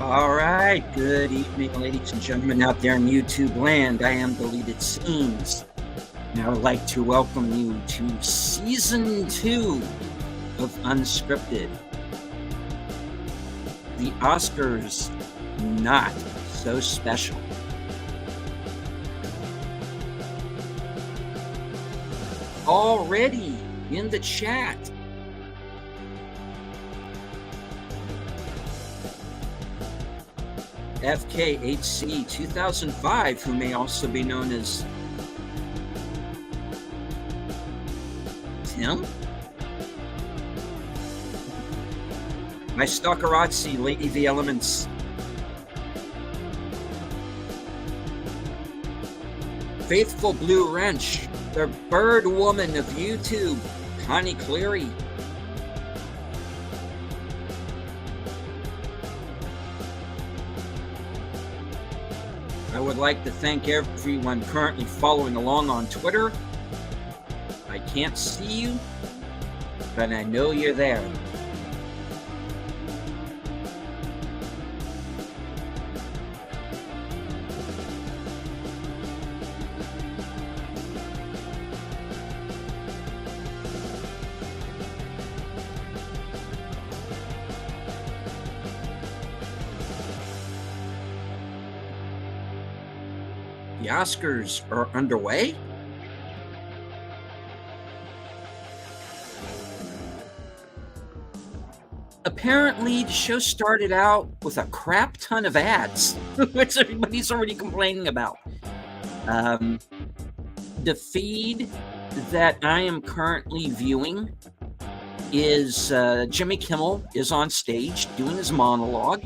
All right, good evening, ladies and gentlemen out there in YouTube land. I am Deleted Scenes. And I would like to welcome you to Season 2 of Unscripted. The Oscars not so special. Already in the chat. FKHC 2005, who may also be known as Tim? My Stalkerazzi, Lady of the Elements. Faithful Blue Wrench, the bird woman of YouTube, Connie Cleary. I would like to thank everyone currently following along on Twitter. I can't see you, but I know you're there. The Oscars are underway. Apparently, the show started out with a crap ton of ads, which everybody's already complaining about. The feed that I am currently viewing is Jimmy Kimmel is on stage doing his monologue.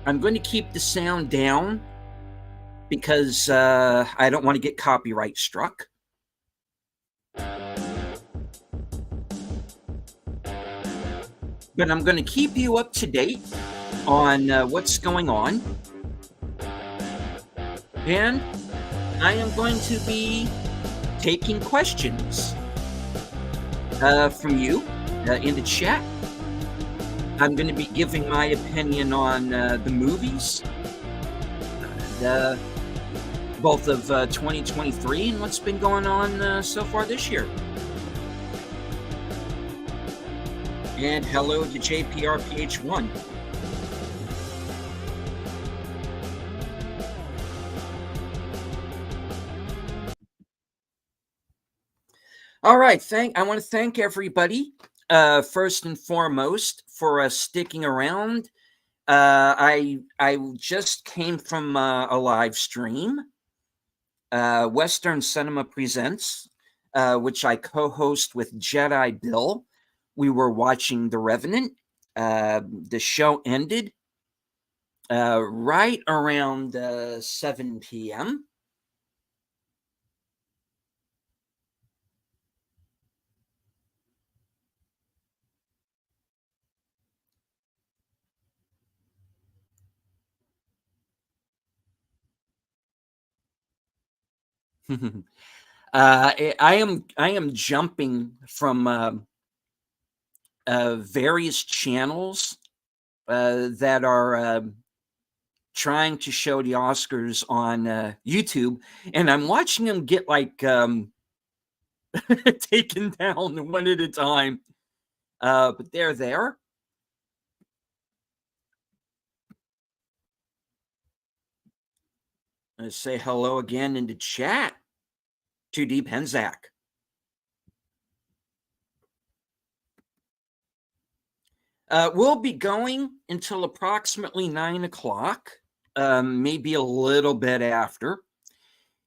I'm going to keep the sound down because I don't want to get copyright struck. But I'm going to keep you up to date on what's going on. And I am going to be taking questions from you in the chat. I'm going to be giving my opinion on the movies, both of 2023 and what's been going on so far this year. And hello to JPRPH1. All right, I want to thank everybody first and foremost for sticking around. I just came from a live stream, Western Cinema Presents, which I co-host with Jedi Bill. We were watching The Revenant. The show ended right around 7 p.m. I am jumping from various channels that are trying to show the Oscars on YouTube, and I'm watching them get like taken down one at a time. But they're there. I say hello again in the chat to Deep Henzak. We'll be going until approximately 9 o'clock, maybe a little bit after,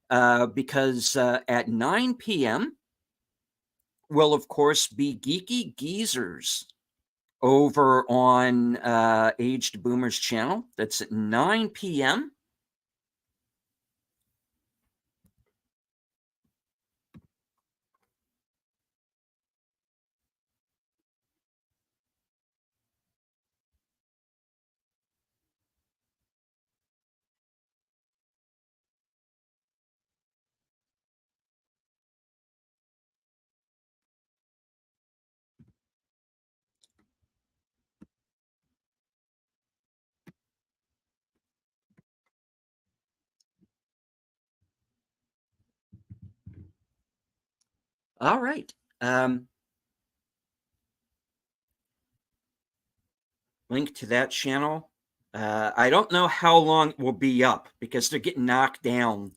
because at 9 p.m. will, of course, be Geeky Geezers over on Aged Boomers channel. That's at 9 p.m. All right. Link to that channel. I don't know how long it will be up because they're getting knocked down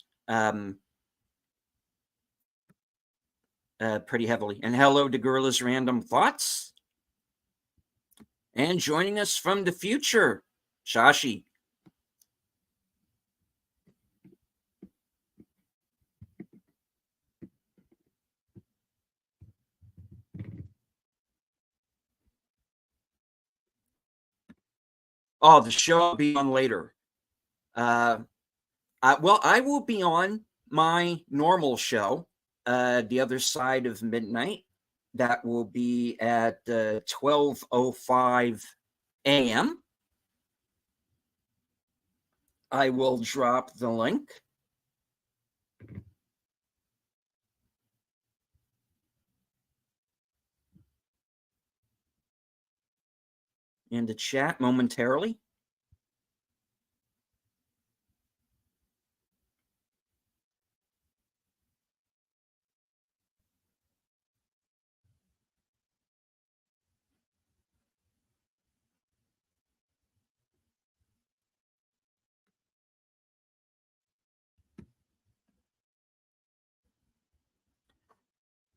pretty heavily. And hello to Gorilla's Random Thoughts. And joining us from the future, Shashi. Oh, the show will be on later. Well, I will be on my normal show, The Other Side of Midnight. That will be at 12:05 a.m. I will drop the link. In the chat momentarily.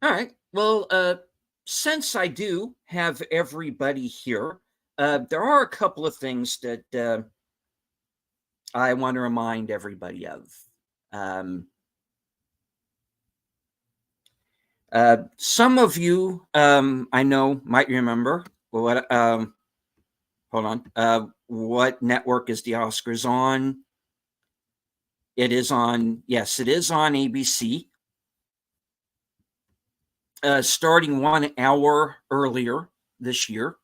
All right. Well, since I do have everybody here, there are a couple of things that I want to remind everybody of. Some of you, I know, might remember what. Hold on. What network is the Oscars on? It is on. Yes, it is on ABC. Starting 1 hour earlier this year.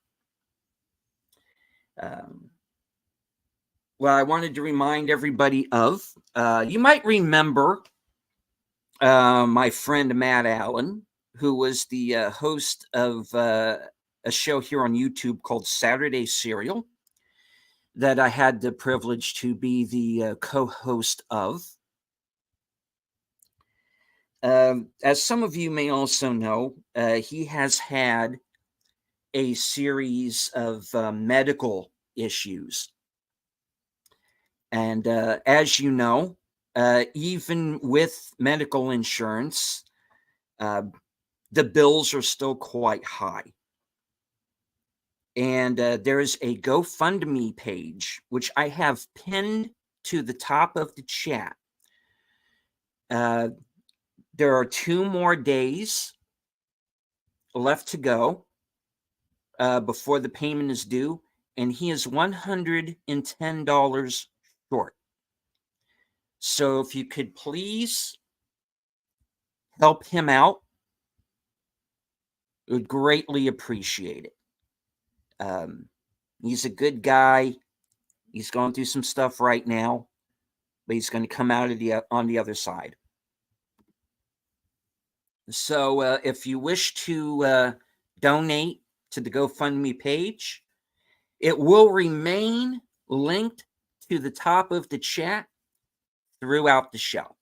Well, I wanted to remind everybody of. You might remember my friend Matt Allen, who was the host of a show here on YouTube called Saturday Serial, that I had the privilege to be the co-host of. As some of you may also know, he has had a series of medical issues. And as you know, even with medical insurance, the bills are still quite high. And there is a GoFundMe page, which I have pinned to the top of the chat. There are 2 more days left to go before the payment is due, and he is $110 short. So if you could please help him out, would greatly appreciate it. He's a good guy. He's going through some stuff right now, but he's going to come out of on the other side. So if you wish to donate to the GoFundMe page, it will remain linked to the top of the chat throughout the show.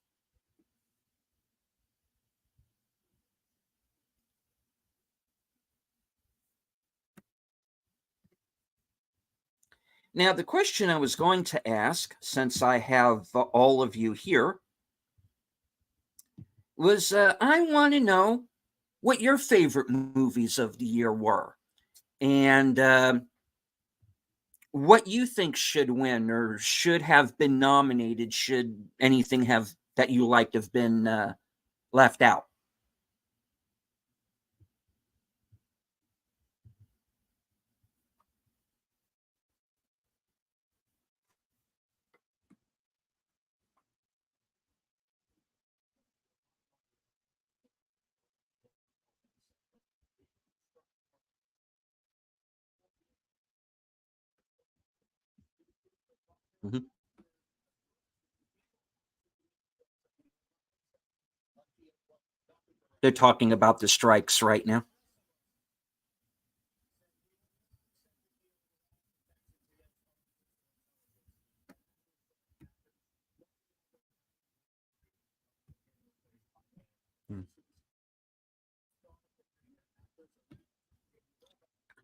Now, the question I was going to ask, since I have all of you here, was I want to know what your favorite movies of the year were, and what you think should win or should have been nominated, should anything have that you liked have been left out. Mhm. They're talking about the strikes right now.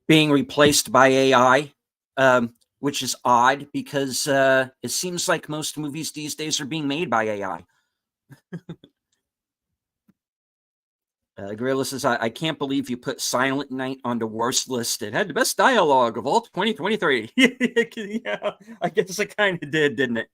being replaced by AI, which is odd because it seems like most movies these days are being made by AI. Gorilla says, I can't believe you put Silent Night on the worst list. It had the best dialogue of all 2023. Yeah, I guess it kind of did, didn't it?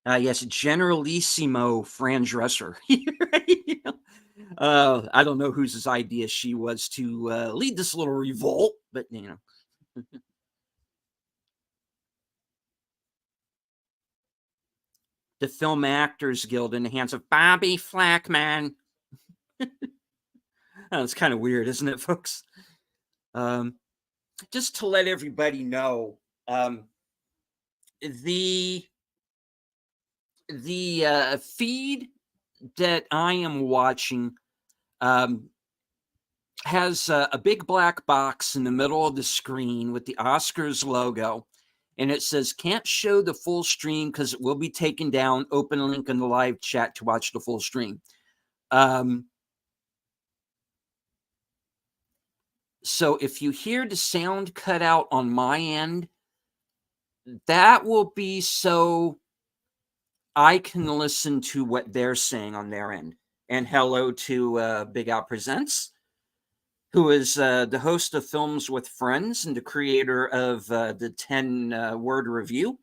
Yes, Generalissimo Fran Dresser. I don't know whose idea she was to lead this little revolt, but you know. The Film Actors Guild in the hands of Bobby Flackman. It's kind of weird, isn't it, folks? Just to let everybody know, the feed that I am watching has a big black box in the middle of the screen with the Oscars logo, and it says can't show the full stream because it will be taken down. Open link in the live chat to watch the full stream. So if you hear the sound cut out on my end, that will be so I can listen to what they're saying on their end. And hello to Big Al Presents, who is the host of Films with Friends and the creator of the 10 word review.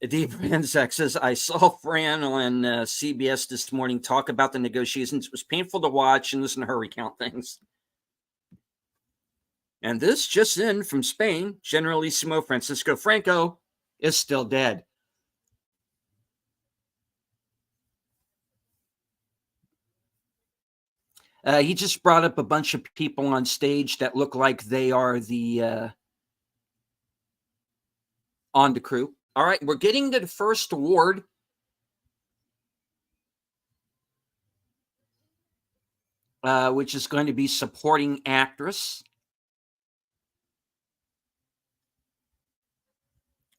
Deep Ransack says, I saw Fran on CBS this morning talk about the negotiations. It was painful to watch and listen to her recount things. And this just in from Spain, Generalissimo Francisco Franco is still dead. He just brought up a bunch of people on stage that look like they are the on the crew. All right, we're getting to the first award. Which is going to be supporting actress.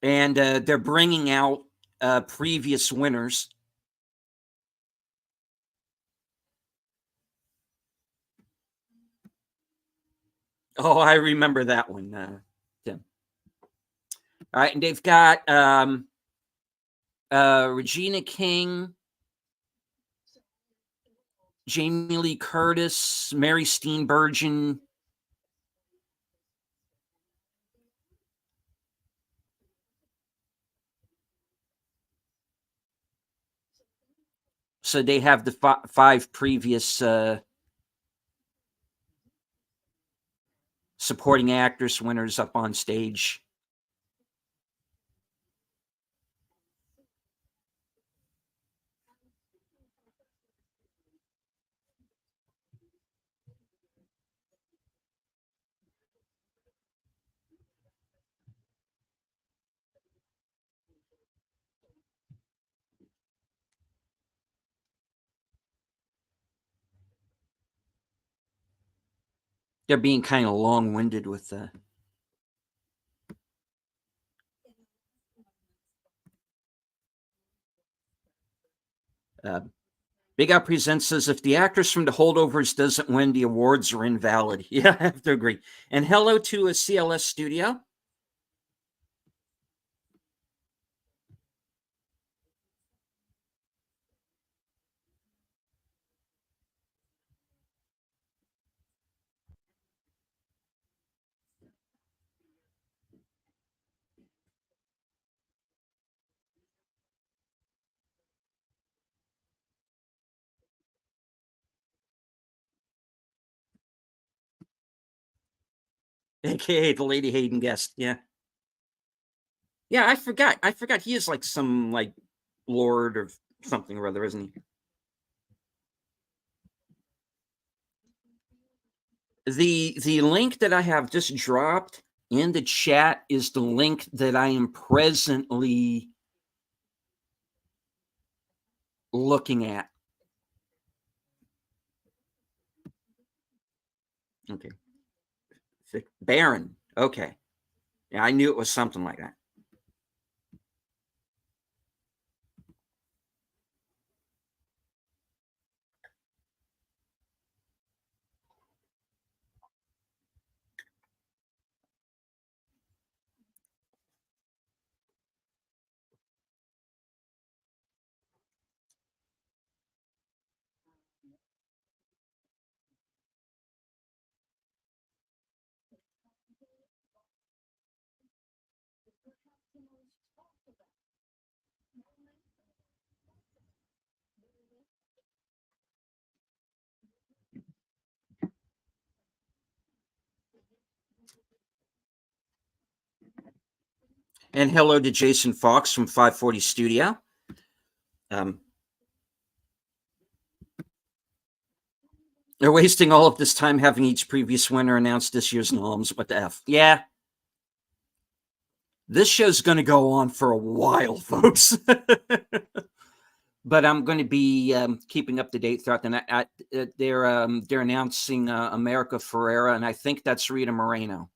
And they're bringing out previous winners. Oh, I remember that one, Tim. All right, and they've got Regina King, Jamie Lee Curtis, Mary Steenburgen. So they have the 5 previous supporting actress winners up on stage. They're being kind of long-winded with the Big Up Presents says, if the actress from the Holdovers doesn't win, the awards are invalid. Yeah, I have to agree. And hello to a CLS studio. AKA the Lady Hayden guest. Yeah. Yeah, I forgot. He is like some like lord or something or other, isn't he? The link that I have just dropped in the chat is the link that I am presently looking at. Okay. Baron. Okay. Yeah, I knew it was something like that. And hello to Jason Fox from 540 Studio. Um, they're wasting all of this time having each previous winner announce this year's noms. What the F? Yeah. This show's going to go on for a while, folks. But I'm going to be keeping up to date throughout the night. They're announcing America Ferrera, and I think that's Rita Moreno.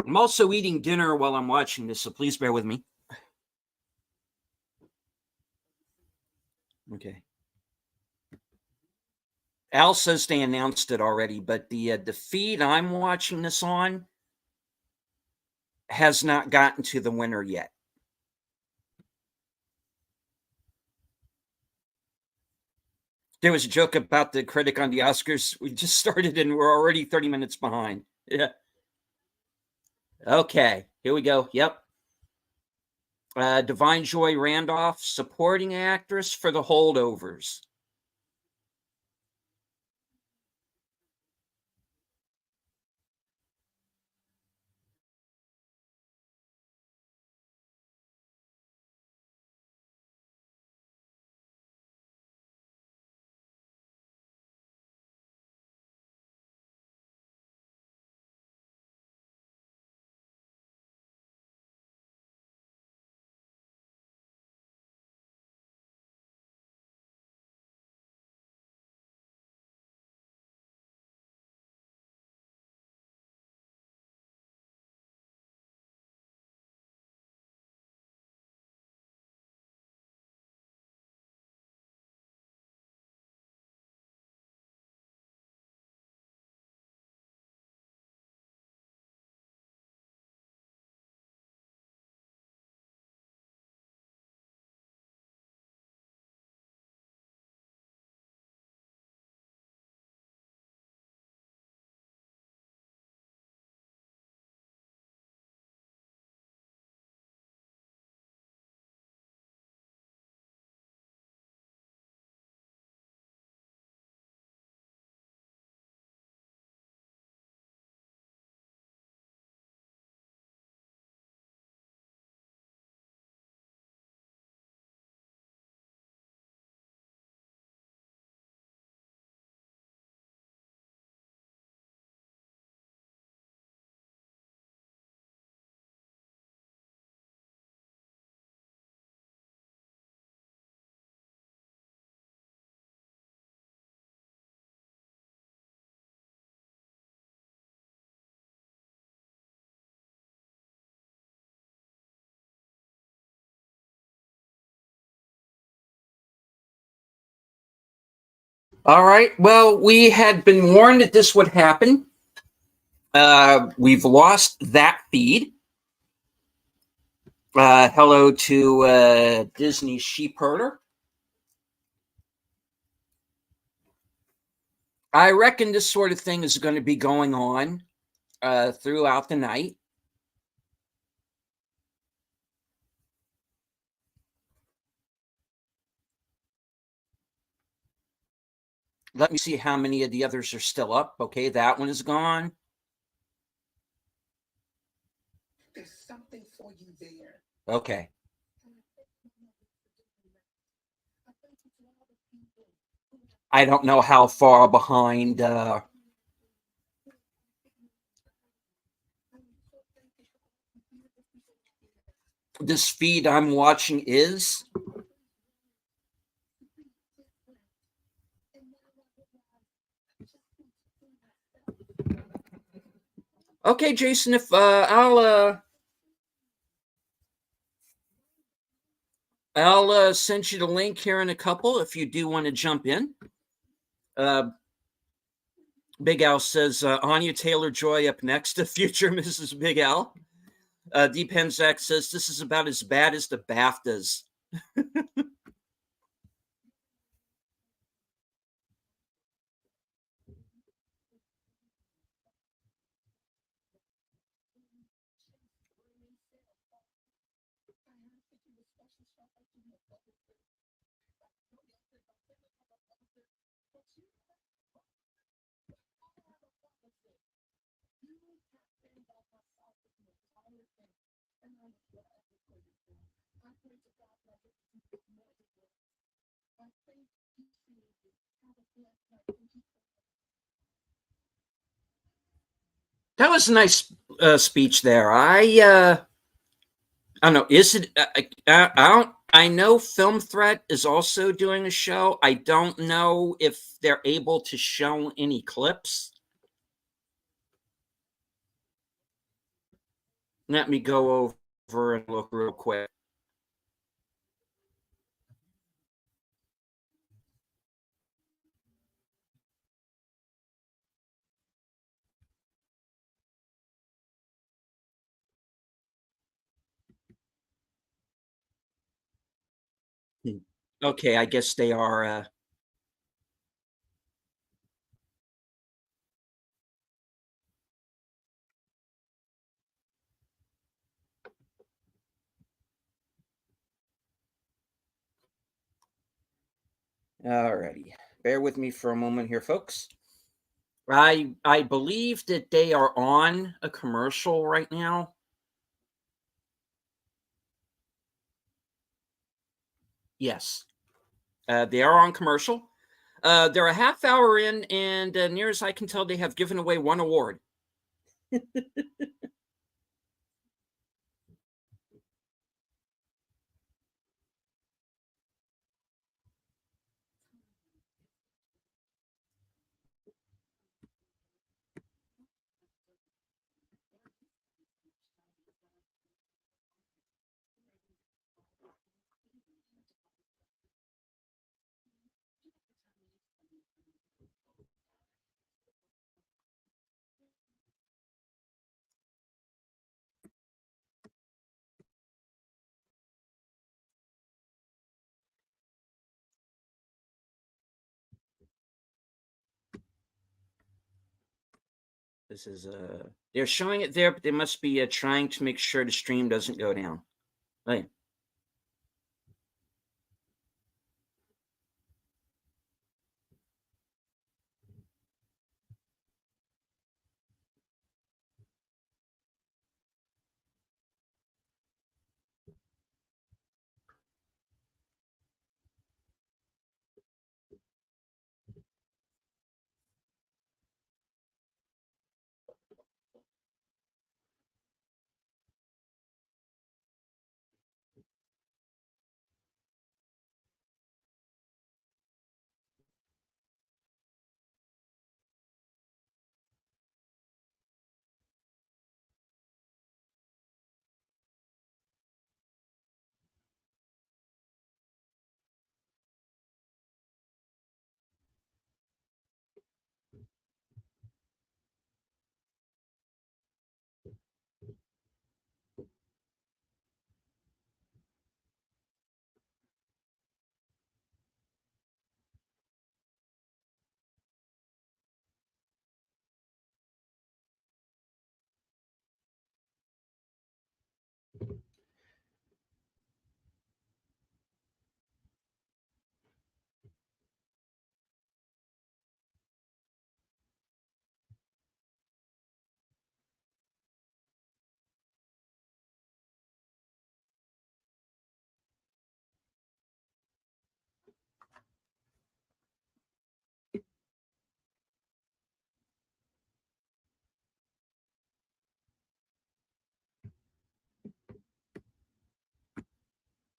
I'm also eating dinner while I'm watching this, so please bear with me. Okay. Al says they announced it already, but the feed I'm watching this on has not gotten to the winner yet. There was a joke about the critic on the Oscars. We just started and we're already 30 minutes behind. Yeah. Okay, here we go. Yep. Divine Joy Randolph, supporting actress for The Holdovers. All right. Well, we had been warned that this would happen. We've lost that feed. Hello to Disney Sheepherder. I reckon this sort of thing is going to be going on throughout the night. Let me see how many of the others are still up. Okay, that one is gone. Okay. I don't know how far behind this feed I'm watching is. Okay, Jason, if I'll send you the link here in a couple if you do want to jump in. Big Al says Anya Taylor Joy up next to future Mrs. Big Al. Deep Penzak says this is about as bad as the BAFTAs. That was a nice speech there. I don't know. Is it? I don't. I know Film Threat is also doing a show. I don't know if they're able to show any clips. Let me go over and look real quick. Okay, I guess they are. Alrighty, bear with me for a moment here, folks. I believe that they are on a commercial right now. Yes, they are on commercial. They're a half hour in, and near as I can tell, they have given away one award. This is they're showing it there, but they must be trying to make sure the stream doesn't go down. Right.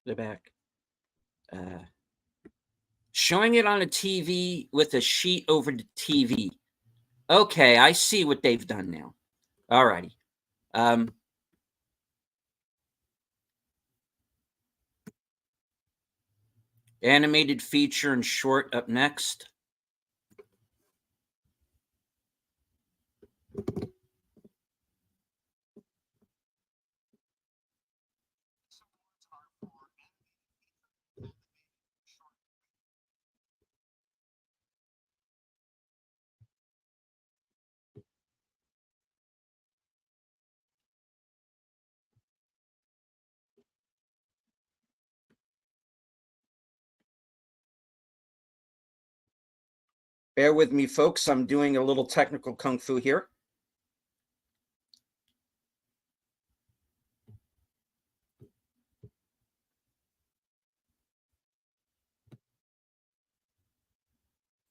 The back. Showing it on a TV with a sheet over the TV. Okay, I see what they've done now. All righty. Animated feature and short up next. Bear with me, folks. I'm doing a little technical kung fu here.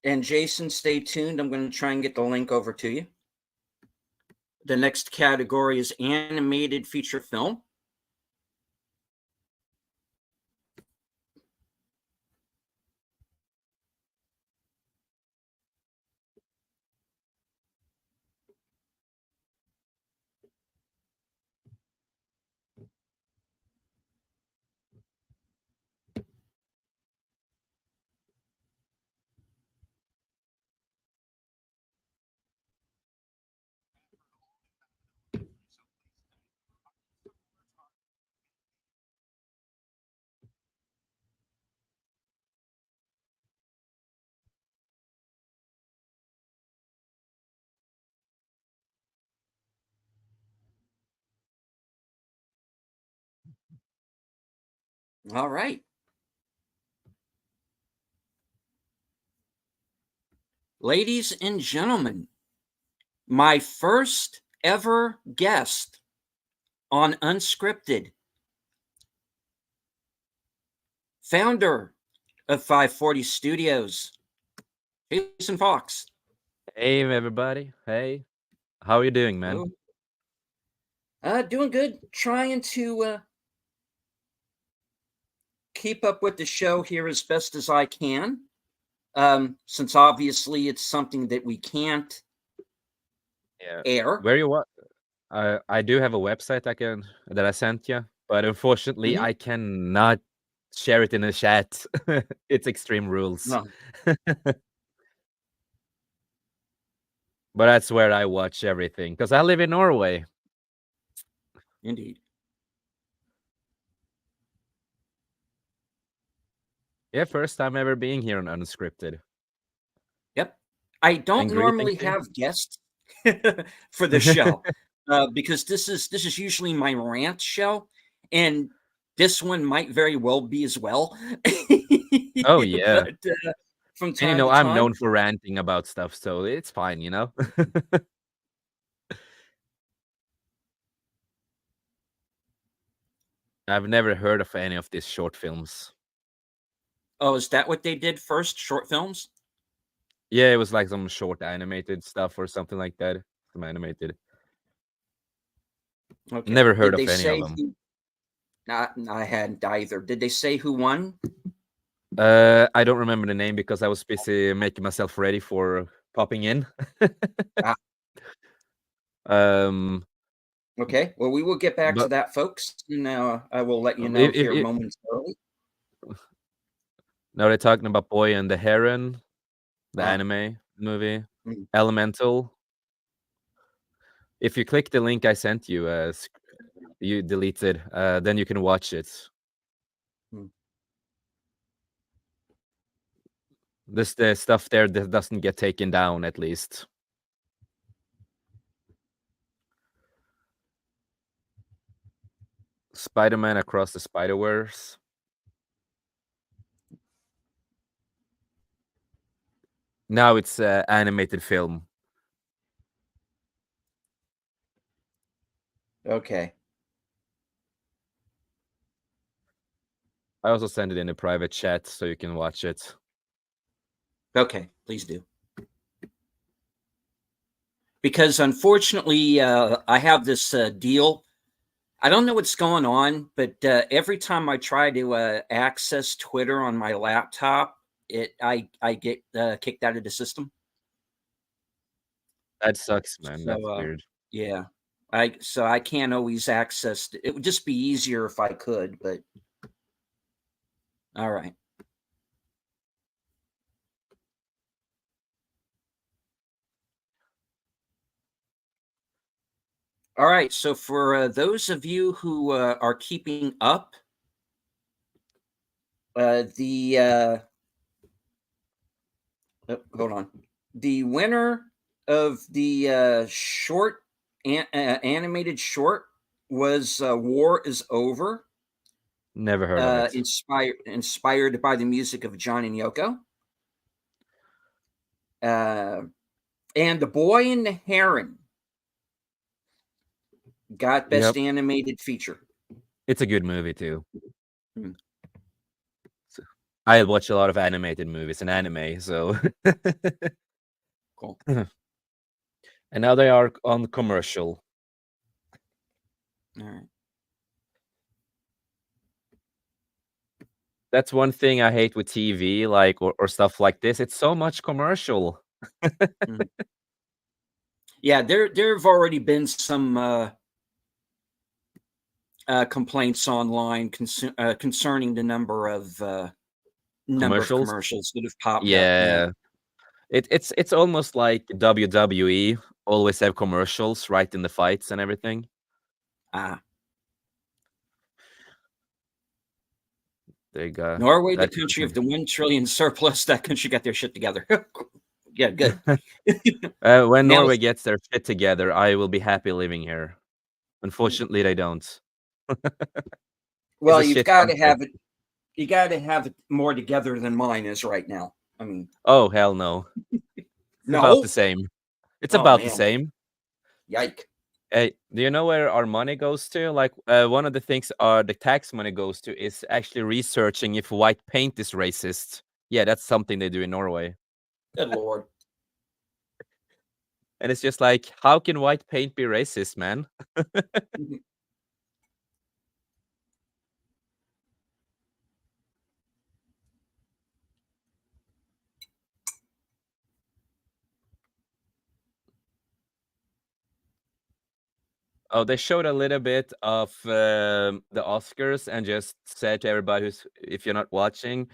And Jason, stay tuned. I'm going to try and get the link over to you. The next category is animated feature film. All right. Ladies and gentlemen, my first ever guest on Unscripted, founder of 540 Studios, Jason Fox. Hey, everybody. Hey, how are you doing, man? Doing good. Trying to keep up with the show here as best as I can. Since obviously it's something that we can't air. Where you what? I do have a website that I sent you, but unfortunately I cannot share it in a chat. It's extreme rules. No. But that's where I watch everything because I live in Norway. Indeed. Yeah, first time ever being here on Unscripted. Yep. I don't normally have guests for the show because this is usually my rant show, and this one might very well be as well. Oh yeah. But, from And time to I'm time, known for ranting about stuff, so it's fine, I've never heard of any of these short films. Oh, is that what they did first? Short films? Yeah, it was like some short animated stuff or something like that. Some animated. Okay. Never heard of any of them. I hadn't either. Did they say who won? I don't remember the name because I was busy making myself ready for popping in. Okay. Well, we will get back to that, folks. Now I will let you know here momentarily. Now they're talking about Boy and the Heron, the anime movie, Elemental. If you click the link I sent you, you deleted, then you can watch it. The stuff there that doesn't get taken down, at least. Spider-Man Across the Spider-Verse. Now it's animated film. Okay. I also send it in a private chat so you can watch it. Okay, please do. Because unfortunately, I have this deal I don't know what's going on, but every time I try to access Twitter on my laptop, I get kicked out of the system. That sucks, man. That's So weird. yeah, I can't always access. It would just be easier if I could, but all right. All right. So for those of you who are keeping up, the hold on, the winner of the short animated short was "War Is Over," Never heard of it. inspired by the music of John and Yoko. And The Boy and the Heron got Yep. Best Animated Feature. It's a good movie too. Hmm. So, I watch a lot of animated movies and anime, so Cool. and now they are on commercial. All right. That's one thing I hate with TV, like or stuff like this. It's so much commercial. Hmm. Yeah, there have already been some complaints online concerning the number of Commercials? commercials that have popped up. Yeah. Yeah. It's almost like WWE always have commercials right in the fights and everything. Ah. There you go. Norway, the That's country of the 1 trillion surplus, that country got their shit together. Yeah, good. when Now, Norway gets their shit together, I will be happy living here. Unfortunately, they don't. It's well, a you've shit got to country. have it. You got to have it more together than mine is right now. I mean, Oh, hell no. It's about the no. same. It's Oh about the man, same. yike. Hey, do you know where our money goes to? Like, one of the things the tax money goes to is actually researching if white paint is racist. Yeah, that's something they do in Norway. Good lord. And it's just like, how can white paint be racist, man? Oh, they showed a little bit of the Oscars and just said to everybody who's, if you're not watching,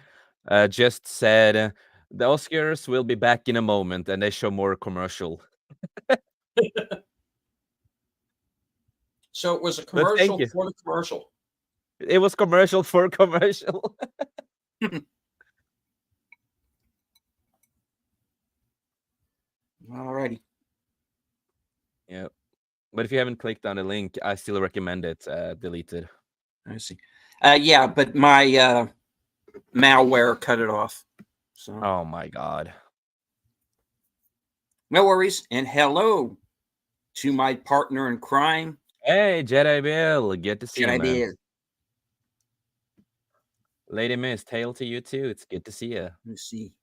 just said the Oscars will be back in a moment, and they show more commercial. So it was a But thank commercial you. for the commercial. It was commercial for commercial. Alrighty. Yeah. But if you haven't clicked on the link, I still recommend it deleted. I see. Yeah, but my malware cut it off. So Oh my god. no worries. And hello to my partner in crime, Hey, Jedi Bill. Good to see you, Jedi man. Bear. Lady Miss, hail to you too. It's good to see you. Let's see.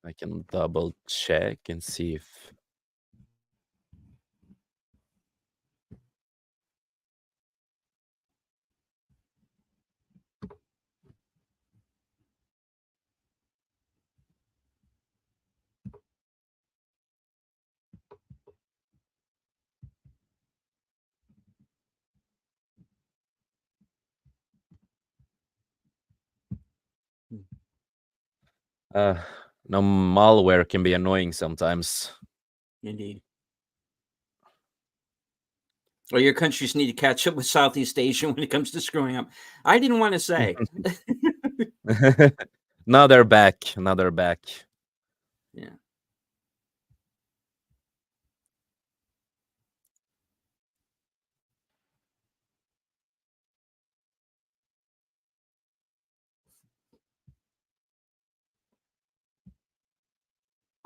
I can double check and see if uh no, malware can be annoying sometimes. Indeed. Well, your countries need to catch up with Southeast Asia when it comes to screwing up. I didn't want to say. Now they're back. Now they're back. Yeah.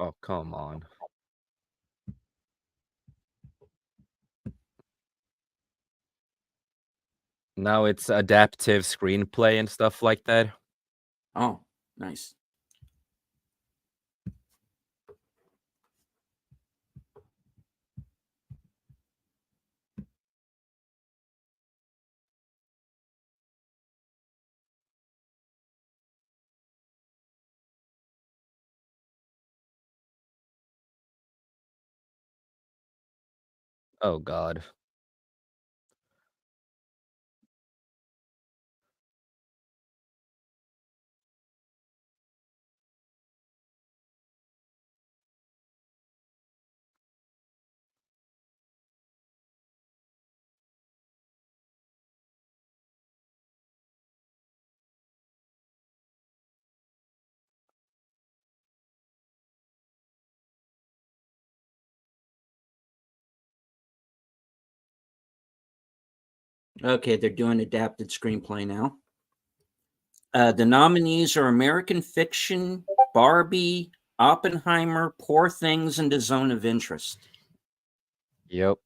Oh, come on. Now it's adaptive screenplay and stuff like that. Oh, nice. Oh God. Okay, they're doing adapted screenplay now. The nominees are American Fiction, Barbie, Oppenheimer, Poor Things, and The Zone of Interest. Yep.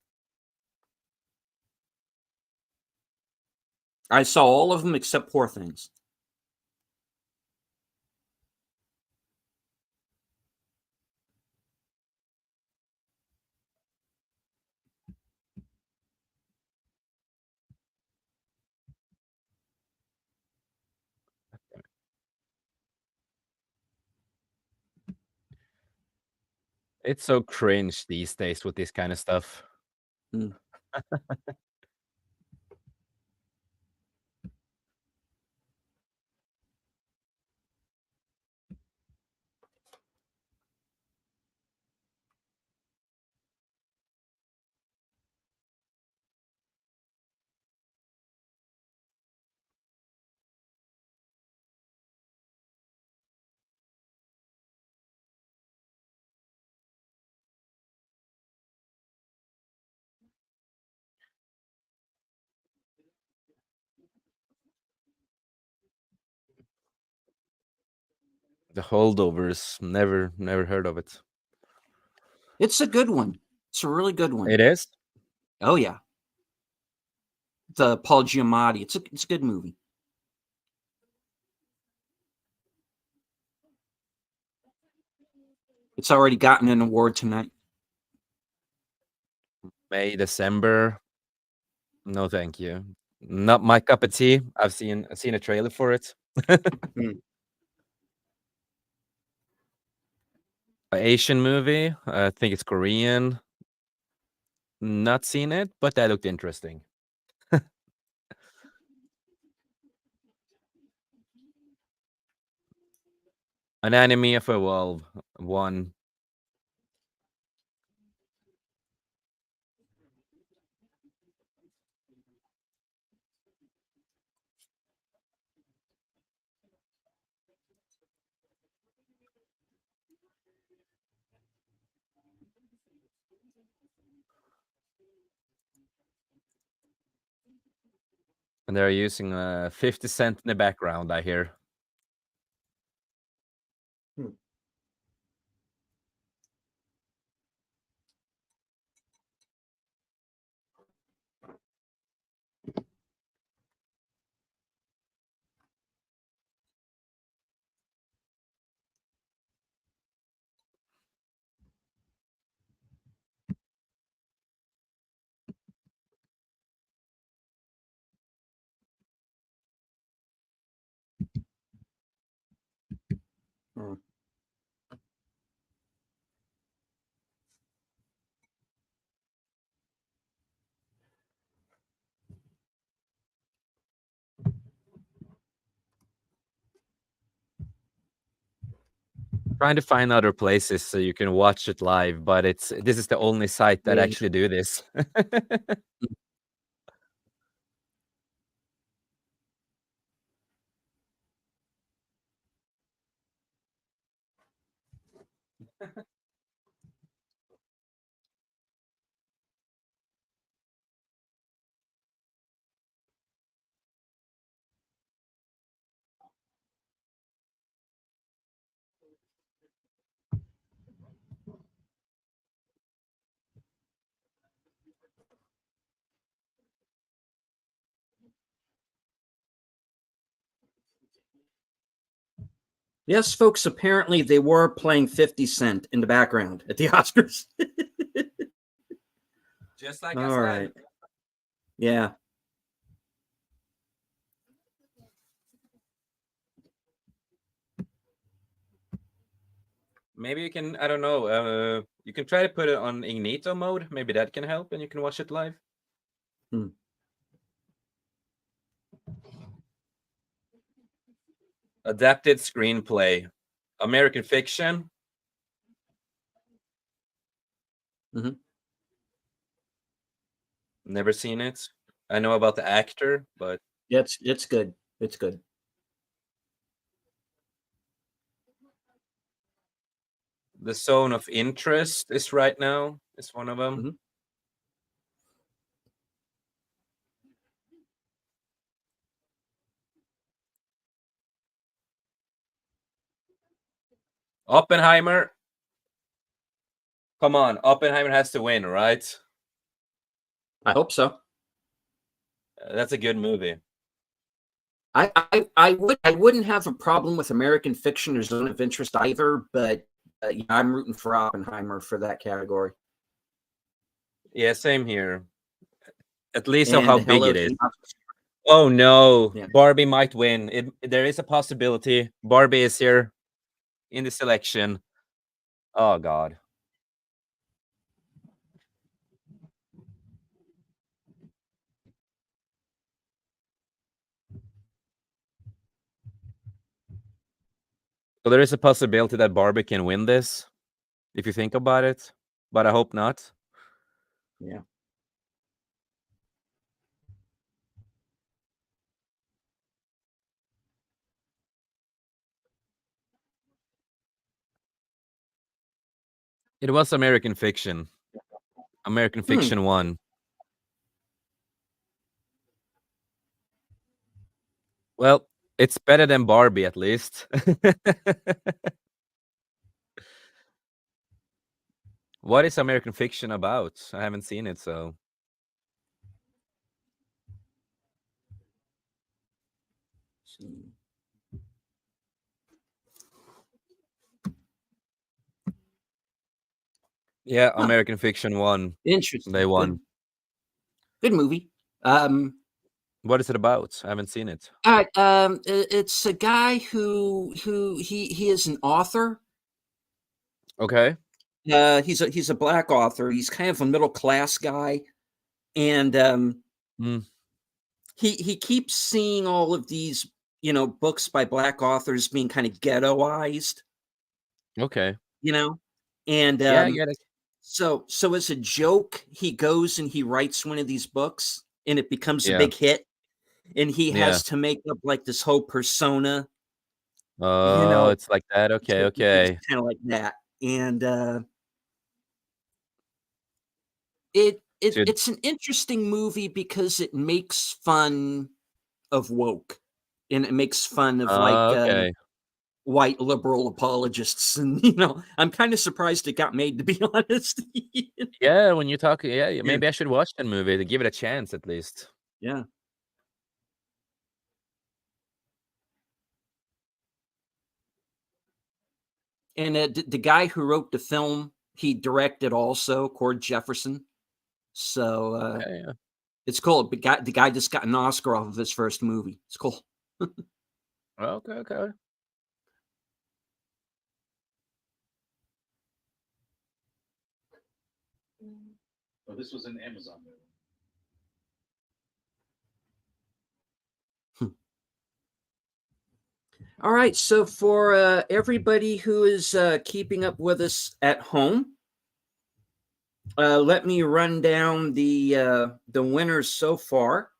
I saw all of them except Poor Things. It's so cringe these days with this kind of stuff. Mm. The Holdovers, never heard of it. It's a good one. It's a really good one. It is? Oh yeah. The Paul Giamatti. It's a good movie. It's already gotten an award tonight. May, December. No, thank you. Not my cup of tea. I've seen a trailer for it. Mm. Asian movie. I think it's Korean. Not seen it, but that looked interesting. An Anime of Evolve one. And they're using 50 Cent in the background, I hear. Hmm. Mm. Trying to find other places so you can watch it live, but this is the only site that Yeah. actually do this. Yes, folks, apparently they were playing 50 Cent in the background at the Oscars. Just like All right. Yeah. Maybe you can, I don't know, you can try to put it on Ignito mode. Maybe that can help and you can watch it live. Adapted screenplay. American Fiction. Never seen it. I know about the actor, but yeah, it's good. It's good. The Zone of Interest is right now. It's one of them. Oppenheimer. Come on, Oppenheimer has to win, right? I hope so. That's a good movie. I wouldn't have a problem with American Fiction or Zone of Interest either, but I'm rooting for Oppenheimer for that category. Yeah, same here. At least and how big hello it is. Oh no, yeah. Barbie might win. There is a possibility. Barbie is here in the selection. Oh God. So there is a possibility that Barbie can win this, if you think about it, but I hope not. Yeah. It was American Fiction. American Fiction won. Well, it's better than Barbie, at least. What is American Fiction about? I haven't seen it, so. Yeah, American Fiction won. Interesting. They won. Good movie. What is it about? I haven't seen it. All right. It's a guy who he is an author. Okay. He's a black author. He's kind of a middle class guy, and he keeps seeing all of these books by black authors being kind of ghettoized. Okay. And yeah, I get it. So as a joke, he goes and he writes one of these books, and it becomes a big hit, and he has to make up like this whole persona. Oh, it's like that. Okay, okay. Kind of like that, and it's an interesting movie because it makes fun of woke, and it makes fun of okay. white liberal apologists, and I'm kind of surprised it got made, to be honest. Yeah, when you talk, maybe I should watch that movie to give it a chance at least. Yeah. And the guy who wrote the film, he directed also, Cord Jefferson. So it's cool. The guy just got an Oscar off of his first movie. It's cool. Okay. Oh, this was an Amazon movie. All right. So for everybody who is keeping up with us at home, let me run down the winners so far.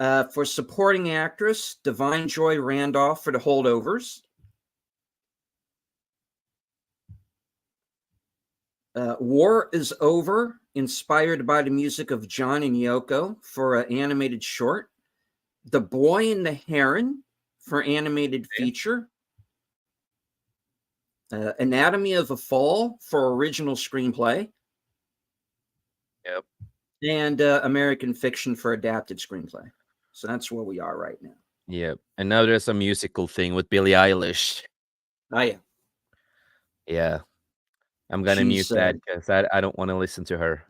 For supporting actress, Divine Joy Randolph for The Holdovers. War is Over, inspired by the music of John and Yoko for an animated short. The Boy and the Heron for animated feature. Anatomy of a Fall for original screenplay. Yep. And American Fiction for adapted screenplay. So that's where we are right now. Yeah, and now there's a musical thing with Billie Eilish. Oh yeah, Yeah, I'm gonna mute she's that because I don't want to listen to her.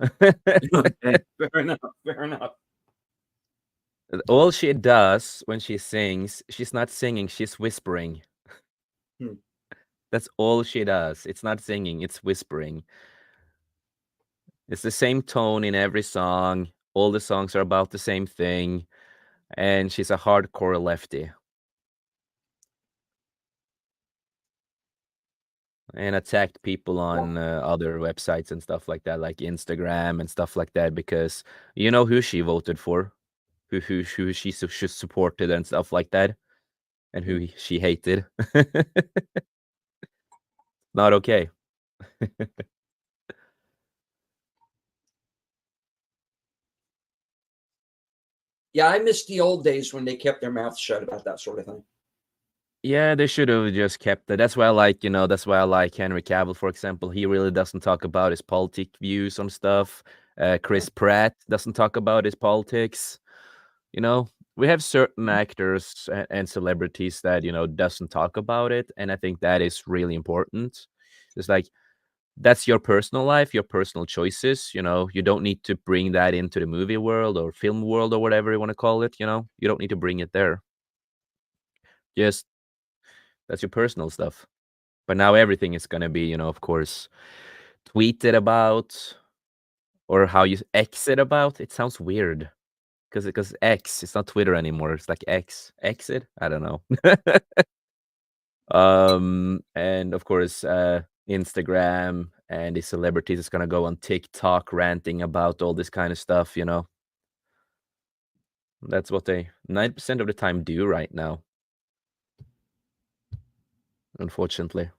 okay. Fair enough. Fair enough. All she does when she sings, she's not singing, she's whispering. Hmm. That's all she does. It's not singing, it's whispering. It's the same tone in every song. All the songs are about the same thing, and she's a hardcore lefty. And attacked people on other websites and stuff like that, like Instagram and stuff like that, because you know who she voted for, who she supported and stuff like that, and who she hated. Not okay. Yeah, I miss the old days when they kept their mouths shut about that sort of thing. Yeah, they should have just kept it. That's why I like, that's why I like Henry Cavill, for example. He really doesn't talk about his politic views on stuff. Chris Pratt doesn't talk about his politics. We have certain actors and celebrities that, doesn't talk about it. And I think that is really important. It's like, that's your personal life, your personal choices. You don't need to bring that into the movie world or film world or whatever you want to call it. You don't need to bring it there. Just that's your personal stuff. But now everything is going to be, of course, tweeted about or how you exit about. It sounds weird because X, it's not Twitter anymore. It's like exit. I don't know. And of course, Instagram and the celebrities is going to go on TikTok ranting about all this kind of stuff. That's what they 90% of the time do right now, unfortunately.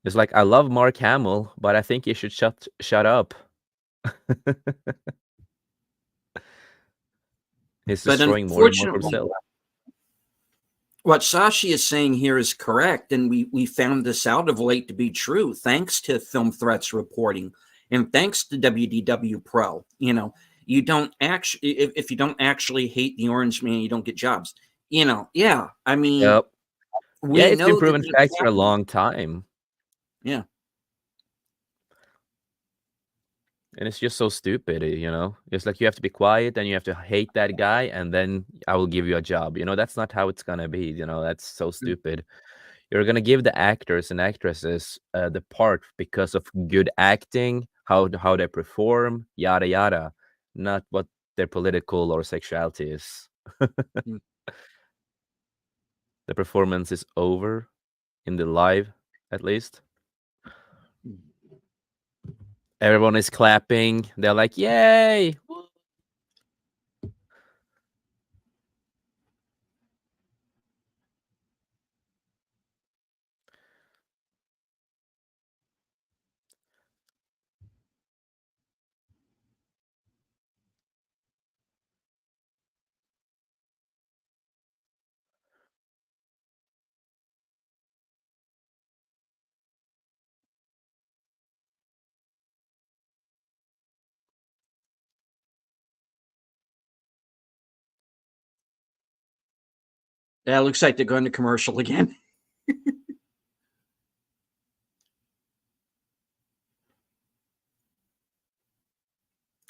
It's like, I love Mark Hamill, but I think you should shut up. He's But destroying more and more for unfortunately, himself. what Sashi is saying here is correct, and we found this out of late to be true, thanks to Film Threats reporting and thanks to WDW Pro. You don't actually, if you don't actually hate the Orange Man, you don't get jobs. Yeah. I mean, Yep. Yeah, we it's been know that proven that's facts for a happening. long time. Yeah. And it's just so stupid, It's like you have to be quiet and you have to hate that guy and then I will give you a job. That's not how it's gonna be, That's so stupid. You're gonna give the actors and actresses the part because of good acting, how they perform, yada yada, not what their political or sexuality is. The performance is over in the live, at least. Everyone is clapping. They're like, "Yay!" Yeah, it looks like they're going to commercial again.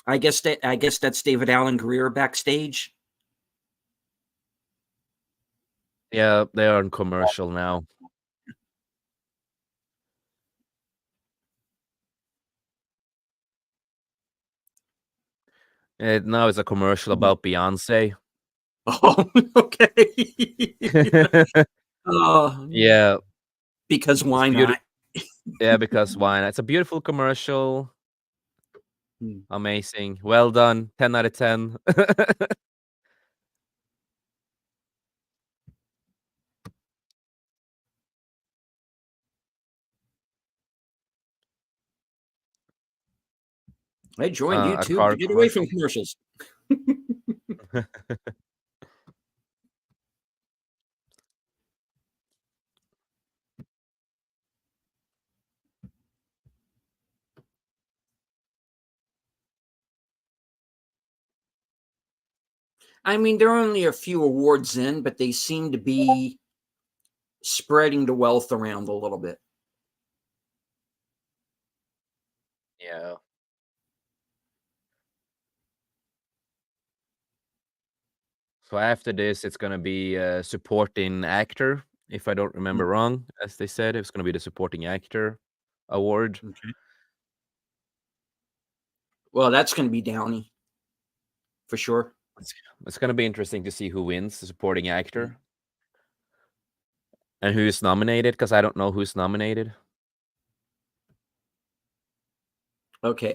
I guess that's David Allen Greer backstage. Yeah, they are in commercial now. Now it's a commercial about Beyonce. Oh, okay. Yeah, because why not? Yeah, because why not? It's a beautiful commercial. Amazing. Well done. 10 out of 10. I joined A YouTube to car get away from commercial. commercials. I mean, they're only a few awards in, but they seem to be spreading the wealth around a little bit. Yeah. So after this, it's gonna be a supporting actor, if I don't remember wrong. As they said, it's gonna be the supporting actor award. Okay. Well, that's going to be Downey for sure. It's gonna be interesting to see who wins the supporting actor and who's nominated, because I don't know who's nominated. Okay.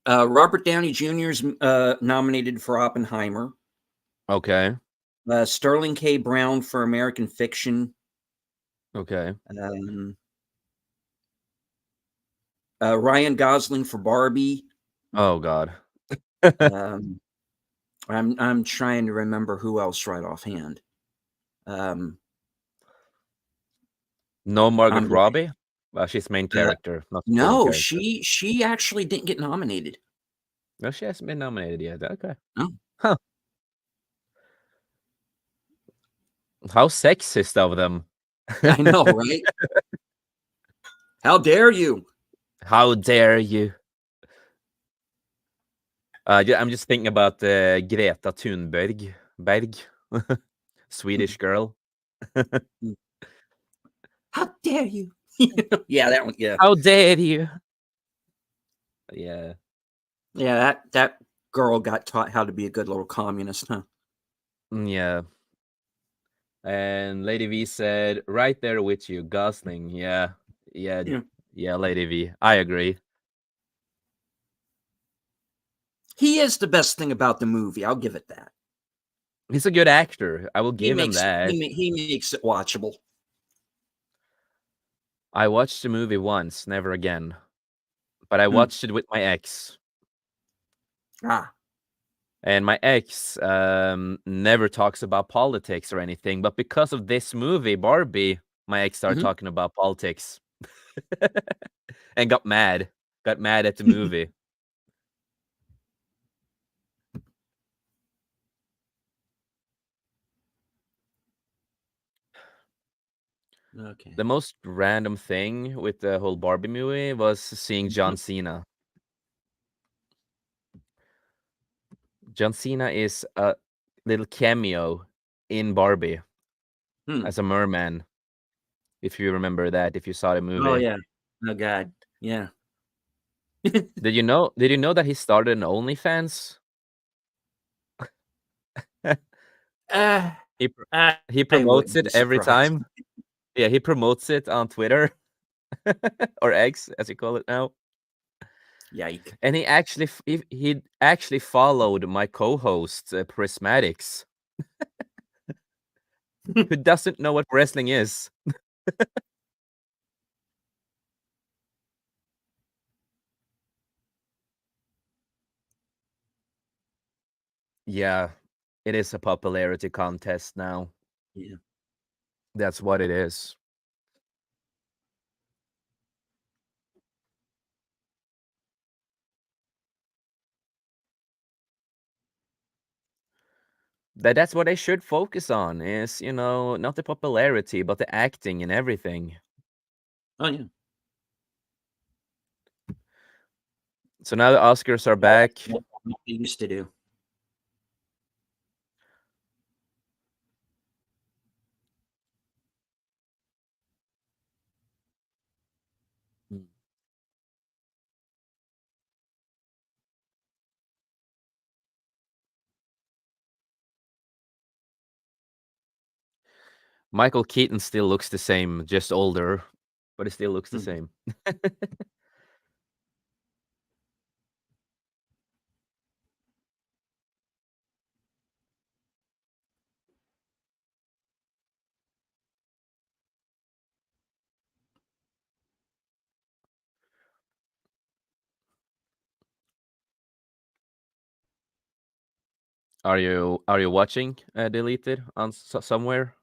Robert Downey Jr. is nominated for Oppenheimer. Okay. Sterling K. Brown for American Fiction. Okay. Ryan Gosling for Barbie. Oh God. I'm trying to remember who else right offhand. No Margot Robbie. Well, she's main character, not supporting no, character. she actually didn't get nominated. No, she hasn't been nominated yet. Okay. No. Huh. How sexist of them. I know, right? How dare you? How dare you? I'm just thinking about Greta Thunberg, Swedish girl. How dare you? Yeah, that one. Yeah. How dare you? Yeah. Yeah, that girl got taught how to be a good little communist, huh? Yeah. And Lady V said, right there with you, Gosling. Yeah. Yeah, Lady V. I agree. He is the best thing about the movie. I'll give it that. He's a good actor. I will give him that. He makes it watchable. I watched the movie once, never again. But I watched it with my ex. And my ex never talks about politics or anything. But because of this movie, Barbie, my ex started talking about politics. And got mad. Got mad at the movie. Okay. The most random thing with the whole Barbie movie was seeing John Cena. John Cena is a little cameo in Barbie as a merman. If you remember that, if you saw the movie. Oh yeah. Oh God. Yeah. Did you know that he started an OnlyFans? He promotes it every time. Yeah, he promotes it on Twitter or X, as you call it now. Yikes! And he actually followed my co-host Prismatics, who doesn't know what wrestling is. Yeah, it is a popularity contest now. Yeah. That's what it is. That's what they should focus on is, not the popularity, but the acting and everything. Oh yeah. So now the Oscars are back. What they used to do. Michael Keaton still looks the same, just older, but he still looks the same. Are you watching Deleted on somewhere?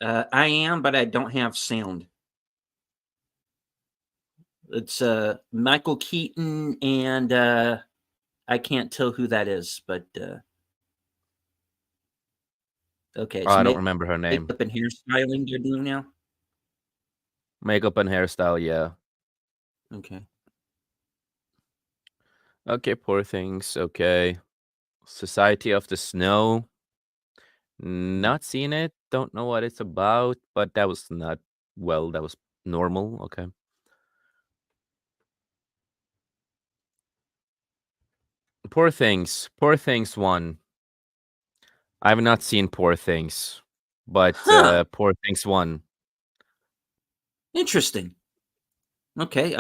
I am, but I don't have sound. It's Michael Keaton and I can't tell who that is, but okay, Oh, it's I don't remember her name. makeup and hairstyling they're doing now. Makeup and hairstyle, yeah. Okay. Okay, Poor Things. Okay. Society of the Snow. Not seen it. Don't know what it's about, but that was not that was normal. Okay. Poor Things. Poor Things 1. I have not seen Poor Things, but Huh. Poor Things 1. Interesting. Okay.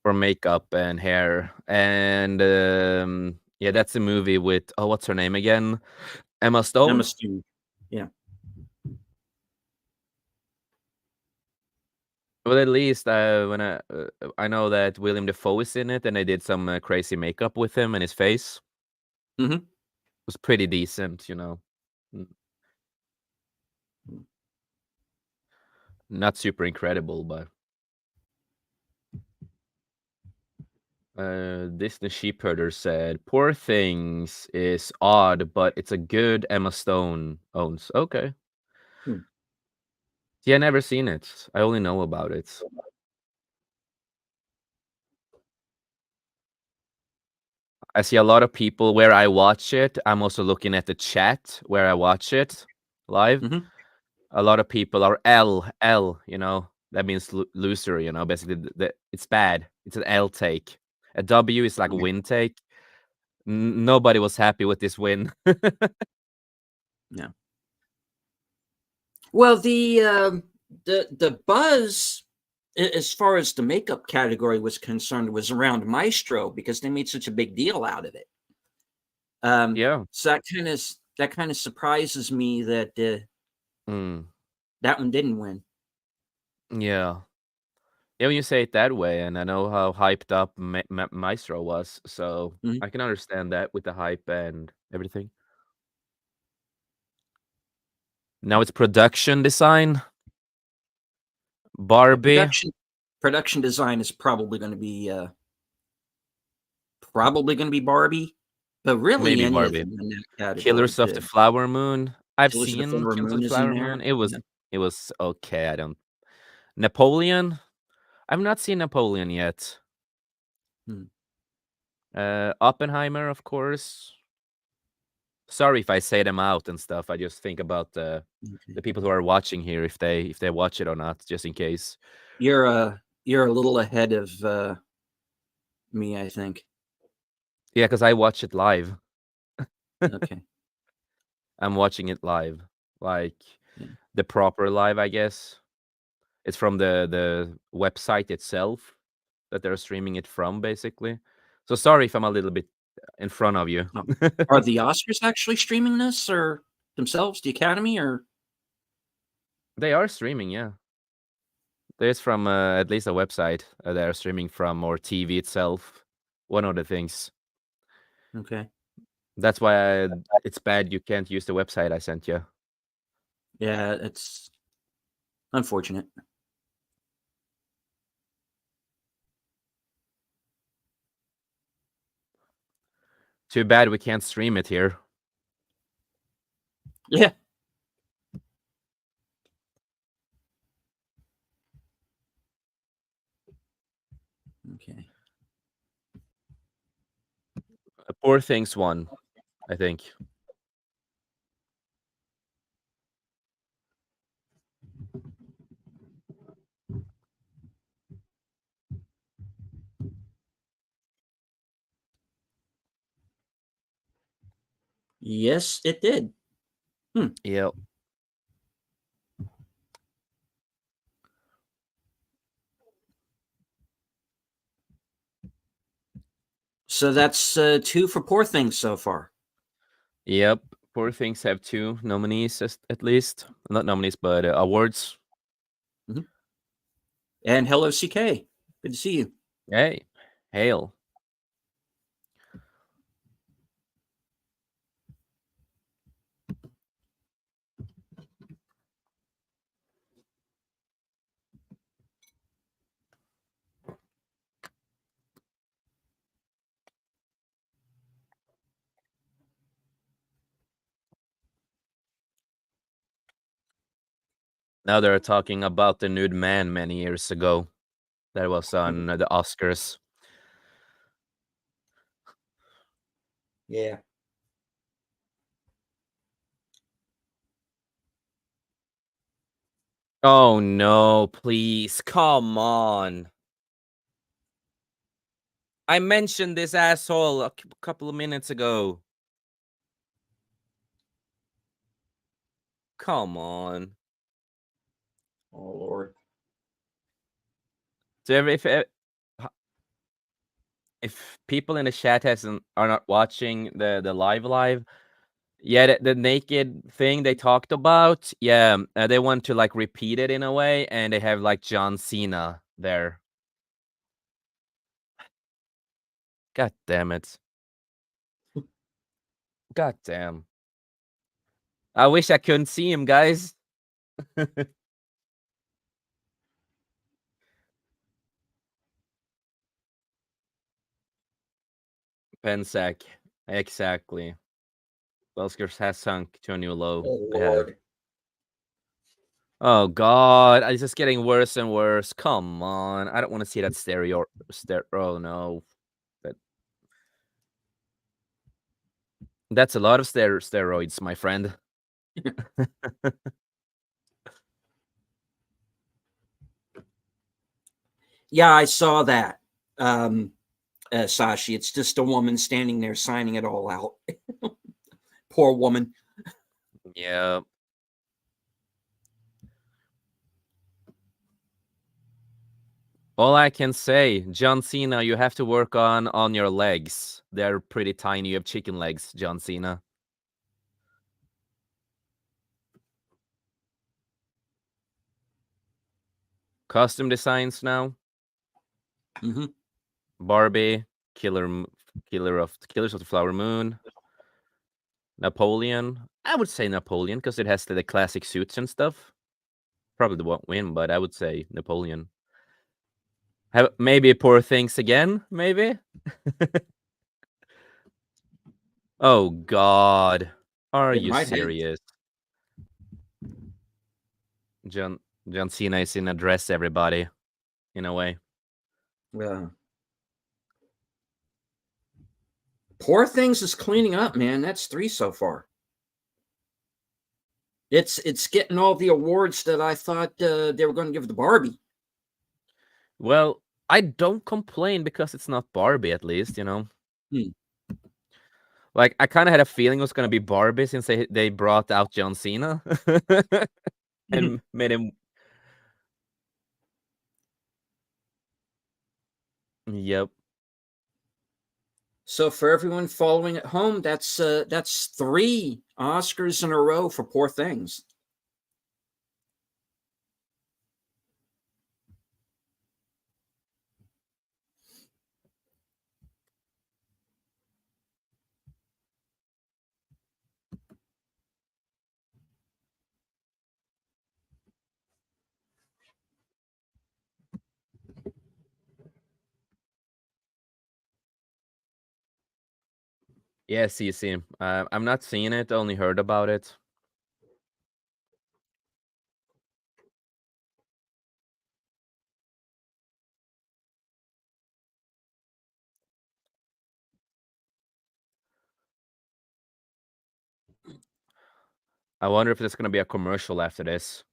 For makeup and hair. And yeah, that's a movie with what's her name again? Emma Emma Stone? Stone. Yeah. Well, at least when I know that William Dafoe is in it, and they did some crazy makeup with him and his face. Mm-hmm. Was pretty decent, you know. Not super incredible, but Disney Sheepherder said, "Poor Things is odd, but it's a good Emma Stone owns." Okay. Hmm. Yeah, never seen it. I only know about it. I see a lot of people where I watch it. I'm also looking at the chat where I watch it live. Mm-hmm. A lot of people are L, you know. That means loser, you know. Basically, it's bad. It's an L take. A W is like a win take. Nobody was happy with this win. Yeah. Well, the buzz as far as the makeup category was concerned was around Maestro because they made such a big deal out of it. Yeah. So that kind of surprises me that Mm, that one didn't win. yeah. Yeah, when you say it that way, and I know how hyped up Maestro was, so Mhm. I can understand that with the hype and everything. Now it's production design. Yeah, Barbie, production design is probably going to be Barbie, but really maybe any of Barbie. them in that category Killers of the could. Flower Moon. I've Killers of the seen Flower Killers of Moon the is in Flower there. Moon. Yeah. It was okay. I don't Napoleon. I've not seen Napoleon yet. Hmm. Oppenheimer, of course. Sorry if I say them out and stuff. I just think about the Okay. people who are watching here if they watch it or not, just in case. You're a little ahead of me, I think. Yeah, because I watch it live. Okay. I'm watching it live, like Yeah. the proper live, I guess. It's from the website itself that they're streaming it from, basically. So sorry if I'm a little bit in front of you. Oh. Are the Oscars actually streaming this or themselves, the Academy, or They are streaming, yeah. There's from at least a website they're streaming from, or TV itself. One of the things. okay? That's why it's bad you can't use the website I sent you. Yeah, it's unfortunate. Too bad we can't stream it here. Yeah. Okay. Poor Things won, I think. Yes, it did. Hmm. Yep. So that's 2 for Poor Things so far. Yep. Poor Things have 2 nominees at least. Not nominees, but awards. Mhm. And hello, CK. Good to see you. Hey, hail. Now they're talking about the nude man many years ago. That was on the Oscars. Yeah. Oh no, please. Come on. I mentioned this asshole a couple of minutes ago. Come on. Oh Lord. So if people in the chat are not watching the live, yeah, the naked thing they talked about, yeah, they want to like repeat it in a way, and they have like John Cena there. God damn it. God damn. I wish I couldn't see him, guys. Pensac, exactly. Welskers has sunk to a new low. Oh Lord. Oh God, it's just getting worse and worse. Come on, I don't want to see that stereo. Oh no, that's a lot of steroids, my friend. Yeah, I saw that. Sashi, it's just a woman standing there signing it all out. Poor woman. Yeah. All I can say, John Cena, you have to work on your legs. They're pretty tiny. You have chicken legs, John Cena. Costume designs now. Mm-hmm. Barbie, Killers of the Flower Moon. Napoleon. I would say Napoleon because it has the classic suits and stuff. Probably won't win, but I would say Napoleon. Maybe Poor Things again, maybe? Oh, God. Are It you might have. serious? John Cena is in a dress, everybody, in a way. Poor Things is cleaning up, man. That's 3 so far. It's getting all the awards that I thought they were going to give the Barbie. Well, I don't complain because it's not Barbie, at least, you know. Like, I kind of had a feeling it was going to be Barbie since they brought out John Cena and made him. Yep. So for everyone following at home, that's 3 Oscars in a row for Poor Things. Yeah, see. I'm not seeing it, only heard about it. I wonder if there's going to be a commercial after this.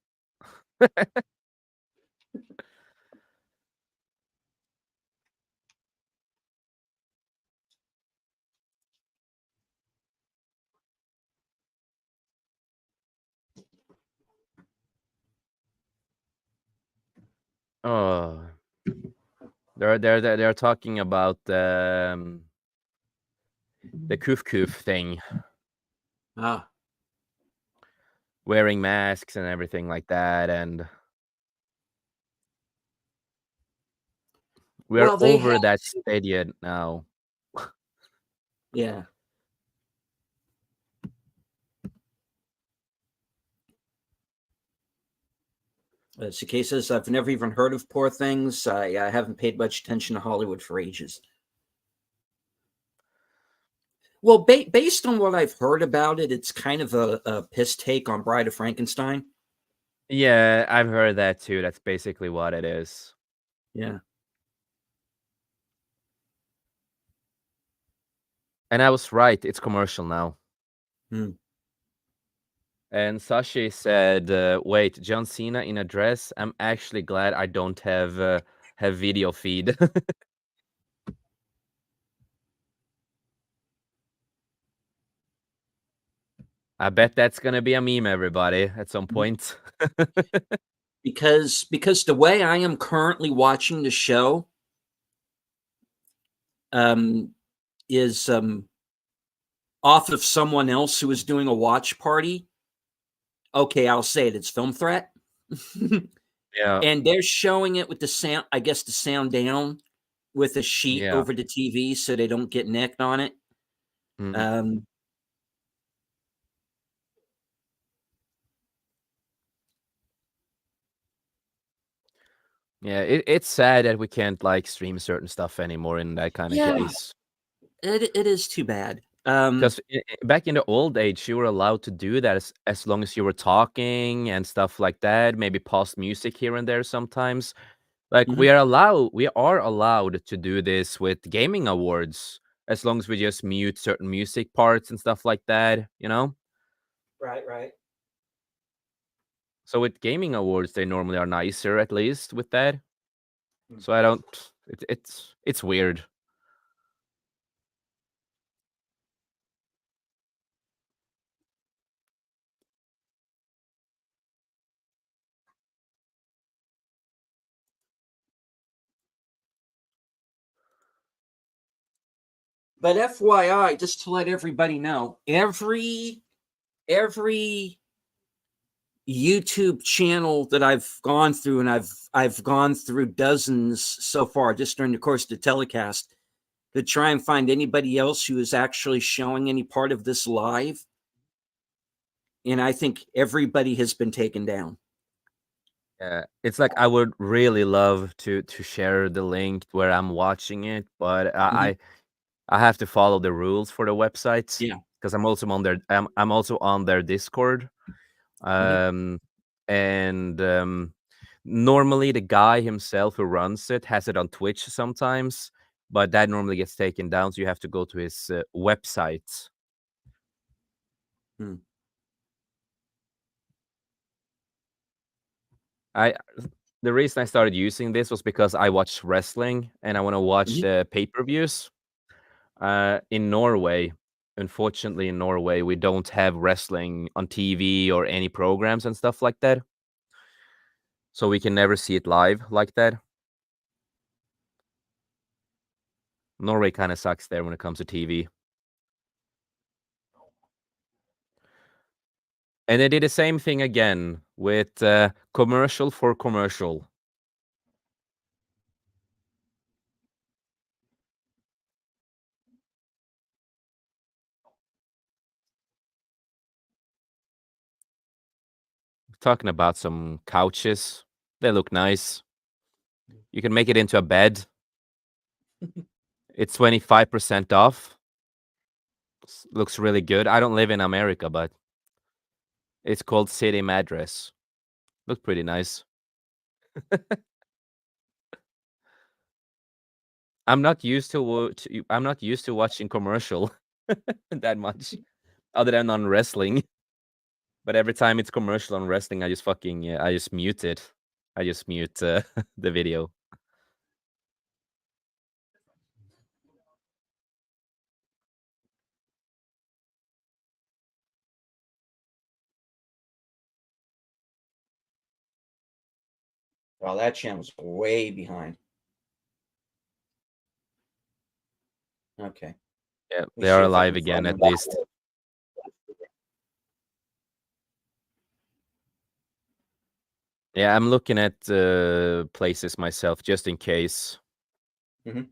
Oh, they're talking about the koof thing. Wearing masks and everything like that, and we're over that stadium now. Yeah. Sakay says, I've never even heard of Poor Things. I haven't paid much attention to Hollywood for ages. Well, based on what I've heard about it, it's kind of a piss take on Bride of Frankenstein. Yeah, I've heard that too. That's basically what it is. Yeah. And I was right. It's commercial now. Hmm. And Sashi said, "Wait, John Cena in a dress? I'm actually glad I don't have video feed." I bet that's gonna be a meme, everybody, at some point. Because the way I am currently watching the show is off of someone else who is doing a watch party. Okay, I'll say it. It's Film Threat. Yeah, And they're showing it with the sound, I guess the sound down with a sheet yeah. over the TV so they don't get necked on it. Mhm. Um, Yeah, it's sad that we can't like stream certain stuff anymore in that kind of yeah, case. it is too bad. Because back in the old age, you were allowed to do that as long as you were talking and stuff like that. Maybe pause music here and there sometimes. Like Mhm. we are allowed to do this with gaming awards as long as we just mute certain music parts and stuff like that, you know? Right. So with gaming awards, they normally are nicer at least with that. Hmm. So I don't it's weird. But FYI, just to let everybody know, every YouTube channel that I've gone through, and I've gone through dozens so far just during the course of the telecast, to try and find anybody else who is actually showing any part of this live. And I think everybody has been taken down. Yeah, it's like I would really love to share the link where I'm watching it, but Mhm. I have to follow the rules for the website Yeah. because I'm also on their Discord. Mhm. Um, and normally the guy himself who runs it has it on Twitch sometimes, but that normally gets taken down, so you have to go to his website. Hmm. I The reason I started using this was because I watch wrestling and I want to watch Mhm. the pay-per-views. In Norway, unfortunately, in Norway, we don't have wrestling on TV or any programs and stuff like that. So we can never see it live like that. Norway kind of sucks there when it comes to TV. And they did the same thing again with commercial for commercial. Talking about some couches. They look nice. You can make it into a bed. It's 25% off. Looks really good. I don't live in America, but it's called City Madras. Looks pretty nice. I'm not used to watching commercial that much, other than on wrestling. But every time it's commercial on wrestling, I just fucking I just mute it. I just mute the video. Well, that channel's way behind. Okay. Yeah, Let me they see are if I alive can again find at them. least. Yeah, I'm looking at places myself just in case. Mhm.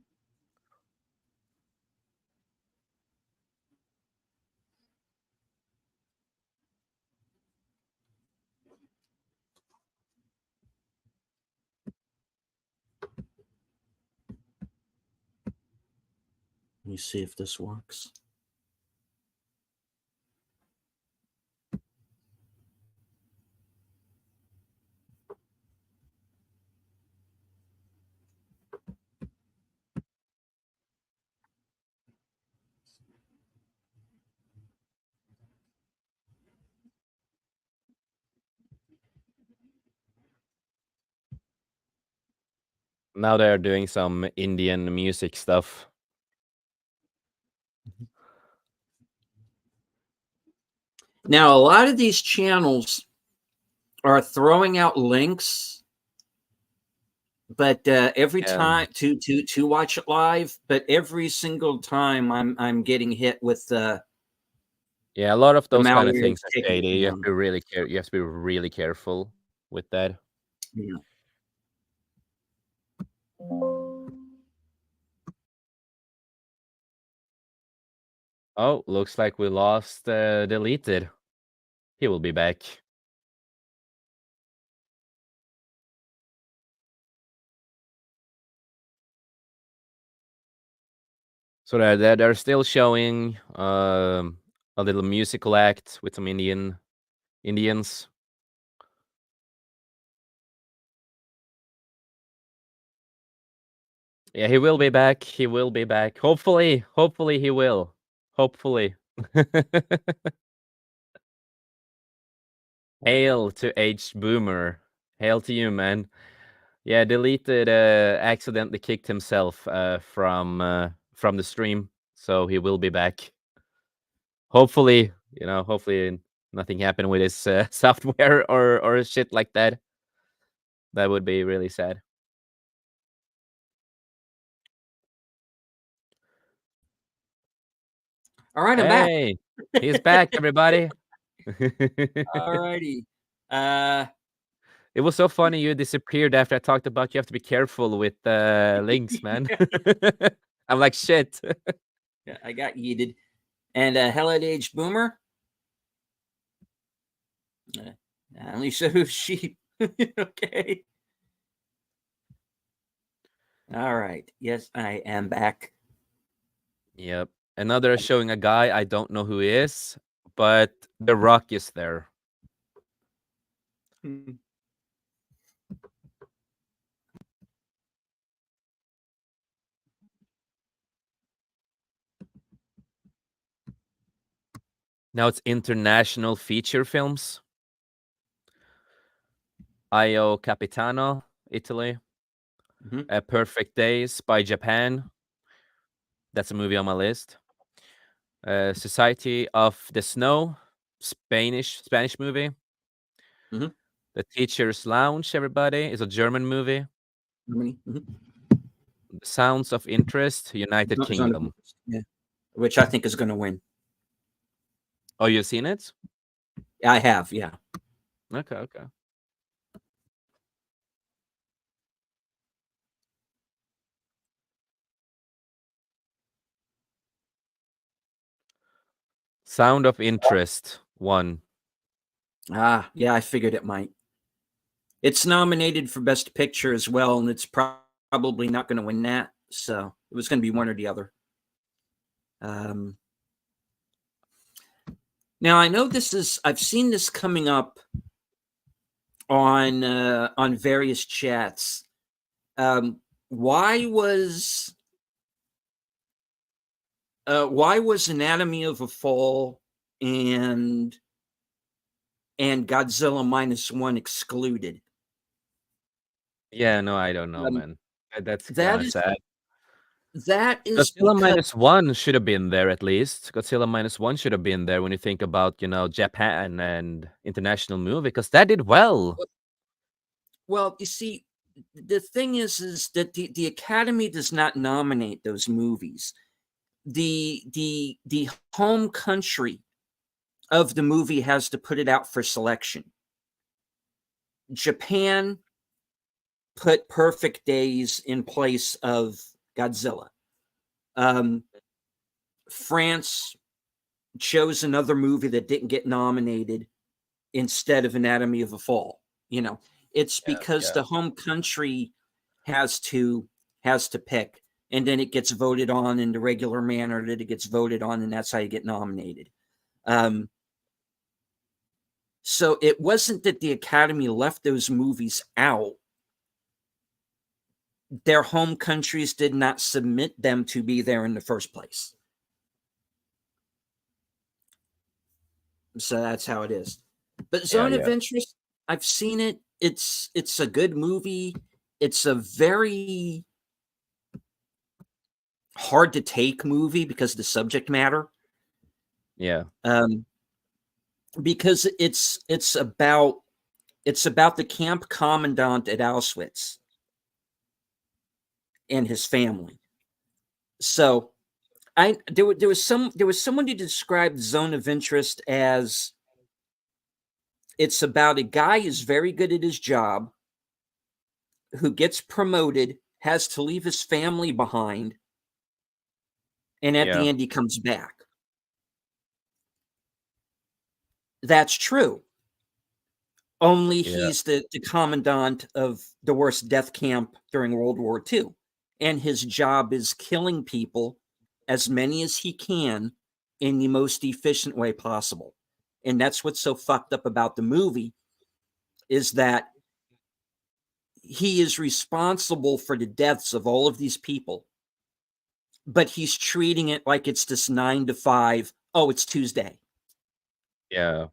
Let me see if this works. Now they're doing some Indian music stuff. Now, a lot of these channels are throwing out links, but every time to watch it live, but every single time I'm getting hit with yeah, a lot of the those kind of malware things is are taking shady. it You have down. to be really you have to be really careful with that. Yeah. Oh, looks like we lost deleted. He will be back. So they're still showing a little musical act with some Indians. Yeah, he will be back. He will be back. Hopefully he will. Hopefully. Hail to H Boomer. Hail to you, man. Yeah, deleted accidentally kicked himself from the stream, so he will be back. Hopefully, hopefully nothing happened with his software or shit like that. That would be really sad. All right, I'm back. Hey, he's back, everybody. All righty. It was so funny you disappeared after I talked about you have to be careful with links, man. I'm like, shit. Yeah, I got yeeted. And Hello to Age Boomer. I only show sheep. Okay. All right. Yes, I am back. Yep. Another showing a guy I don't know who he is, but The Rock is there. Now it's international feature films. Io Capitano, Italy. Perfect Days by Japan. That's a movie on my list. Society of the Snow, Spanish movie. The Teacher's Lounge, everybody, is a German movie. Germany. The Sounds of Interest, United Kingdom. Yeah. Which I think is going to win. Oh, you've seen it? I have, yeah. Okay. Sound of Interest won. Yeah, I figured it might. It's nominated for Best Picture as well, and it's probably not going to win that. So it was going to be one or the other. Now I know I've seen this coming up on various chats. Why was Anatomy of a Fall and Godzilla -1 excluded? Yeah, no, I don't know, man. That's That kind of is sad. that is Godzilla because -1 should have been there at least. Godzilla -1 should have been there when you think about, Japan and international movie, because that did well. well, you see, the thing is that the Academy does not nominate those movies. The home country of the movie has to put it out for selection. Japan put Perfect Days in place of Godzilla. France chose another movie that didn't get nominated instead of Anatomy of a Fall. It's because the home country has to pick, and then it gets voted on in the regular manner that it gets voted on, and that's how you get nominated. So it wasn't that the Academy left those movies out. Their home countries did not submit them to be there in the first place. So that's how it is. But Zone of Interest, I've seen it. It's a good movie. it's a very hard to take movie because of the subject matter. Yeah. Because it's about the camp commandant at Auschwitz and his family. So there was someone who described Zone of Interest as it's about a guy who's very good at his job, who gets promoted, has to leave his family behind, and at the end he comes back. That's true. Only he's the commandant of the worst death camp during World War II. And his job is killing people, as many as he can, in the most efficient way possible. And that's what's so fucked up about the movie, is that he is responsible for the deaths of all of these people, but he's treating it like it's this 9 to 5. Oh, it's Tuesday. Yeah.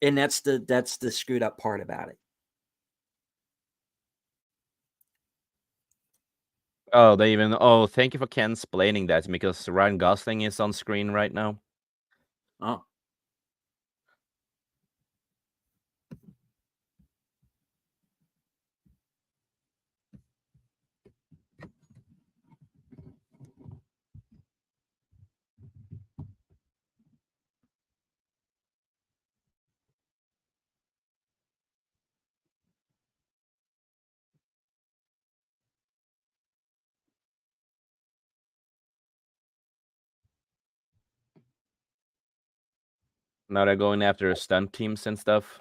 And that's the screwed up part about it. Oh, they even. Oh, thank you for Ken explaining that, because Ryan Gosling is on screen right now. Oh. Now they're going after stunt teams and stuff.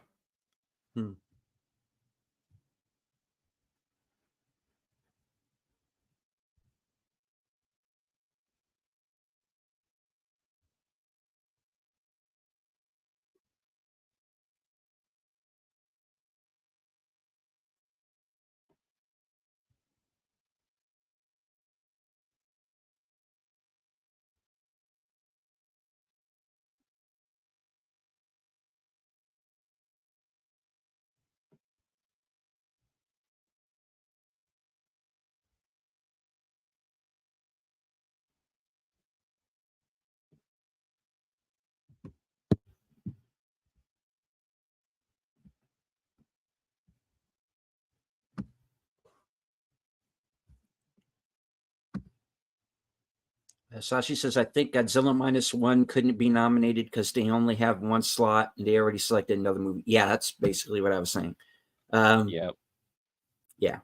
Sashi says, I think Godzilla -1 couldn't be nominated because they only have one slot and they already selected another movie. Yeah, that's basically what I was saying. Yeah. Yeah.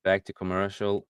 Back to commercial.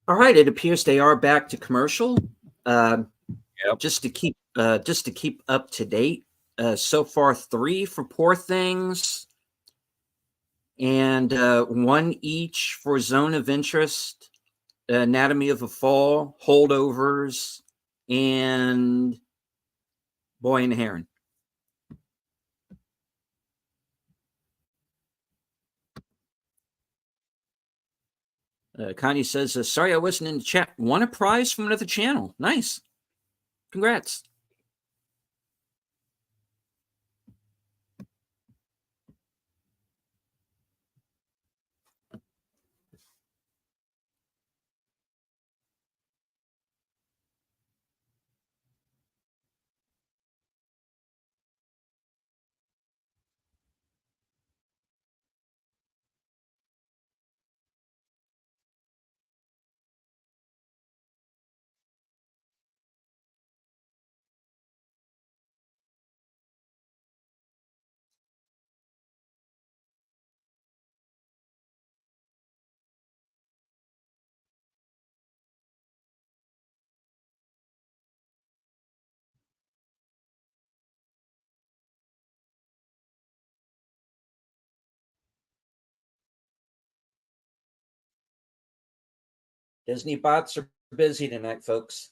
All right, it appears they are back to commercial. Yep. Just to keep up to date. So far, 3 for Poor Things, and 1 each for Zone of Interest, Anatomy of a Fall, Holdovers, and Boy and the Heron. Connie says, sorry I wasn't in the chat. Won a prize from another channel. Nice. Congrats. Disney bots are busy tonight, folks.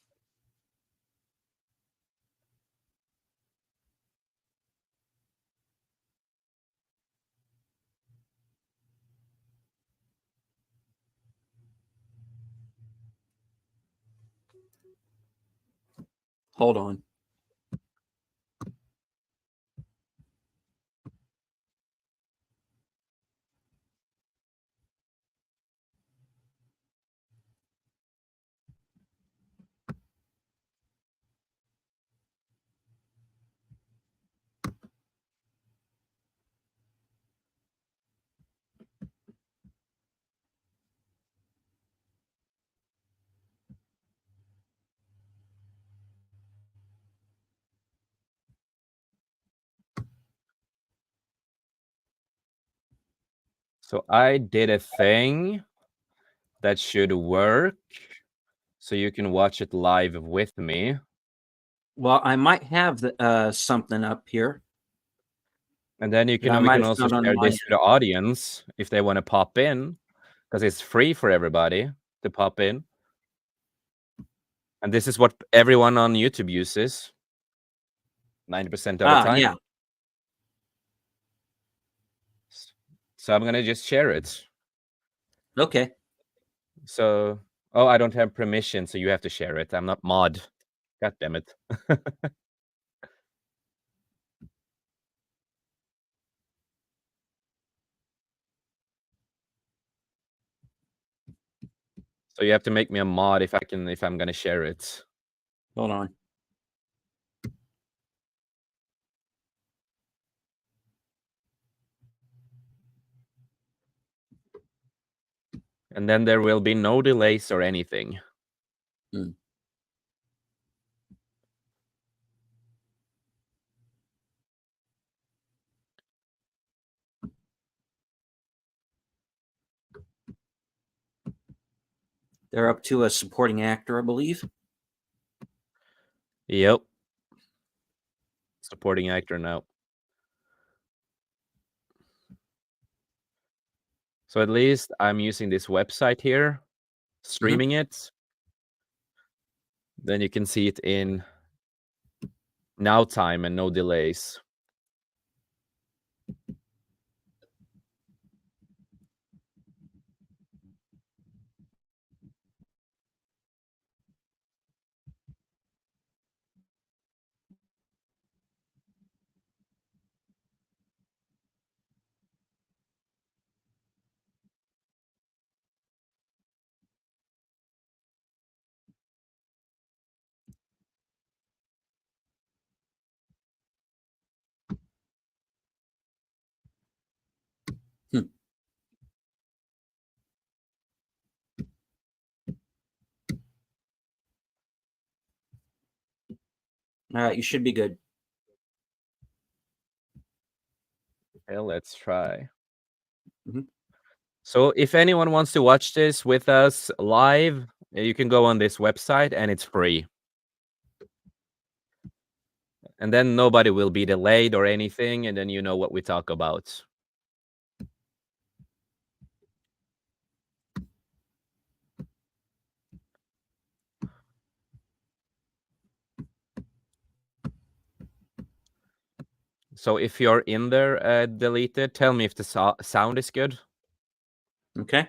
Hold on. So I did a thing that should work, so you can watch it live with me. Well, I might have something up here. And then we can also share this to the audience if they want to pop in, because it's free for everybody to pop in. And this is what everyone on YouTube uses 90% of the time. Yeah. So I'm gonna just share it. Okay. So, oh, I don't have permission, so you have to share it. I'm not mod. God damn it. So you have to make me a mod if I'm gonna share it. Hold on. And then there will be no delays or anything. They're up to a supporting actor, I believe. Yep. Supporting actor now. So at least I'm using this website here, streaming it. Then you can see it in now time and no delays. All right, you should be good. Okay, let's try. So if anyone wants to watch this with us live, You can go on this website and it's free. And then nobody will be delayed or anything, and then you know what we talk about. So if you're in there, delete it. Tell me if the sound is good. Okay.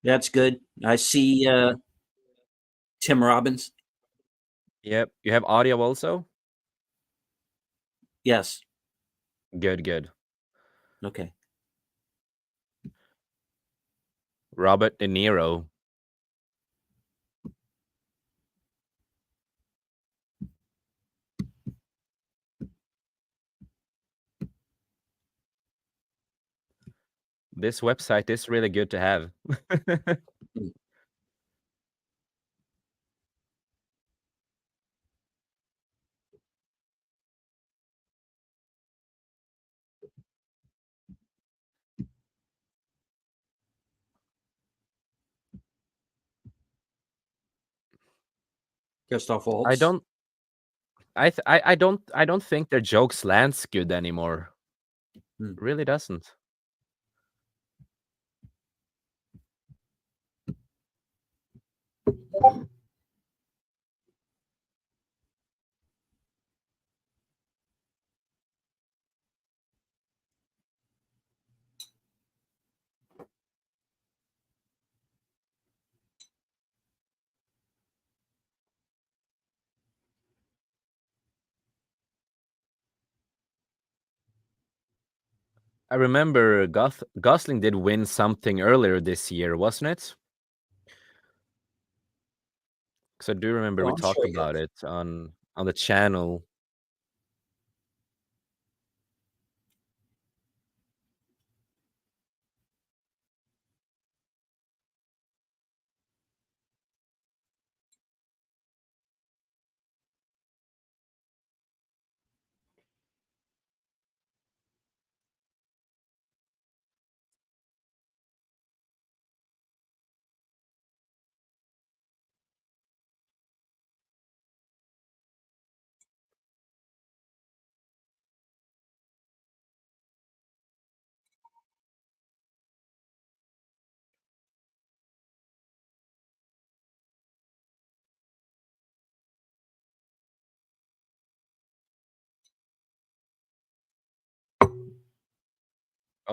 That's good. I see Tim Robbins. Yep. You have audio also? Yes. Good. Okay. Robert De Niro. This website is really good to have. Christoph Waltz. I don't think their jokes lands good anymore. Really doesn't. I remember Gosling did win something earlier this year, wasn't it? Because I do remember we talked about it on the channel.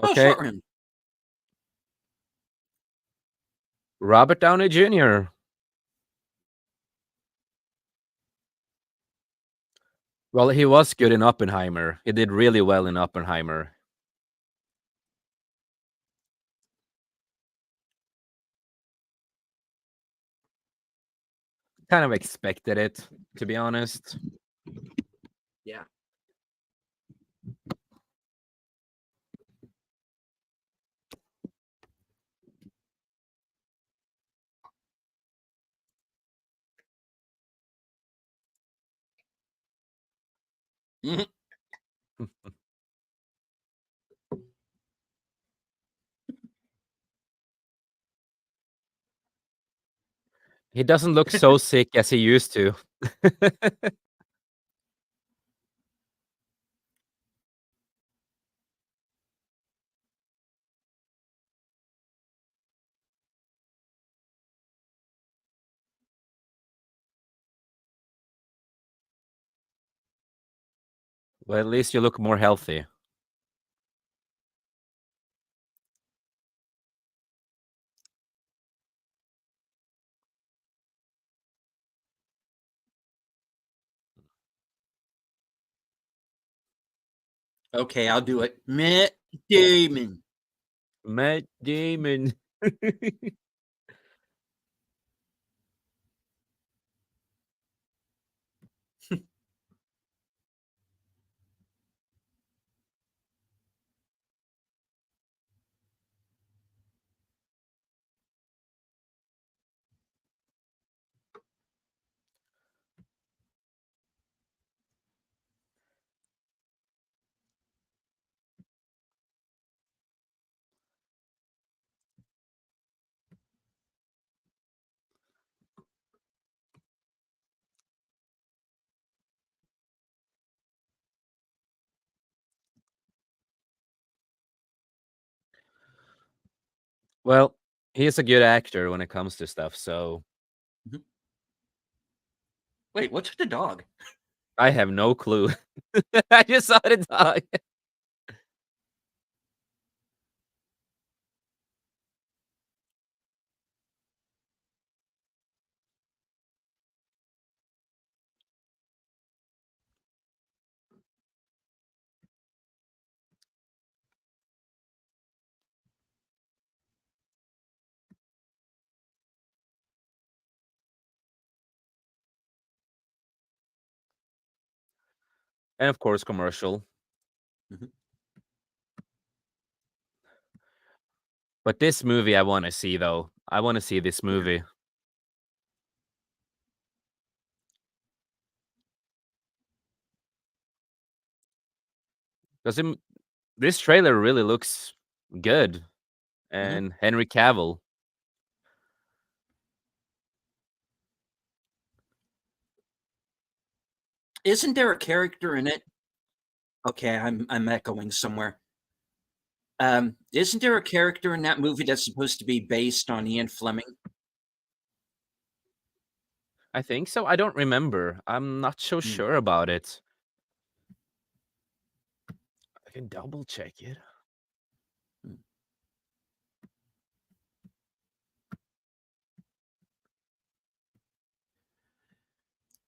Okay. Robert Downey Jr. Well, he was good in Oppenheimer. He did really well in Oppenheimer. Kind of expected it, to be honest. Yeah. He doesn't look so sick as he used to. Well, at least you look more healthy. Okay, I'll do it. Matt Damon. Matt Damon. Well, he's a good actor when it comes to stuff, so Wait, what's with the dog? I have no clue. I just saw the dog. And of course, commercial. Mhm. But this movie I want to see, though. I want to see this movie. Because this trailer really looks good. And Henry Cavill. Isn't there a character in it? Okay, I'm echoing somewhere. Isn't there a character in that movie that's supposed to be based on Ian Fleming? I think so. I don't remember. I'm not so sure about it. I can double check it.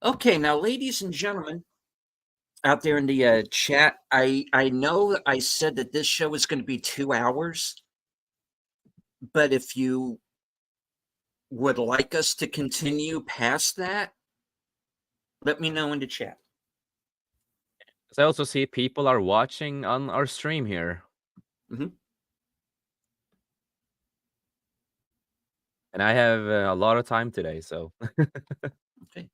Okay, now, ladies and gentlemen, out there in the chat, I know that I said that this show is going to be 2 hours, but if you would like us to continue past that, let me know in the chat. I also see people are watching on our stream here. And I have a lot of time today, so. Okay.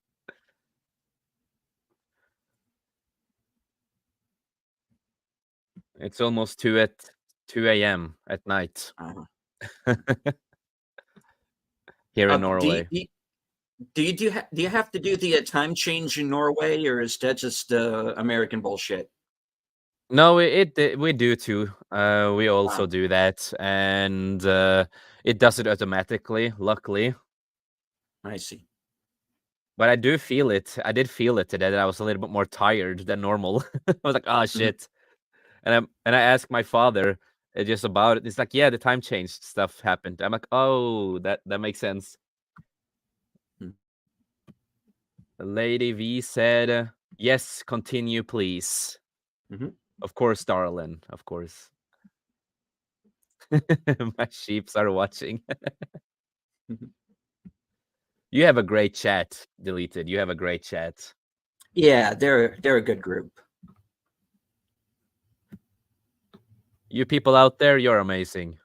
It's almost 2 a.m. at night. Here in Norway. Do you have to do the time change in Norway, or is that just American bullshit? No, we do too. We also do that, and it does it automatically. Luckily, I see. But I do feel it. I did feel it today that I was a little bit more tired than normal. I was like, oh shit, and I asked my father just about it. It's like, yeah, the time change stuff happened. I'm like, oh, that makes sense. Lady V said, yes, continue, please. Of course, darling. Of course. My sheeps are watching. You have a great chat, Deleted. You have a great chat. Yeah, they're a good group. You people out there, you're amazing.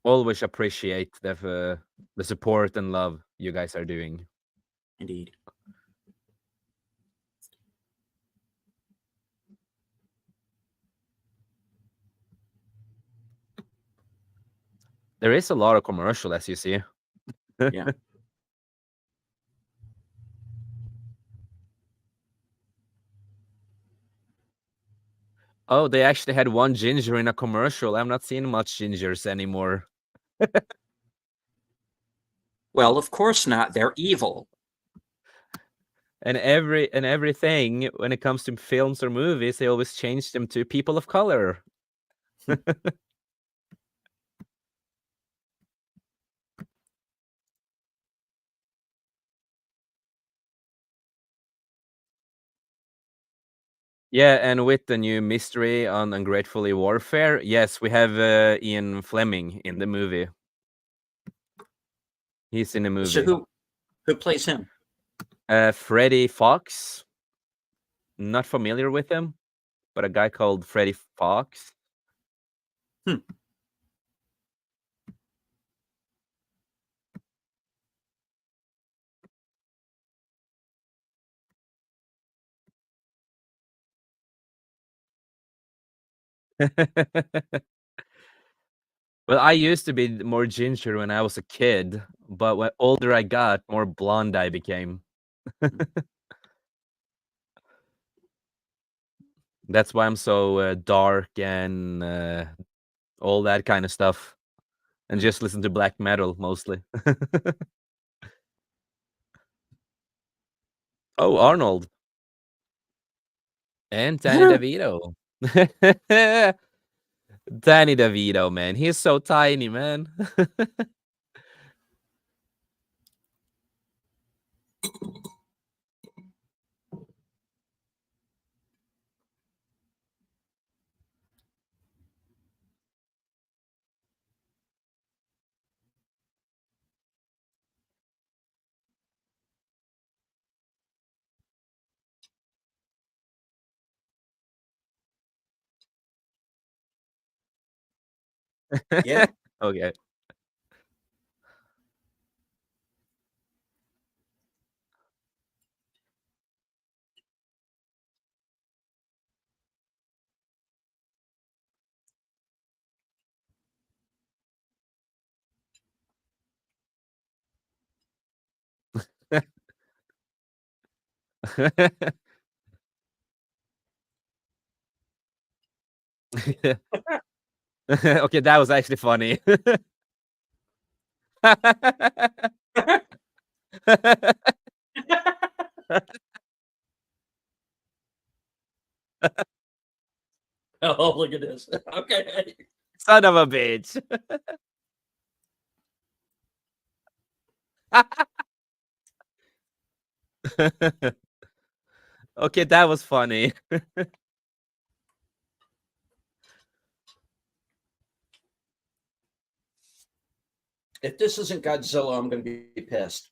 Always appreciate the support and love you guys are doing. Indeed. There is a lot of commercial, as you see. Yeah. Oh, they actually had one ginger in a commercial. I'm not seeing much gingers anymore. Well, of course not. They're evil. And everything when it comes to films or movies, they always change them to people of color. Yeah, and with the new mystery on Ungratefully Warfare, yes, we have Ian Fleming in the movie. He's in the movie. So who plays him? Freddie Fox. Not familiar with him, but a guy called Freddie Fox. Well, I used to be more ginger when I was a kid, but when older I got, more blonde I became. That's why I'm so dark and all that kind of stuff, and just listen to black metal mostly. Oh, Arnold and Danny DeVito. Danny DeVito, man, he's so tiny, man. Yeah. Okay. Okay, that was actually funny. Oh, look at this. Okay. Son of a bitch. Okay, that was funny. If this isn't Godzilla, I'm going to be pissed.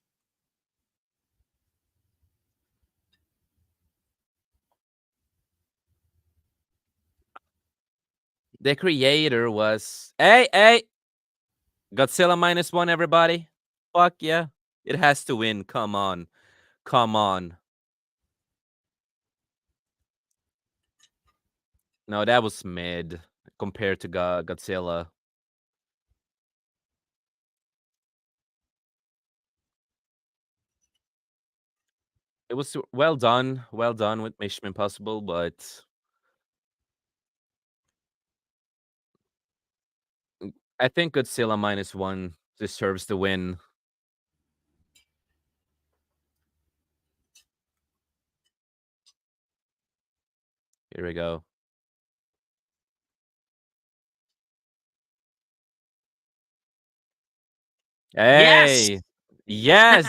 The creator was hey Godzilla -1, everybody. Fuck yeah. It has to win. Come on. Come on. No, that was mid compared to Godzilla. It was well done with Mission Impossible, but I think Godzilla -1 deserves the win. Here we go. Hey! Yes!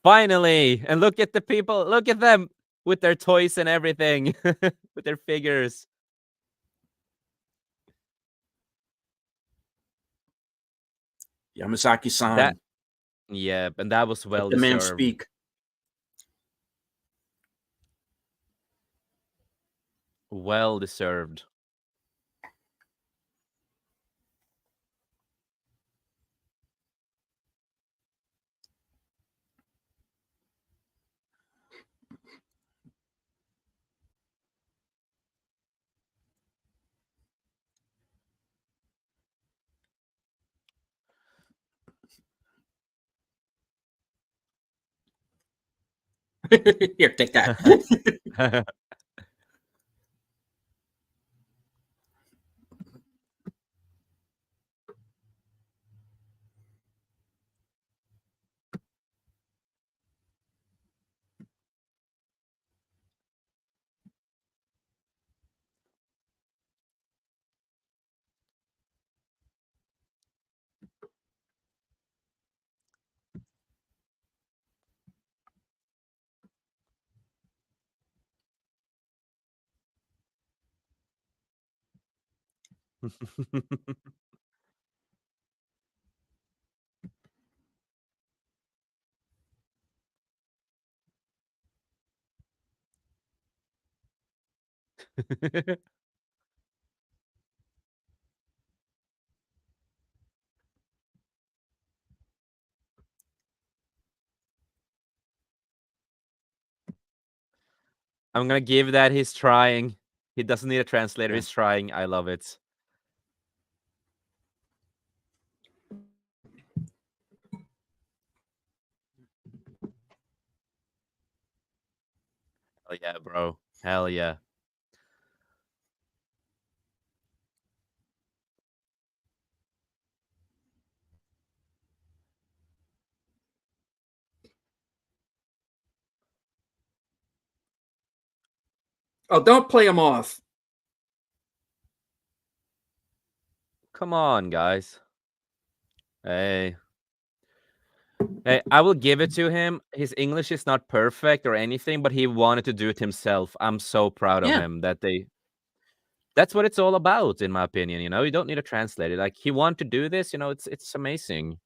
Finally! And look at the people, look at them with their toys and everything, with their figures. Yamazaki-san. That yeah, and that was well Let the man deserved. speak. Well deserved. Here, take that. I'm gonna give that he's trying. He doesn't need a translator. Yeah. He's trying. I love it. Hell yeah, bro. Hell yeah. Oh, don't play him off. Come on, guys. Hey. Hey, I will give it to him. His English is not perfect or anything, but he wanted to do it himself. I'm so proud of him that that's what it's all about, in my opinion. You don't need to translate it. Like, he wanted to do this, it's amazing.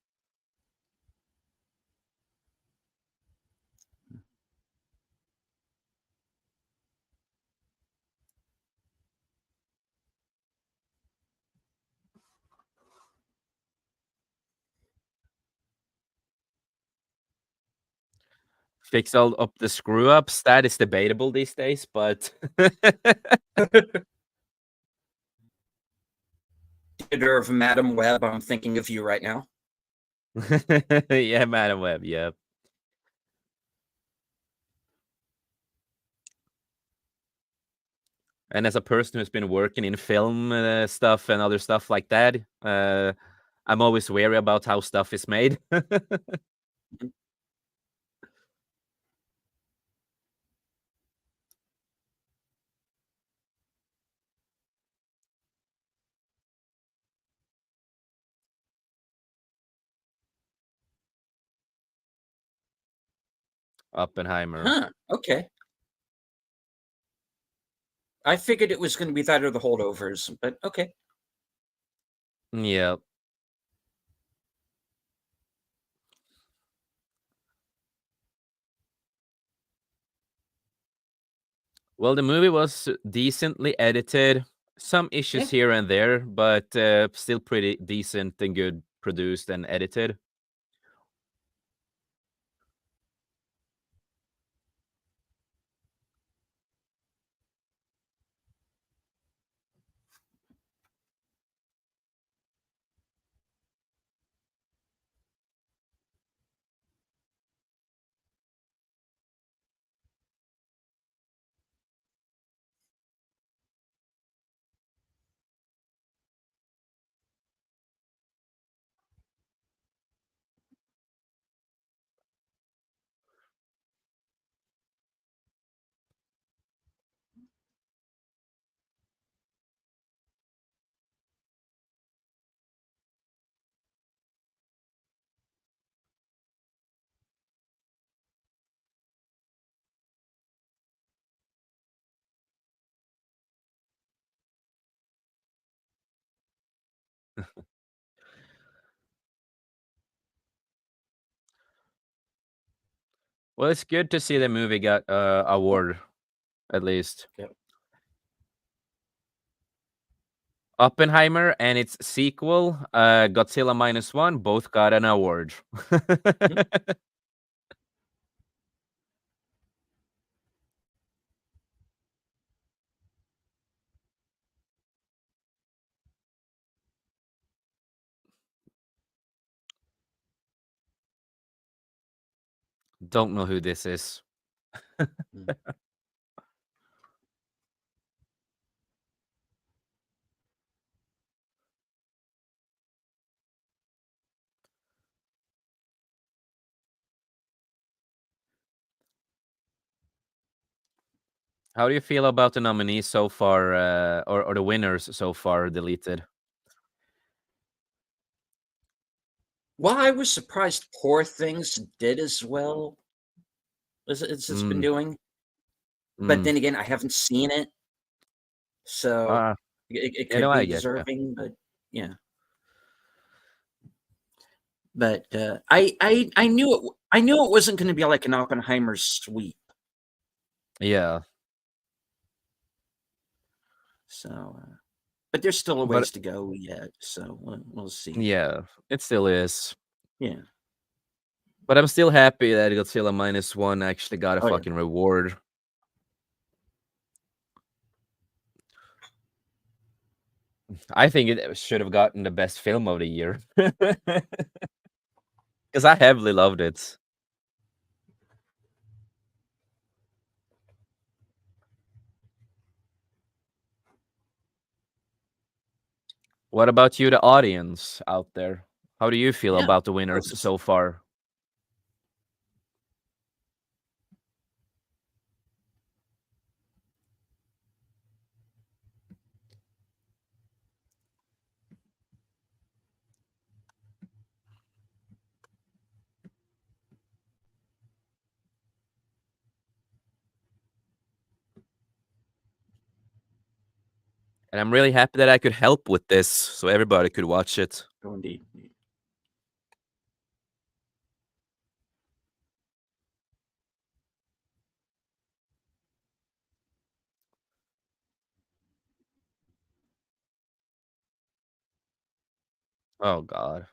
Fix all up the screw ups. That is debatable these days, but Editor of Madam Web, I'm thinking of you right now. yeah, Madam Web, yeah. And as a person who's been working in film stuff and other stuff like that, I'm always wary about how stuff is made. Oppenheimer. Huh. Okay. I figured it was going to be that or the holdovers, but okay. Yeah. Well, the movie was decently edited. Some issues here and there, but still pretty decent and good produced and edited. Well, it's good to see the movie got award, at least. Yep. Oppenheimer and its sequel, Godzilla -1, both got an award. Don't know who this is. How do you feel about the nominees so far, or the winners so far deleted? Well, I was surprised Poor Things did as well as it's been doing. But then again, I haven't seen it, so it could be deserving. But yeah, but I knew it wasn't going to be like an Oppenheimer sweep. Yeah. So, but there's still a ways to go yet. So we'll see. Yeah, it still is. Yeah. But I'm still happy that Godzilla -1 actually got a fucking reward. I think it should have gotten the best film of the year. Because I heavily loved it. What about you, the audience out there? How do you feel about the winners so far? And I'm really happy that I could help with this so everybody could watch it. Oh, indeed. Oh, God.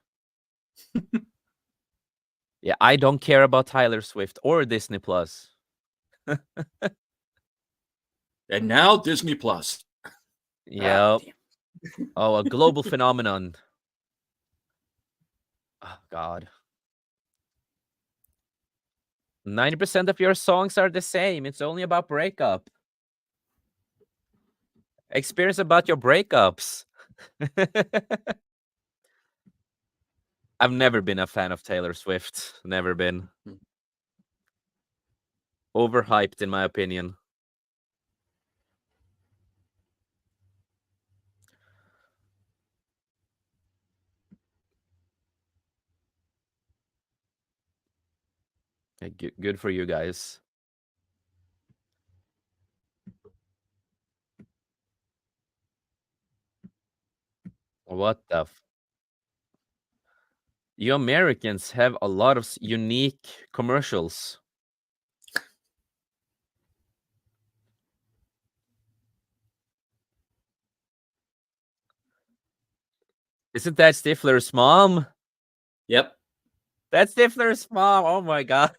Yeah, I don't care about Tyler Swift or Disney Plus. And now Disney Plus. Yep. Oh, a global phenomenon. Oh, God. 90% of your songs are the same. It's only about breakup. Experience about your breakups. I've never been a fan of Taylor Swift. Never been. Overhyped, in my opinion. Good for you guys. What the You Americans have a lot of unique commercials. Isn't that Stifler's mom? Yep. That's Stifler's mom. Oh my God.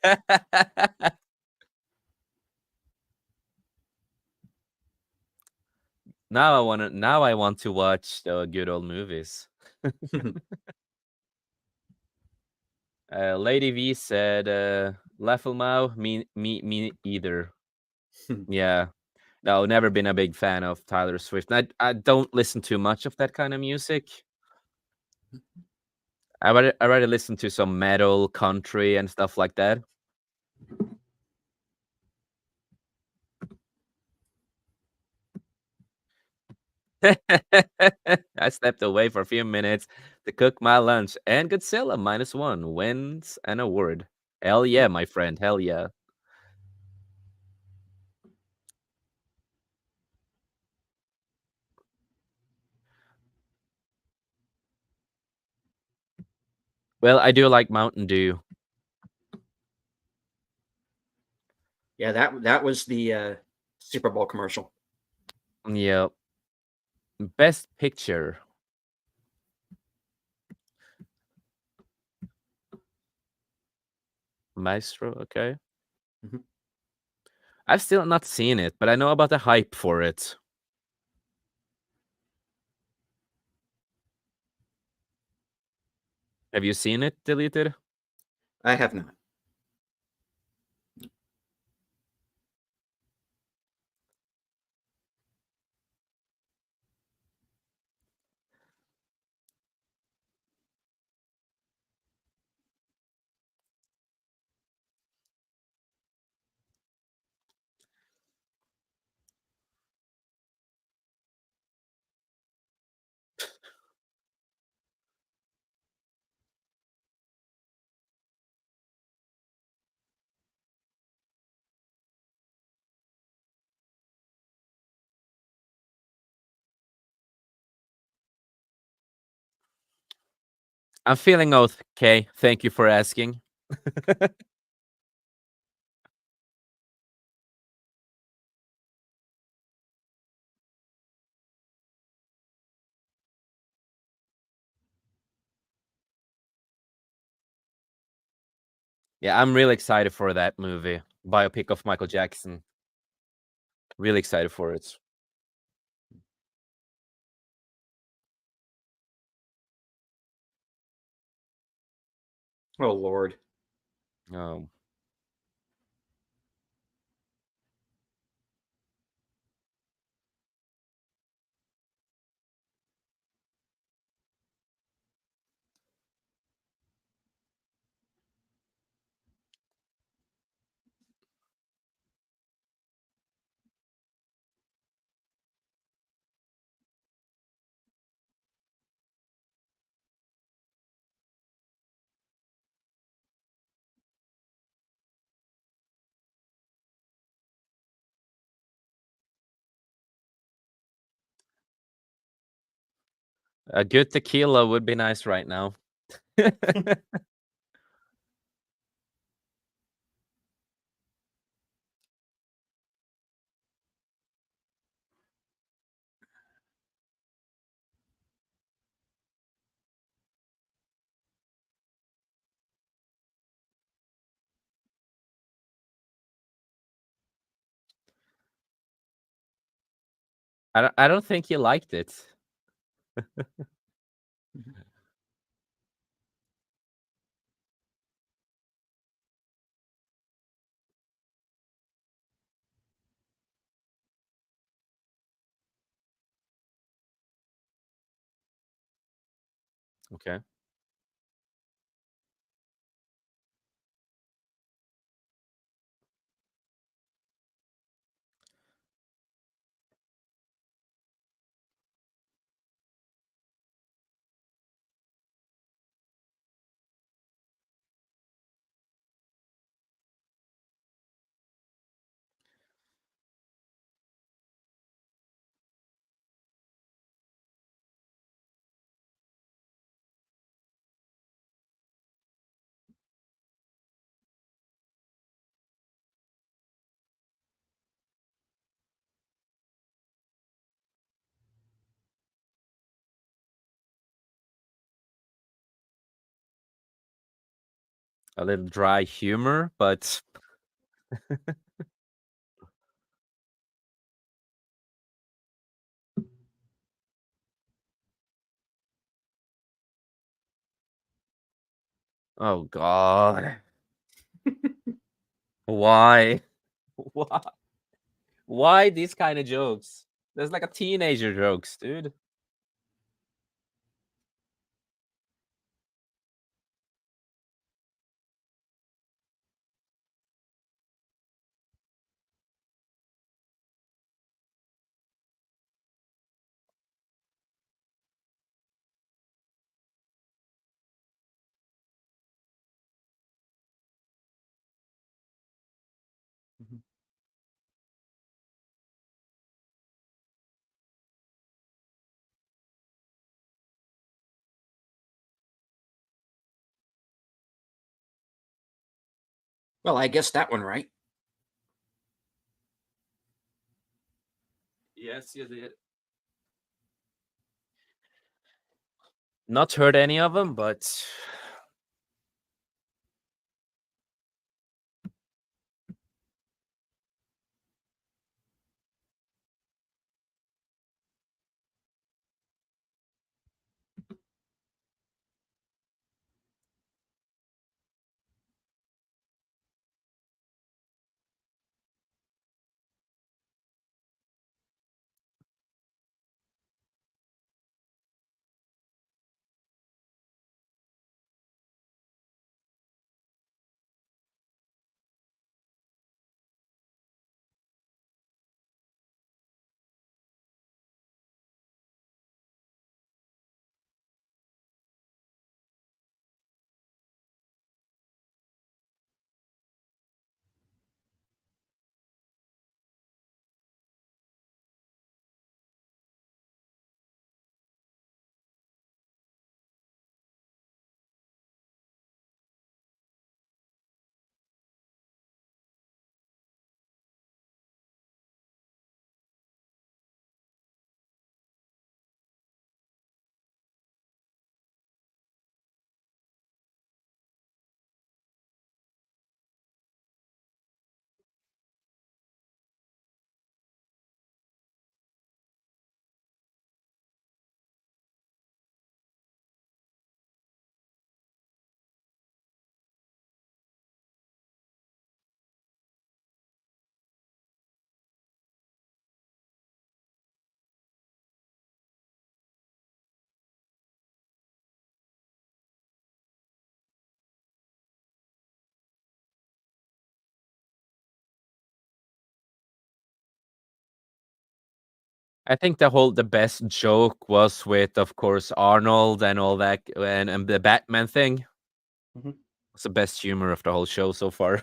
Now I want to watch the good old movies. Lady V said, Leffelmau, me either. Yeah. No, never been a big fan of Tyler Swift. I don't listen too much of that kind of music. I rather listen to some metal, country, and stuff like that. I stepped away for a few minutes to cook my lunch, and Godzilla -1 wins an award. Hell yeah, my friend. Hell yeah. Well, I do like Mountain Dew. Yeah, that was the Super Bowl commercial. Yep. Best Picture. Maestro, okay. I've still not seen it, but I know about the hype for it. Have you seen it, Deleted? I have not. I'm feeling okay. Thank you for asking. Yeah, I'm really excited for that movie. Biopic of Michael Jackson. Really excited for it. Oh, Lord. Oh. A good tequila would be nice right now. I don't think he liked it. Okay. A little dry humor, but oh god. Why? Why? Why these kind of jokes? There's like a teenager jokes, dude. Well, I guessed that one right. Yes, you did. Not heard any of them, but I think the best joke was with, of course, Arnold and all that, and the Batman thing. It's the best humor of the whole show so far.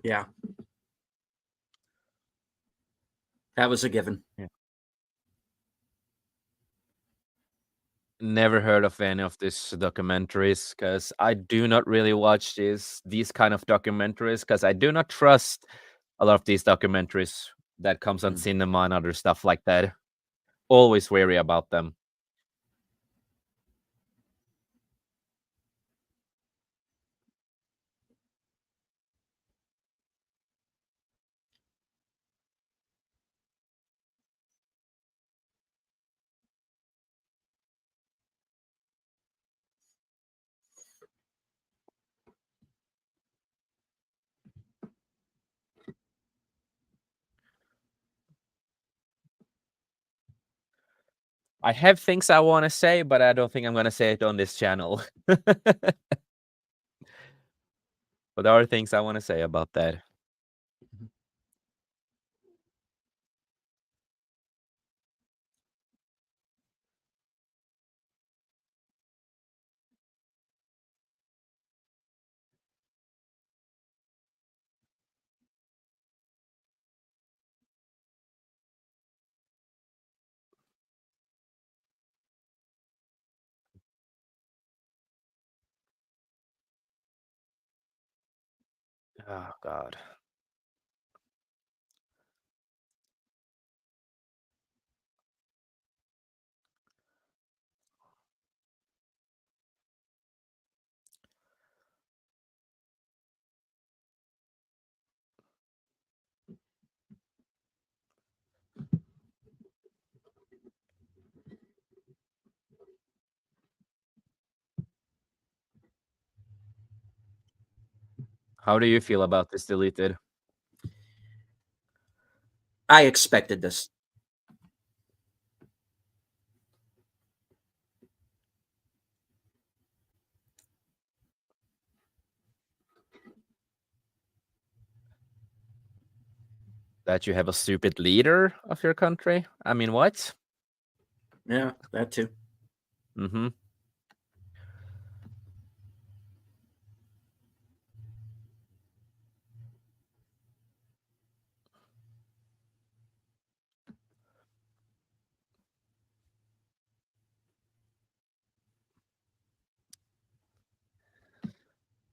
Yeah. That was a given. Yeah. Never heard of any of these documentaries because I do not really watch these kind of documentaries because I do not trust a lot of these documentaries that comes on cinema and other stuff like that. Always wary about them. I have things I want to say, but I don't think I'm going to say it on this channel. But there are things I want to say about that. Oh, God. How do you feel about this deleted? I expected this. That you have a stupid leader of your country? I mean, what? Yeah, that too. Mm-hmm.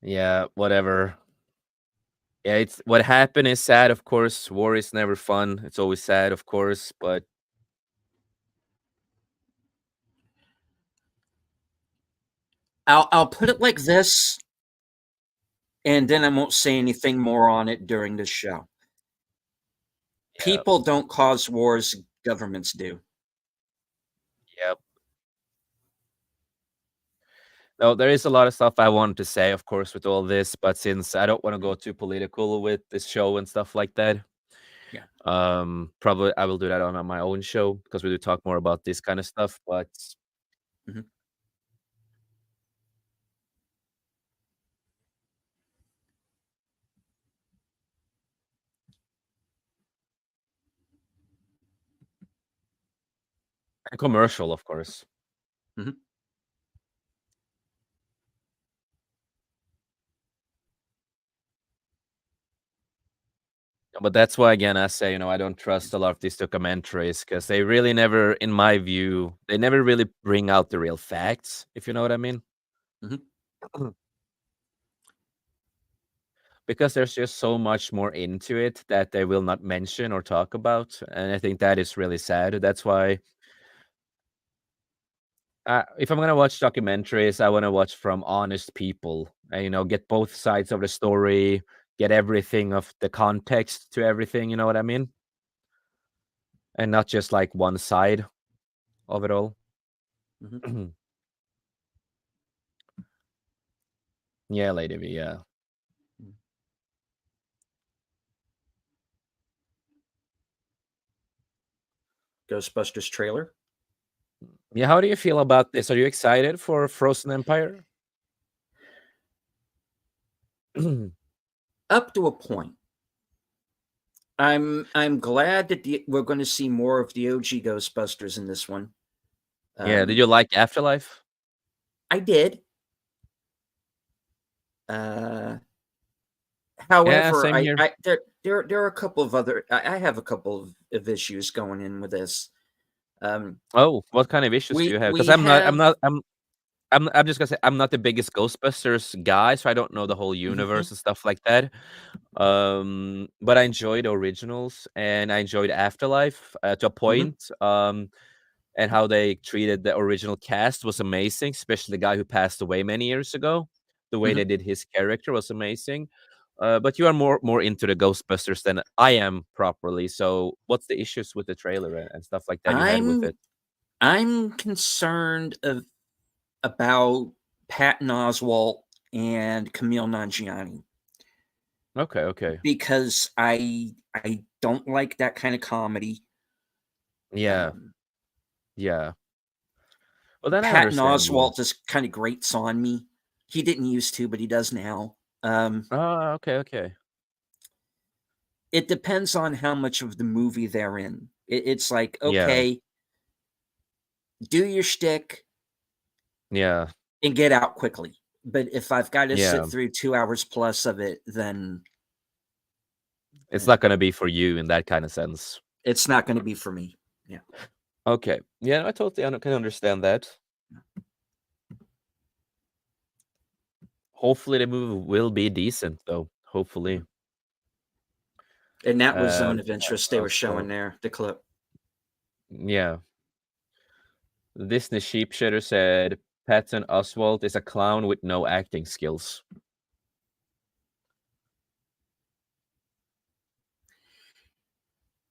Yeah, whatever. Yeah, it's what happened is sad, of course. War is never fun. It's always sad, of course, but I'll put it like this, and then I won't say anything more on it during the show. yeah, People don't cause wars, governments do. yep. No, there is a lot of stuff I wanted to say, of course, with all this, but since I don't want to go too political with this show and stuff like that, Yeah. probably I will do that on my own show because we do talk more about this kind of stuff. But Mhm. a commercial, of course. Mhm. But that's why, again, I say, I don't trust a lot of these documentaries because they really never, in my view, they never really bring out the real facts, if you know what I mean. Mhm. Because there's just so much more into it that they will not mention or talk about. And I think that is really sad. That's why if I'm going to watch documentaries, I want to watch from honest people and, get both sides of the story, get everything of the context to everything, you know what I mean? And not just like one side of it all. Mhm. Yeah, Lady V, yeah. Ghostbusters trailer. Yeah, how do you feel about this? Are you excited for Frozen Empire? Up to a point. I'm glad that we're going to see more of the OG Ghostbusters in this one. Yeah, did you like Afterlife? I did. Uh, However, same here. there are a couple of other. I have a couple of issues going in with this. Oh, what kind of issues do you have? Because We have. I'm just gonna say I'm not the biggest Ghostbusters guy, so I don't know the whole universe and stuff like that. But I enjoyed originals and I enjoyed Afterlife to a Mhm. point. And how they treated the original cast was amazing, especially the guy who passed away many years ago. The way they Mhm. did his character was amazing. But you are more into the Ghostbusters than I am properly. So, what's the issues with the trailer and stuff like that you had with I'm it? I'm concerned about Patton Oswalt and Camille Nanjiani Okay, okay, because I don't like that kind of comedy. yeah, Um, yeah. Well, then I Patton understand you. Oswalt just kind of grates on me. He didn't used to, but he does now. Oh, okay, okay, It depends on how much of the movie they're in. It's like, yeah, okay, do your shtick yeah, and get out quickly. But if I've got to sit yeah. through 2 hours plus of it, then It's uh, not gonna be for you in that kind of sense. it's not going to be for me. Yeah. Okay, yeah, I totally can understand that. Hopefully, the movie will be decent, though. Hopefully. And that was Zone of Patton Interest they were showing Oswalt. there, the clip. Yeah. Disney Sheepshitter said Patton Oswalt is a clown with no acting skills.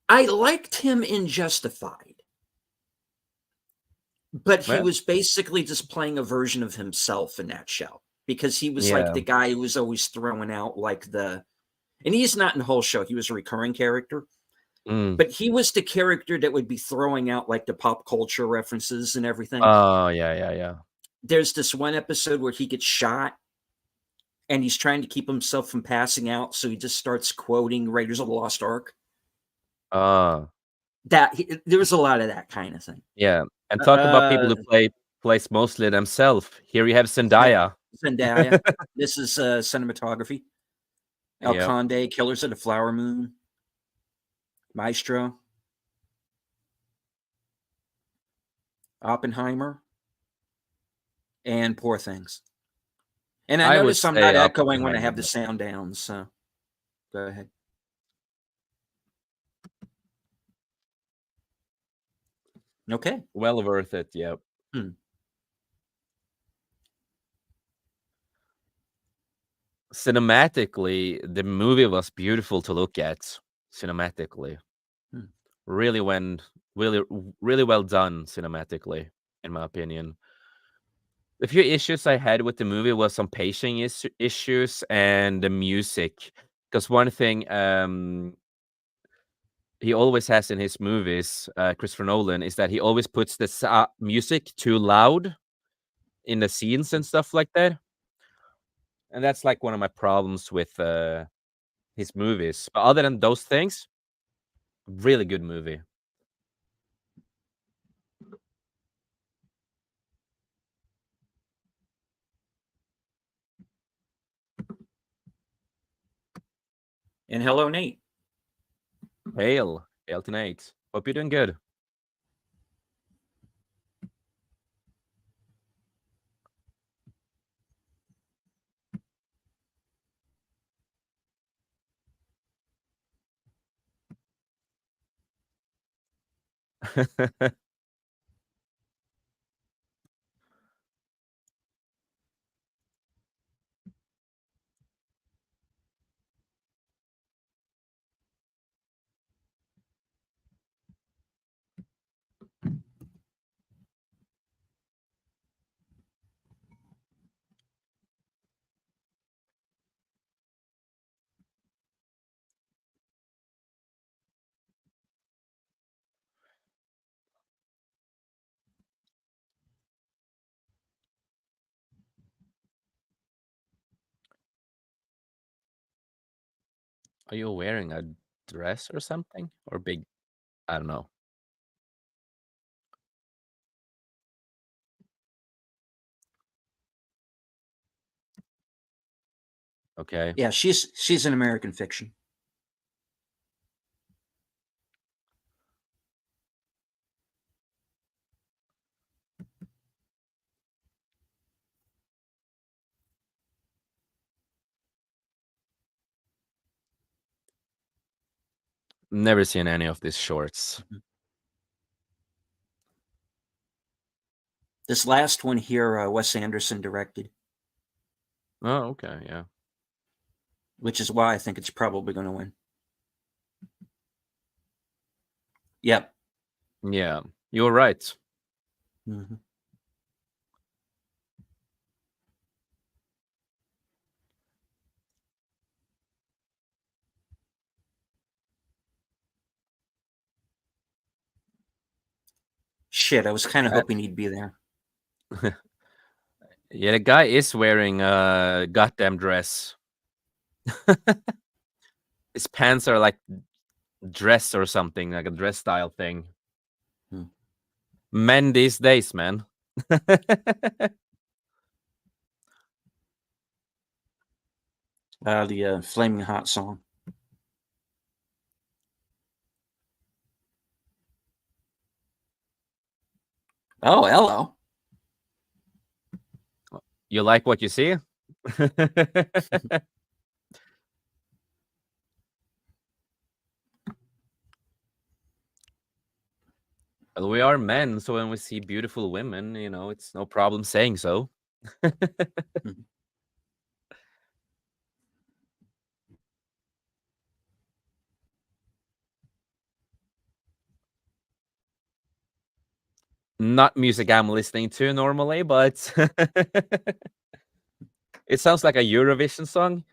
I liked him in Justified, but he Well, was basically just playing a version of himself in that show because he was like yeah. the guy who was always throwing out like and he's not in the whole show, he was a recurring character, Mm. but he was the character that would be throwing out like the pop culture references and everything. Oh, yeah, yeah, yeah. There's this one episode where he gets shot and he's trying to keep himself from passing out, so he just starts quoting Raiders of the Lost Ark. Ah, There was a lot of that kind of thing. yeah. And talk about people Uh, who plays mostly themselves. Here you have Zendaya. Zendaya. This is cinematography. El Yep. Conde, Killers of the Flower Moon, Maestro, Oppenheimer, and Poor Things. And I I would notice I'm not say echoing when I Oppenheimer. have the sound down, so go ahead. Okay. Well worth it, yep. Hmm. Cinematically, the movie was beautiful to look at. Cinematically. Hmm. Really went really really well done cinematically, in my opinion. The few issues I had with the movie was some pacing issues and the music. Because one thing he always has in his movies, Christopher Nolan, is that he always puts the music too loud in the scenes and stuff like that. And that's like one of my problems with his movies. But other than those things, really good movie. And hello, Nate. Hail to Nate. Hope you're doing good. Are you wearing a dress or something? Or big? I don't know. Okay. Yeah, she's an American Fiction. Never seen any of these shorts. This last one here, Wes Anderson directed, Oh, okay, yeah. which is why I think it's probably going to win. Yep. Yeah, you're right. Mm-hmm. Shit, I was kind of hoping he'd be there. Yeah, the guy is wearing a goddamn dress. His pants are like dress or something, like a dress style thing. Men these days, man. The Flaming Hot song. Oh, hello. You like what you see? Well, we are men, so when we see beautiful women, it's no problem saying so. Not music I'm listening to normally, but it sounds like a Eurovision song.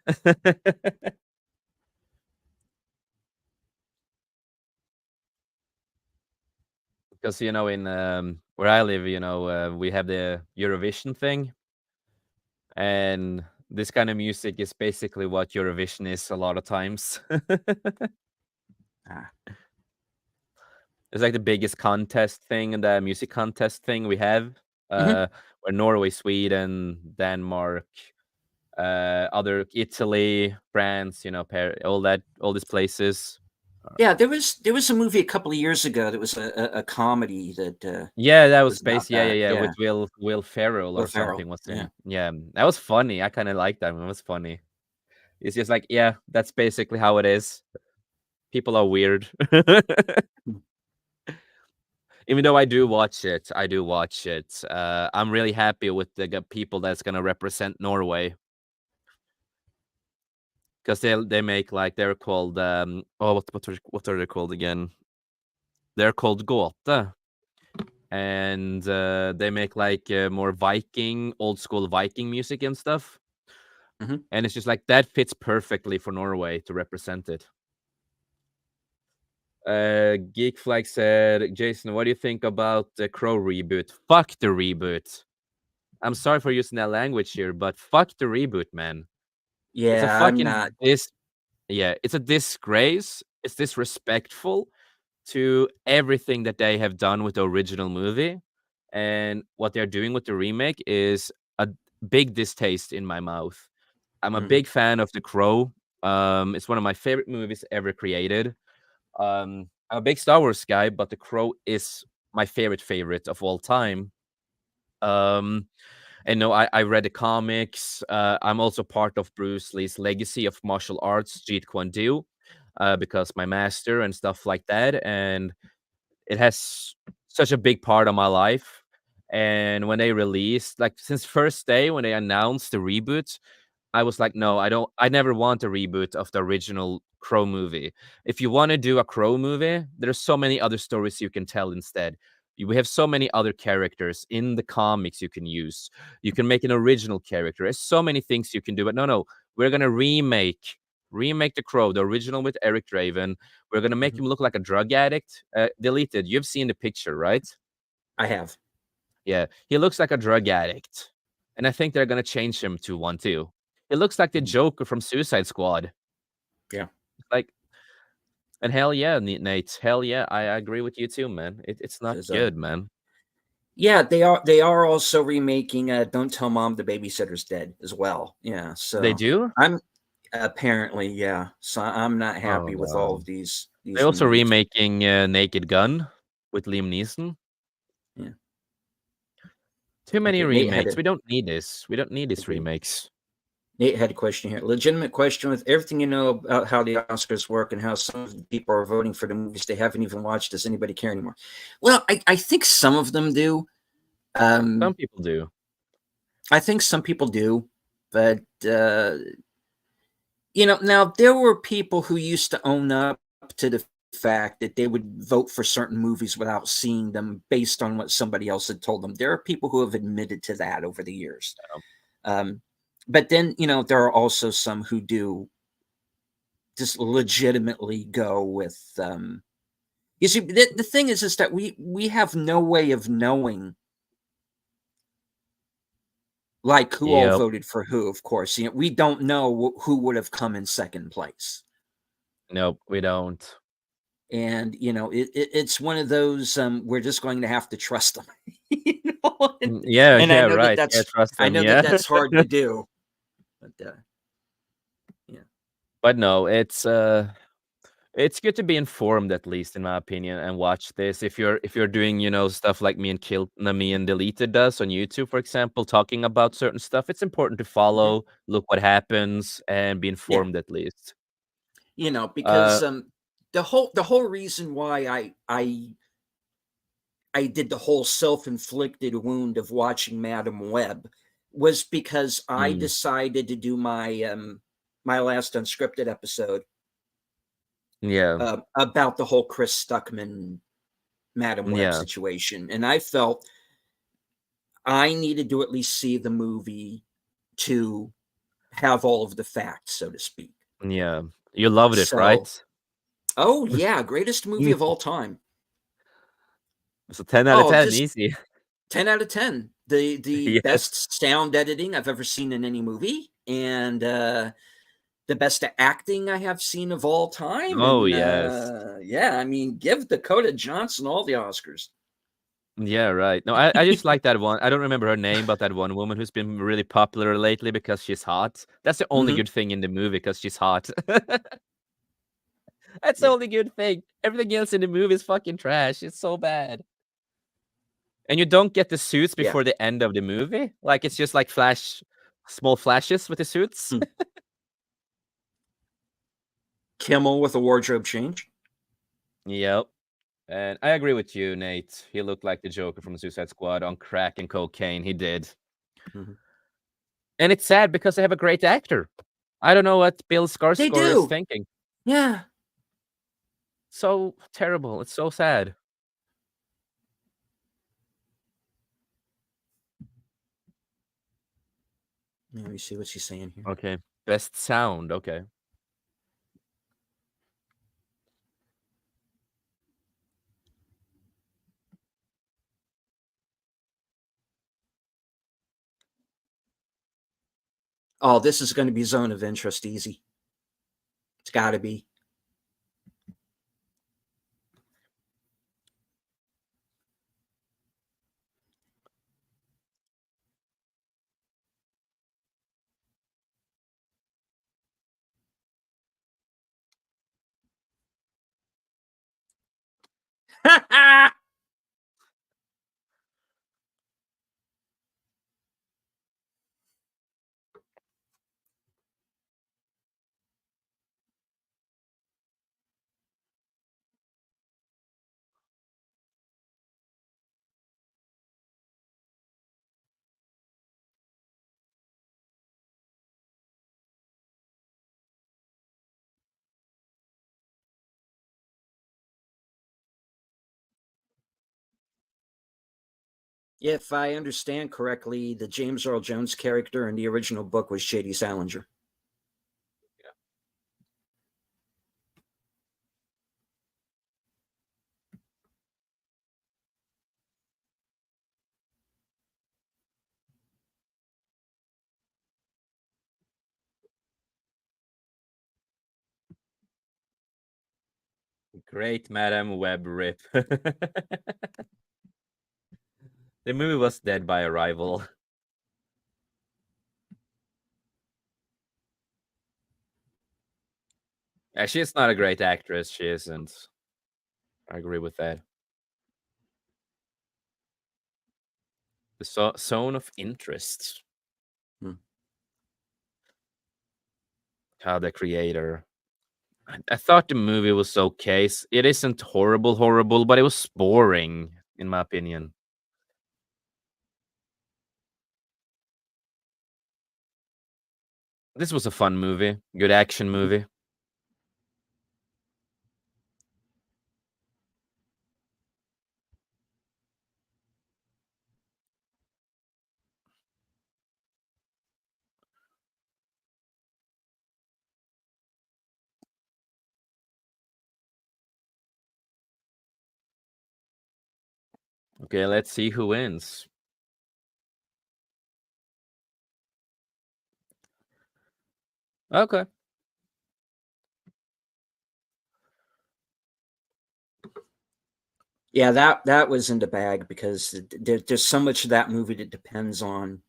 Because in where I live, we have the Eurovision thing, and this kind of music is basically what Eurovision is a lot of times. It's like the biggest contest thing, the music contest thing we have, where Norway, Sweden, Denmark, other Italy, France, all these places. Yeah, there was a movie a couple of years ago that was a comedy that. Yeah, that was about based. Yeah, that, with Will Ferrell or something. Was yeah. Yeah, that was funny. I kind of liked that one. It was funny. It's just like, yeah, that's basically how it is. People are weird. Even though I do watch it, I'm really happy with the people that's gonna represent Norway, because they make like they're called what are they called again? They're called Gåte, and they make like more Viking, old school Viking music and stuff. And it's just like that fits perfectly for Norway to represent it. Geek Flag said, Jason, what do you think about the Crow reboot? Fuck the reboot. I'm sorry for using that language here, but fuck the reboot, man. Yeah, it's a fucking I'm not. It's a disgrace. It's disrespectful to everything that they have done with the original movie, and what they're doing with the remake is a big distaste in my mouth. I'm a big fan of The Crow. It's one of my favorite movies ever created. I'm a big Star Wars guy, but The Crow is my favorite of all time. And no, I read the comics. I'm also part of Bruce Lee's legacy of martial arts, Jeet Kune Do, because my master and stuff like that. And it has such a big part of my life. And when they released, like since first day when they announced the reboot, I was like, no, I never want a reboot of the original Crow movie. If you want to do a Crow movie, there's so many other stories you can tell instead. We have so many other characters in the comics you can use. You can make an original character. There's so many things you can do. But no, we're gonna remake the Crow, the original with Eric Draven. We're gonna make him look like a drug addict. Deleted. You've seen the picture, right? I have. Yeah, he looks like a drug addict, and I think they're gonna change him to one too. It looks like the Joker from Suicide Squad. Yeah. Like, and hell yeah, Nate. Hell yeah, I agree with you too, man. It's not good, man. Yeah, they are also remaking "Don't Tell Mom the Babysitter's Dead" as well. Yeah, so They do. Apparently, yeah. So I'm not happy with all of these. They're also movies. remaking Naked Gun with Liam Neeson. Yeah. Too many Okay, Nate remakes. We don't need this. We don't need these remakes. Nate had a question here. Legitimate question. With everything you know about how the Oscars work and how some of the people are voting for the movies they haven't even watched, does anybody care anymore? Well, I think some of them do. Some people do. I think some people do, but now there were people who used to own up to the fact that they would vote for certain movies without seeing them based on what somebody else had told them. There are people who have admitted to that over the years. But then, there are also some who do just legitimately go with you see, the thing is that we have no way of knowing like who all voted for who. Of course, we don't know who would have come in second place. Nope, we don't. And it's one of those we're just going to have to trust them. Yeah, and I know right. that's trust them, that that's hard to do. But yeah. But no, it's good to be informed, at least in my opinion, and watch this. If you're doing stuff like me and Deleted does on YouTube, for example, talking about certain stuff, it's important to follow, look what happens, and be informed at least. Because the whole reason why I did the whole self-inflicted wound of watching Madam Web was because I decided to do my my last unscripted episode. Yeah. About the whole Chris Stuckman Madam Web situation. And I felt I needed to at least see the movie to have all of the facts, so to speak. Yeah. You loved it, right? Oh, yeah. Greatest movie of all time. So 10 out of 10, easy. 10 out of 10. The best sound editing I've ever seen in any movie. And the best acting I have seen of all time. Oh, and, yes. Yeah, I mean, give Dakota Johnson all the Oscars. Yeah, right. No, I just like that one. I don't remember her name, but that one woman who's been really popular lately because she's hot. That's the only good thing in the movie, because she's hot. That's the only good thing. Everything else in the movie is fucking trash. It's so bad. And you don't get the suits before the end of the movie. Like, it's just like small flashes with the suits. Kimmel with a wardrobe change. Yep. And I agree with you, Nate. He looked like the Joker from Suicide Squad on crack and cocaine. He did. And it's sad because they have a great actor. I don't know what Bill Skarsgård is thinking. Yeah. So terrible. It's so sad. Let me see what she's saying here. Okay. Best sound. Okay. Oh, this is going to be Zone of Interest easy. It's got to be. If I understand correctly, the James Earl Jones character in the original book was J.D. Salinger. Great Madam Web rip. The movie was dead by arrival. She's not a great actress. She isn't. I agree with that. The zone of interest. How the creator. I thought the movie was okay. It isn't horrible, but it was boring, in my opinion. This was a fun movie. Good action movie. Okay, let's see who wins. Okay. Yeah, that was in the bag because there's so much of that movie that depends on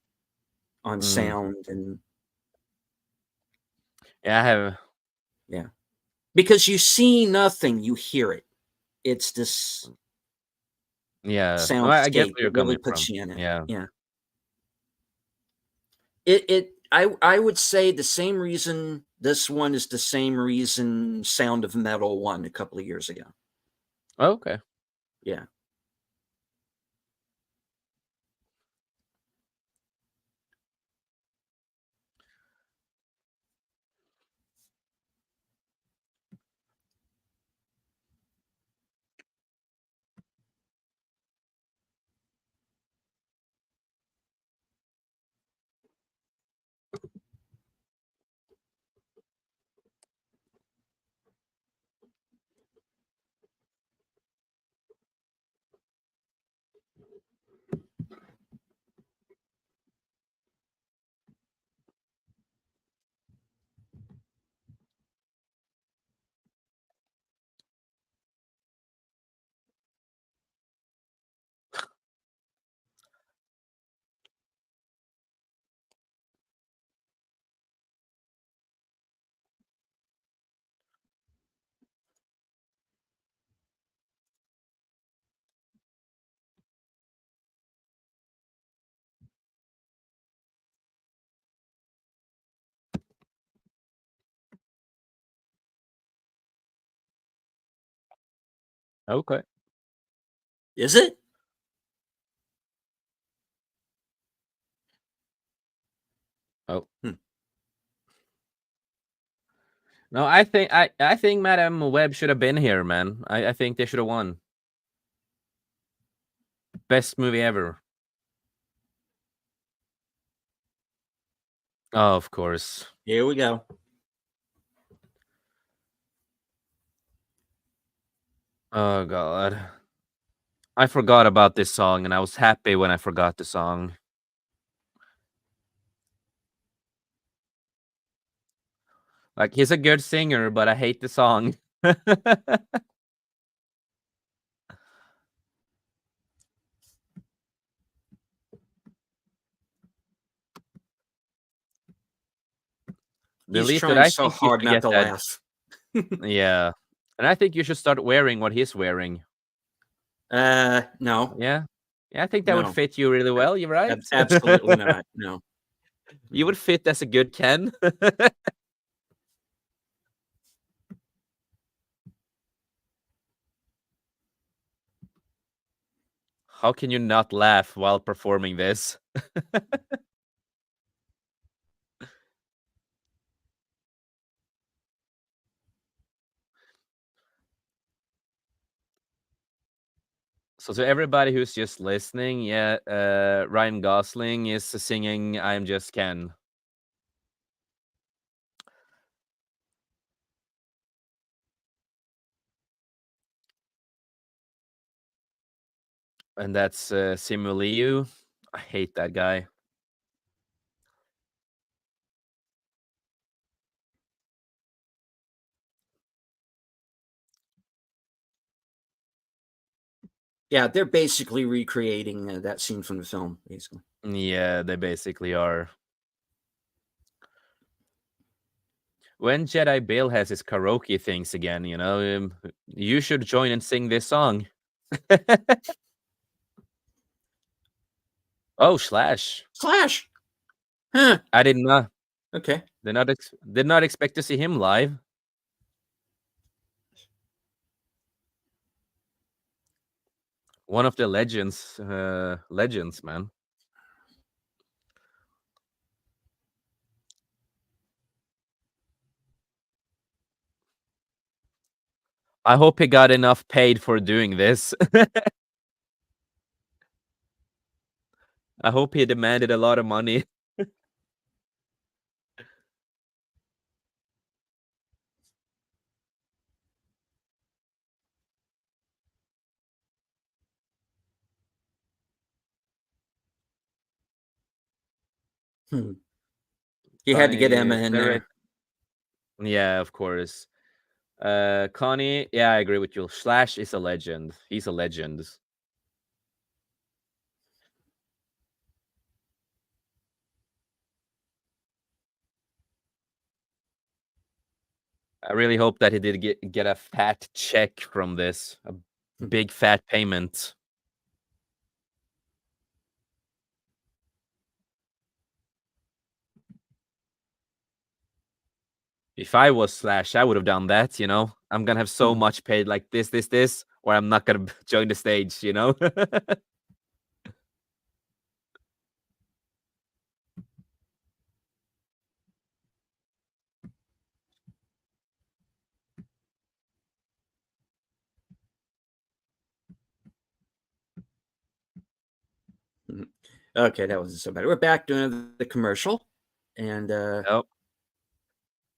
sound and Yeah, I have. Yeah, because you see nothing, you hear it. It's this No, I get soundscape where you're that really coming puts from. you in it. Yeah. Yeah. I would say the same reason this one is the same reason Sound of Metal won a couple of years ago. Okay. Yeah. Okay. Is it? Oh. No, I think Madam Web should have been here, man. I think they should have won. Best movie ever. Oh, of course. Here we go. Oh God. I forgot about this song and I was happy when I forgot the song. Like, he's a good singer, but I hate the song. He's Deleted. trying I so think you hard should not get to that. laugh. Yeah. And I think you should start wearing what he's wearing. No. Yeah. Yeah, I think that would No. fit you really well. You're right. Absolutely not. No. You would fit as a good Ken. How can you not laugh while performing this? So to everybody who's just listening, yeah, Ryan Gosling is singing "I'm Just Ken." And that's Simu Liu. I hate that guy. Yeah, they're basically recreating that scene from the film, basically. Yeah, they basically are. when Jedi Bill has his karaoke things again, you should join and sing this song. Oh, Slash. Slash. Huh. I did not. Okay. Did not expect to see him live. One of the legends, man. I hope he got enough paid for doing this. I hope he demanded a lot of money. You had to get Connie, Emma in there. Yeah, of course. Connie, yeah, I agree with you. Slash is a legend. He's a legend. I really hope that he did get a fat check from this, a big fat payment. If I was Slash, I would have done that, I'm gonna have so much paid like this, or I'm not gonna join the stage, Okay, that wasn't so bad. We're back doing the commercial, and Yep.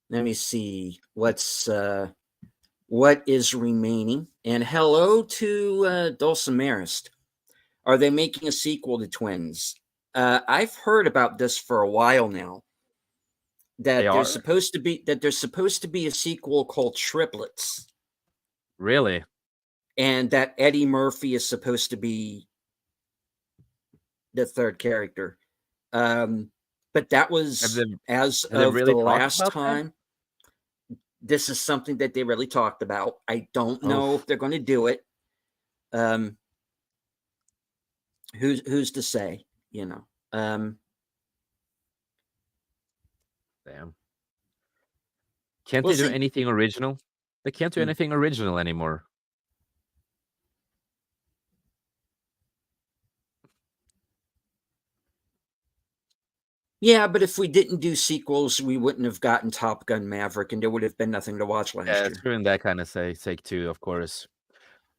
let me see what is remaining. And hello to Dulcimerist. Are they making a sequel to Twins? I've heard about this for a while now. That there's supposed to be a sequel called Triplets. Really? And that Eddie Murphy is supposed to be the third character. But that was as of really the last time. That? This is something that they really talked about. I don't know if they're going to do it. Who's to say? Damn. Can't they do anything original? They can't do anything original anymore. Yeah, but if we didn't do sequels, we wouldn't have gotten Top Gun Maverick, and there would have been nothing to watch last year. True in that kind of sake too, of course.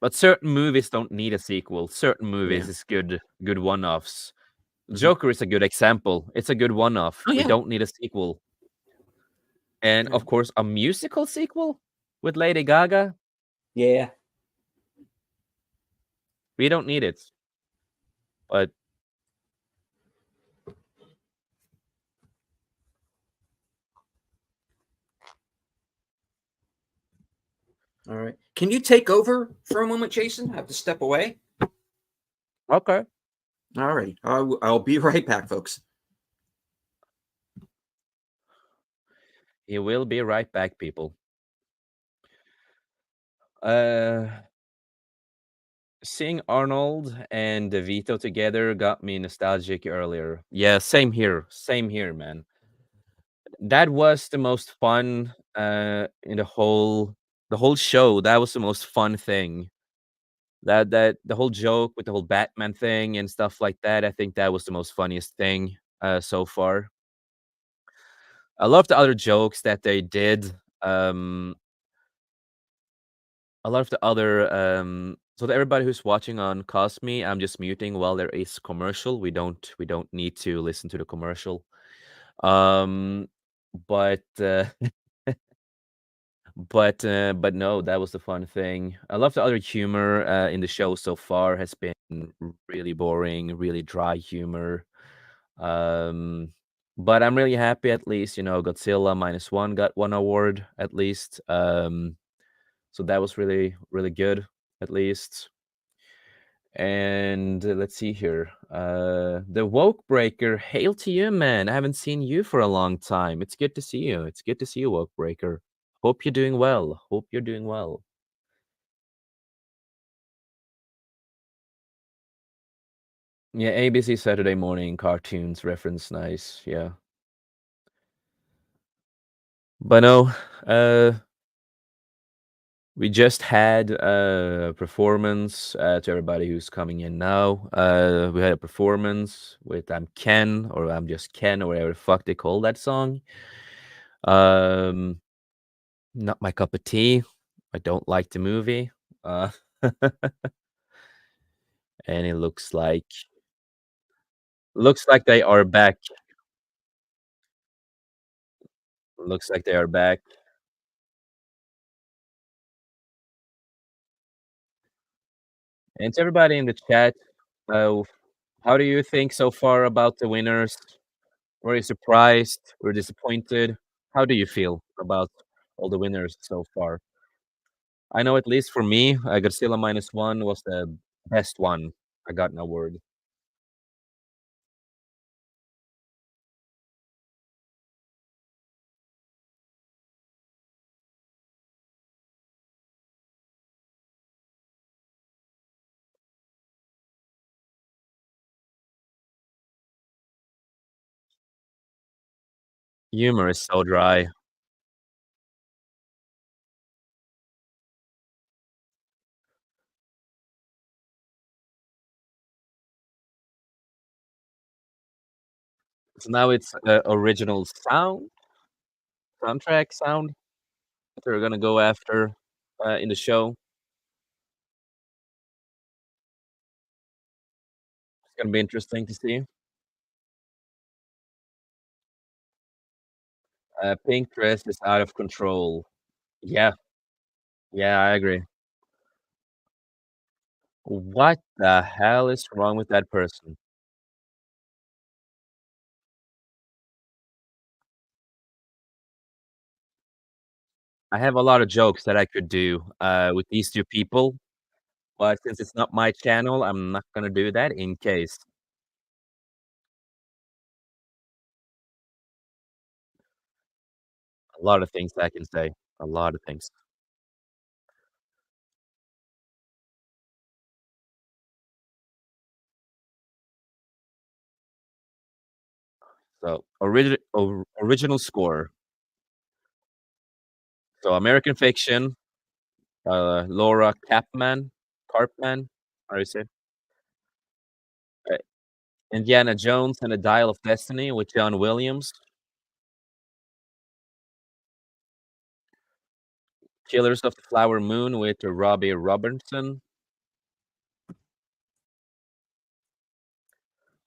But certain movies don't need a sequel. Certain movies is good one-offs. Joker is a good example. It's a good one-off. We don't need a sequel. And of course, a musical sequel with Lady Gaga. Yeah. We don't need it. But all right. Can you take over for a moment, Jason? I have to step away. Okay. All right. I'll be right back, folks. He will be right back, people. Seeing Arnold and DeVito together got me nostalgic earlier. Yeah, same here, man. That was the most fun in the whole show. That was the most fun thing. That the whole joke with the whole Batman thing and stuff like that. I think that was the most funniest thing so far. I love the other jokes that they did. A lot of the other so to everybody who's watching on Cosme, I'm just muting while there is commercial. We don't need to listen to the commercial. But but no, that was the fun thing. I love the other humor in the show so far has been really boring, really dry humor. But I'm really happy at least, Godzilla -1 got one award at least. So that was really, really good, at least. And let's see here. The Woke Breaker, hail to you, man. I haven't seen you for a long time. It's good to see you. It's good to see you, Woke Breaker. Hope you're doing well. Hope you're doing well. Yeah, ABC Saturday morning cartoons reference, nice. Yeah. But no, we just had a performance to everybody who's coming in now. We had a performance with I'm Ken, or I'm just Ken, or whatever the fuck they call that song. Not my cup of tea. I don't like the movie. And it looks like they are back. Looks like they are back. And to everybody in the chat, how do you think so far about the winners? Were you surprised? Were you disappointed? How do you feel about all the winners so far? I know at least for me, Godzilla -1 was the best one. I got an award. Humor is so dry. So now it's original soundtrack sound that they're gonna go after in the show. It's gonna be interesting to see. Pink dress is out of control. Yeah, yeah, I agree. What the hell is wrong with that person? I have a lot of jokes that I could do with these two people, but since it's not my channel, I'm not gonna do that in case. A lot of things I can say. A lot of things. So original score. So American Fiction, Laura Carpman, how do you say? Uh, Indiana Jones and the Dial of Destiny with John Williams. Killers of the Flower Moon with Robbie Robertson.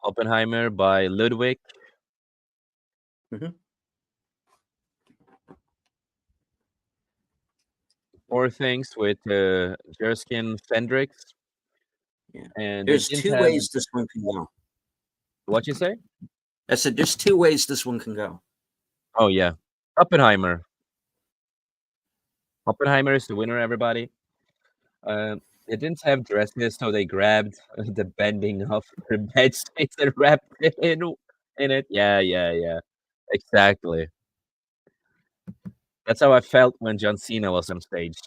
Oppenheimer by Ludwig. Mhm. Poor Things with Jerskin Fendrix. Yeah. And they There's didn't two have ways this one can go. what you say? I said there's two ways this one can go. Oh yeah, Oppenheimer. Oppenheimer is the winner, everybody. They didn't have dresses, so they grabbed the bending of her bed sheets and wrapped it in it. Yeah, yeah, yeah. Exactly. That's how I felt when John Cena was on stage.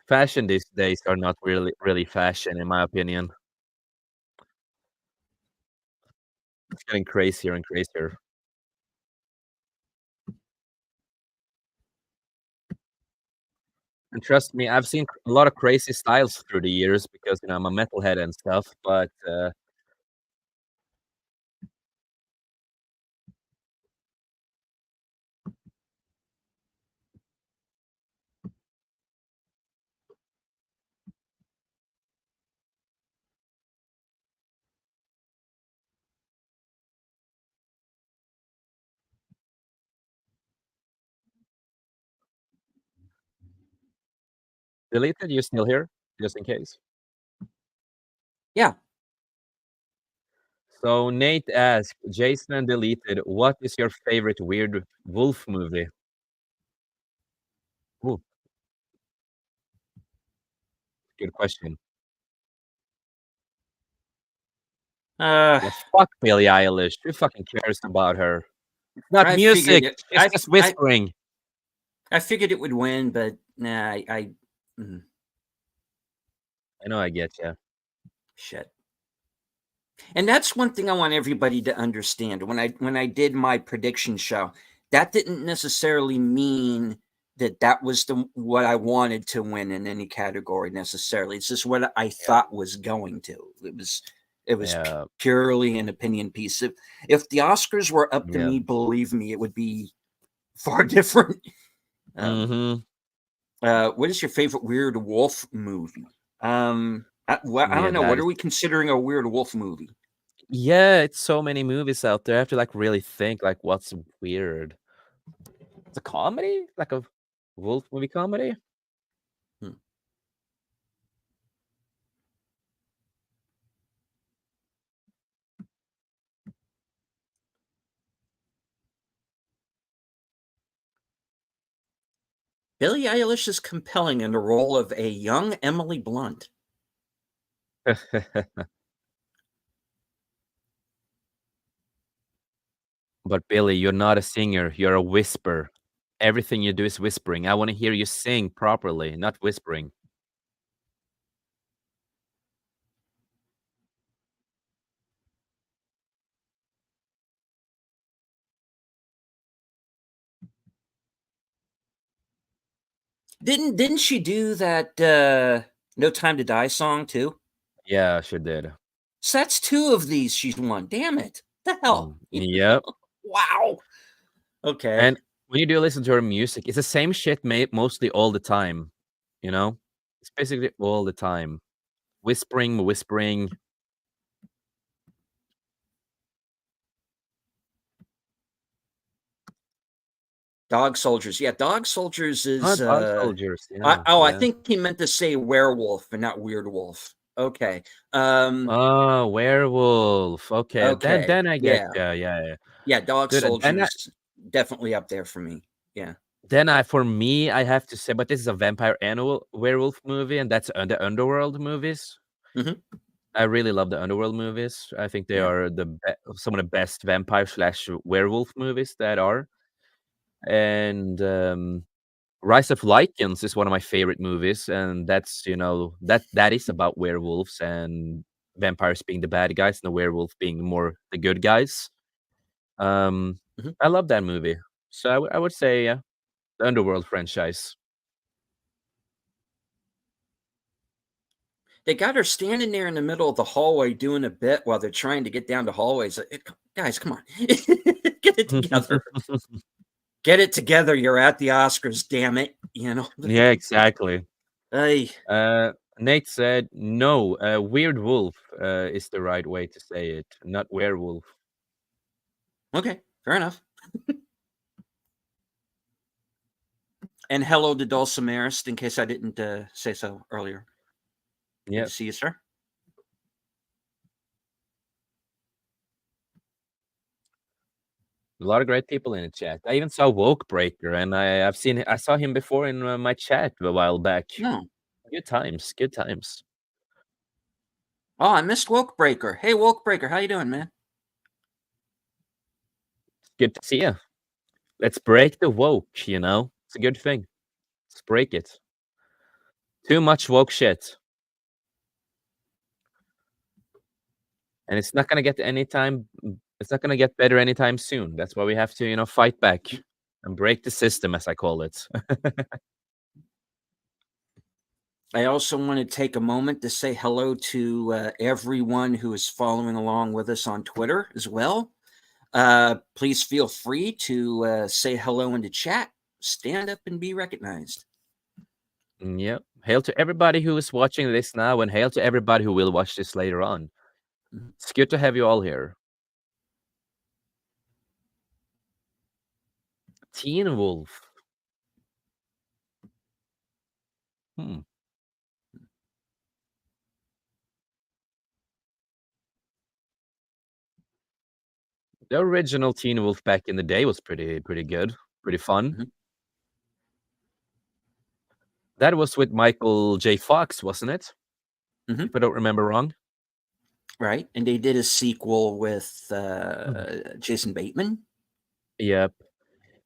Fashion these days are not really fashion, in my opinion. It's getting crazier and crazier. And trust me, I've seen a lot of crazy styles through the years because I'm a metalhead and stuff. But deleted, you still here, just in case. Yeah. So Nate asked, Jason deleted, what is your favorite weird wolf movie? Ooh, good question. Yeah, fuck Billie Eilish. Who fucking cares about her? It's not I music. figured it. She's just whispering. I figured it would win, but nah, I I know, I get you. shit. And that's one thing I want everybody to understand. When I did my prediction show, that didn't necessarily mean that was what I wanted to win in any category necessarily. It's just what I thought was going to. It was Yeah. purely an opinion piece. If the Oscars were up to Yeah. me, believe me, it would be far different. Mm-hmm. What is your favorite weird wolf movie? I don't know. What are we considering a weird wolf movie? Yeah, it's so many movies out there. I have to like really think like what's weird. It's a comedy? Like a wolf movie comedy? Billie Eilish is compelling in the role of a young Emily Blunt. But Billy, you're not a singer. You're a whisper. Everything you do is whispering. I want to hear you sing properly, not whispering. Didn't she do that No Time to Die song too? Yeah, she did. So that's 2 of these she's won. Damn it. The hell? Yep. Wow. Okay. And when you do listen to her music, it's the same shit mostly all the time. You know? It's basically all the time. Whispering. Dog Soldiers. Yeah, Dog Soldiers is Dog Soldiers. Yeah. I think he meant to say werewolf and not weird wolf. Okay. Oh, werewolf. Okay. Then I get yeah. Yeah, Dog Dude, Soldiers definitely up there for me. Yeah. For me, I have to say, but this is a vampire and a werewolf movie, and that's the Underworld movies. Mm-hmm. I really love the Underworld movies. I think they are some of the best vampire / werewolf movies that are. And Rise of Lycans is one of my favorite movies, and that's that is about werewolves and vampires being the bad guys and the werewolf being more the good guys. I love that movie, so I would say the Underworld franchise. They got her standing there in the middle of the hallway doing a bit while they're trying to get down the hallways. Guys, come on. Get it together. Get it together. You're at the Oscars, damn it. Yeah, exactly. Hey. Nate said, no, weird wolf is the right way to say it, not werewolf. Okay, fair enough. And hello to Dulcimerist, in case I didn't say so earlier. Yeah. Good to see you, sir. A lot of great people in the chat. I even saw Woke Breaker, and I saw him before in my chat a while back. No. Good times. Oh, I missed Woke Breaker. Hey, Woke Breaker, how you doing, man? Good to see you. Let's break the woke, It's a good thing. Let's break it. Too much woke shit. And it's not gonna get better anytime soon. That's why we have to, fight back and break the system, as I call it. I also want to take a moment to say hello to everyone who is following along with us on Twitter as well. Please feel free to say hello in the chat, stand up and be recognized. Yep. Hail to everybody who is watching this now, and hail to everybody who will watch this later on. It's good to have you all here. Teen Wolf. The original Teen Wolf back in the day was pretty good, pretty fun. Mhm. That was with Michael J. Fox, wasn't it? Mhm. If I don't remember wrong. Right, and they did a sequel with Jason Bateman. Yep.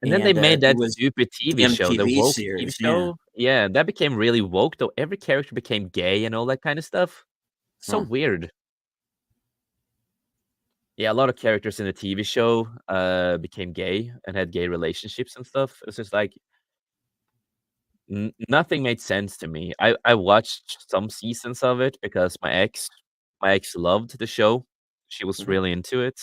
And then they And made it that was stupid the TV show, the MTV woke TV series. Yeah. show. Yeah, that became really woke, though every character became gay and all that kind of stuff. So Huh. weird. Yeah, a lot of characters in the TV show became gay and had gay relationships and stuff. It's just like nothing made sense to me. I watched some seasons of it because my ex loved the show. She was Mhm. really into it.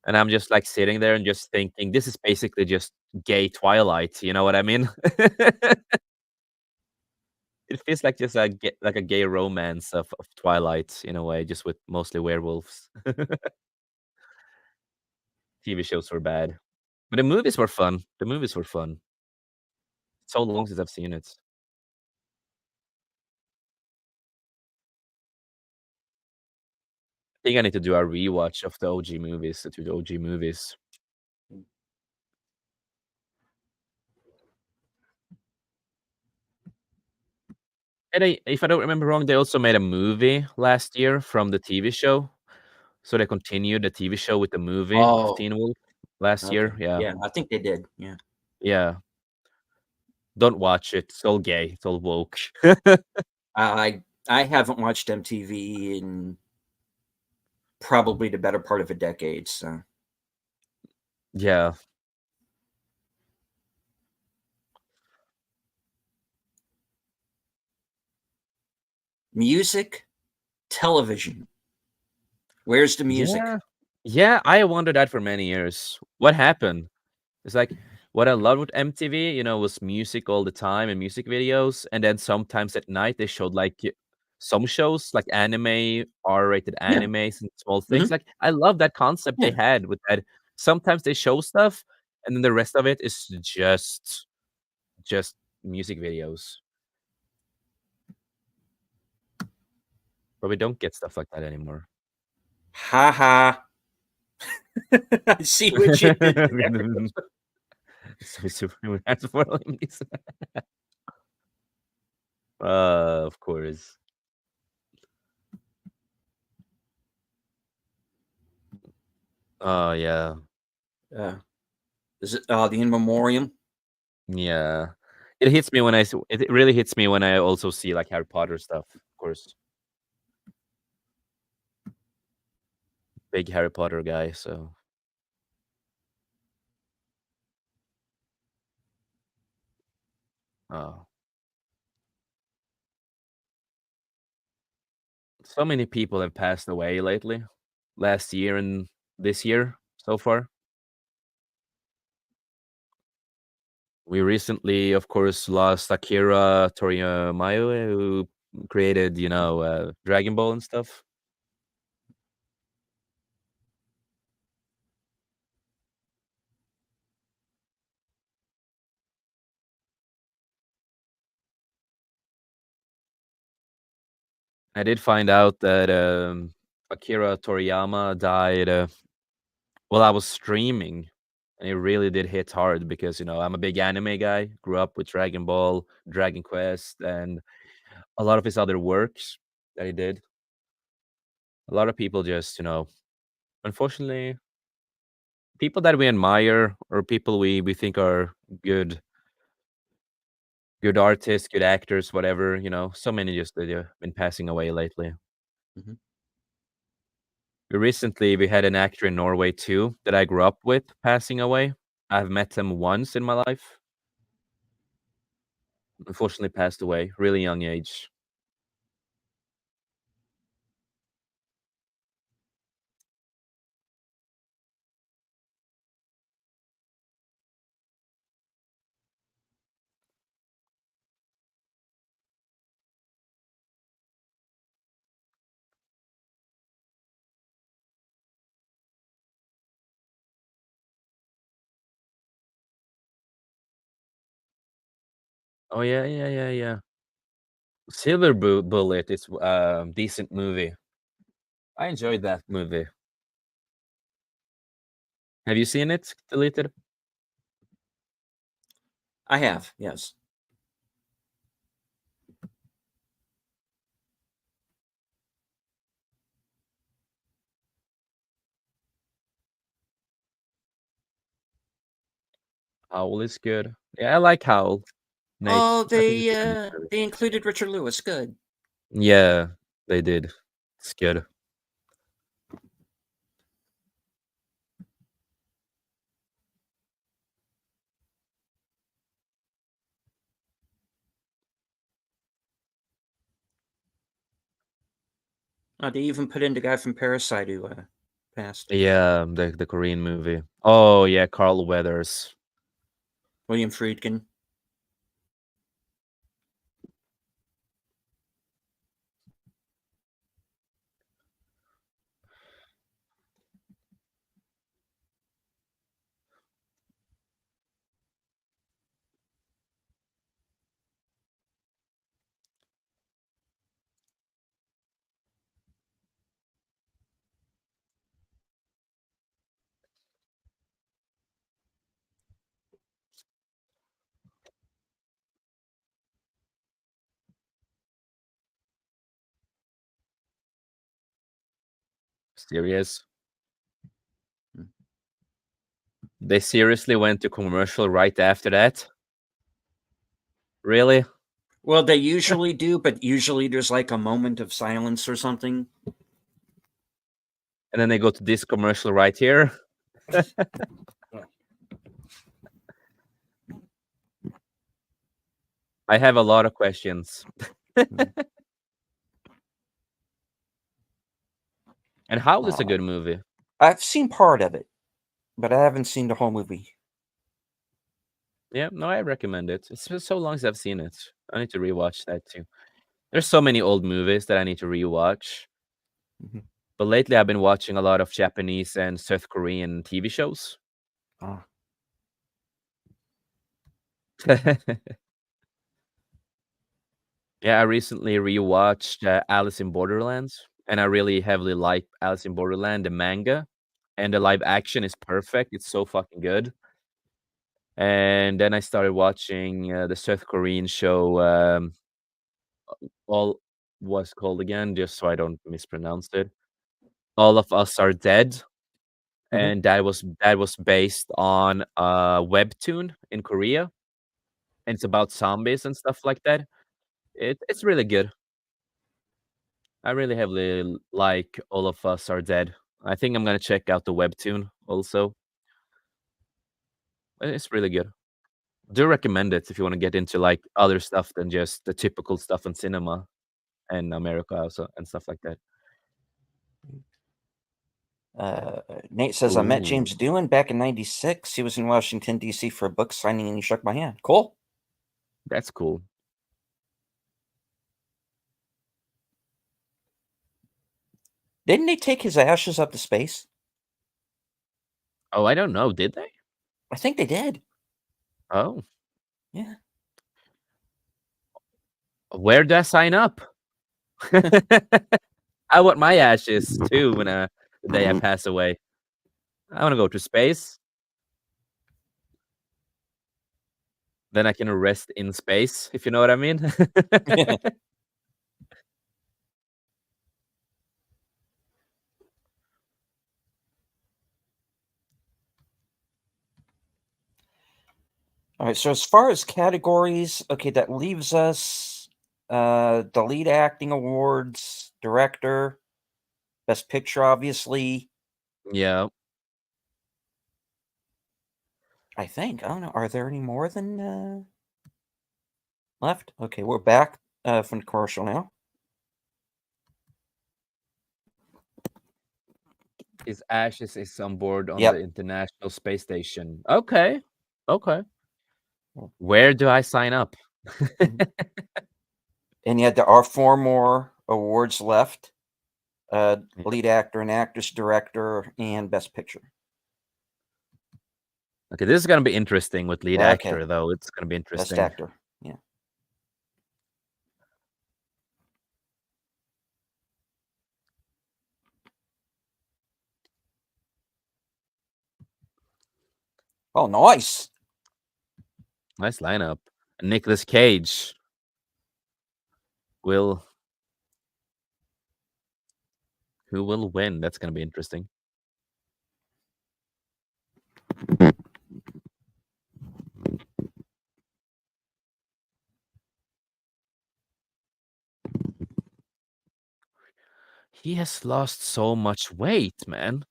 And I'm just like sitting there and just thinking, this is basically just gay Twilight. You know what I mean? It feels like just like a gay romance of Twilight in a way, just with mostly werewolves. TV shows were bad, but the movies were fun. The movies were fun. So long since I've seen it. I think I need to do a rewatch of the OG movies, the two OG movies. And if I don't remember wrong, they also made a movie last year from the TV show. So they continued the TV show with the movie of Oh, Teen Wolf last okay. year. Yeah. Yeah, I think they did. Yeah. Yeah. Don't watch it. It's all gay. It's all woke. I haven't watched MTV in probably the better part of a decade. So Yeah. music, television. Where's the music? Yeah. Yeah, I wondered that for many years. What happened? It's like what I loved with MTV, was music all the time and music videos, and then sometimes at night they showed like some shows like anime, R-rated Yeah. animes and small things. Mhm. Like I love that concept they Yeah. had with that. Sometimes they show stuff and then the rest of it is just music videos. But we don't get stuff like that anymore. Ha ha. I see what you did there. So super spoiling these. Of course. Oh yeah. Is it the In Memoriam? Yeah. It hits me when it really hits me when I also see like Harry Potter stuff, of course. Big Harry Potter guy, so oh. So many people have passed away lately. Last year and this year so far. We recently, of course, lost Akira Toriyama, who created, Dragon Ball and stuff. I did find out that Akira Toriyama died while I was streaming, and it really did hit hard because I'm a big anime guy. Grew up with Dragon Ball, Dragon Quest, and a lot of his other works that he did. A lot of people just, unfortunately, people that we admire or people we think are good, good artists, good actors, whatever. So many just been passing away lately. Mhm. We had an actor in Norway too that I grew up with passing away. I've met him once in my life. Unfortunately passed away, really young age. Oh yeah, yeah, yeah, yeah. Bullet is decent movie. I enjoyed that movie. Have you seen it deleted? I have, yes. Howl is good. Yeah, I like Howl. Nate, Oh, I think it's a good movie. they included Richard Lewis. Good. Yeah, they did. It's good. Oh, they even put in the guy from Parasite who passed. Yeah, the Korean movie. Oh yeah, Carl Weathers. William Friedkin. Serious. Hmm. They seriously went to commercial right after that? Really? Well, they usually do, but usually there's like a moment of silence or something. And then they go to this commercial right here. I have a lot of questions. And Howl is a good movie. I've seen part of it, but I haven't seen the whole movie. Yeah, no, I recommend it. It's been so long since I've seen it. I need to rewatch that too. There's so many old movies that I need to rewatch. Mhm. But lately I've been watching a lot of Japanese and South Korean TV shows. Oh. Yeah, I recently rewatched Alice in Borderlands, and I really heavily like Alice in Borderland, the manga, and the live action is perfect. It's so fucking good. And then I started watching the South Korean show, all what's called again, just so I don't mispronounce it. All of Us Are Dead, and that was based on a webtoon in Korea, and it's about zombies and stuff like that. It's really good. I really heavily like All of Us Are Dead. I think I'm gonna check out the webtoon also. It's really good. Do recommend it if you want to get into like other stuff than just the typical stuff in cinema and America also and stuff like that. Nate says, I met James Ooh. Doohan back in '96. He was in Washington, D.C. for a book signing and he shook my hand. Cool. That's cool. Didn't they take his ashes up to space? Oh, I don't know. Did they? I think they did. Oh, Yeah. where do I sign up? I want my ashes too when the day I pass away. I want to go to space. Then I can rest in space, if you know what I mean. All right. So as far as categories, okay, that leaves us the lead acting awards, director, best picture, obviously. Yeah. I think. I don't know. Are there any more than left? Okay, we're back from the commercial now. His ashes is on board on Yep. the International Space Station. Okay. Okay. Mm. Where do I sign up? And yet there are 4 more awards left. Yeah. Lead actor and actress, director, and best picture. Okay, this is gonna be interesting with lead Okay. actor, though. It's gonna be Best interesting. actor. Yeah. Oh, nice. Nice lineup. Nicolas Cage will. Who will win? That's gonna be interesting. He has lost so much weight, man.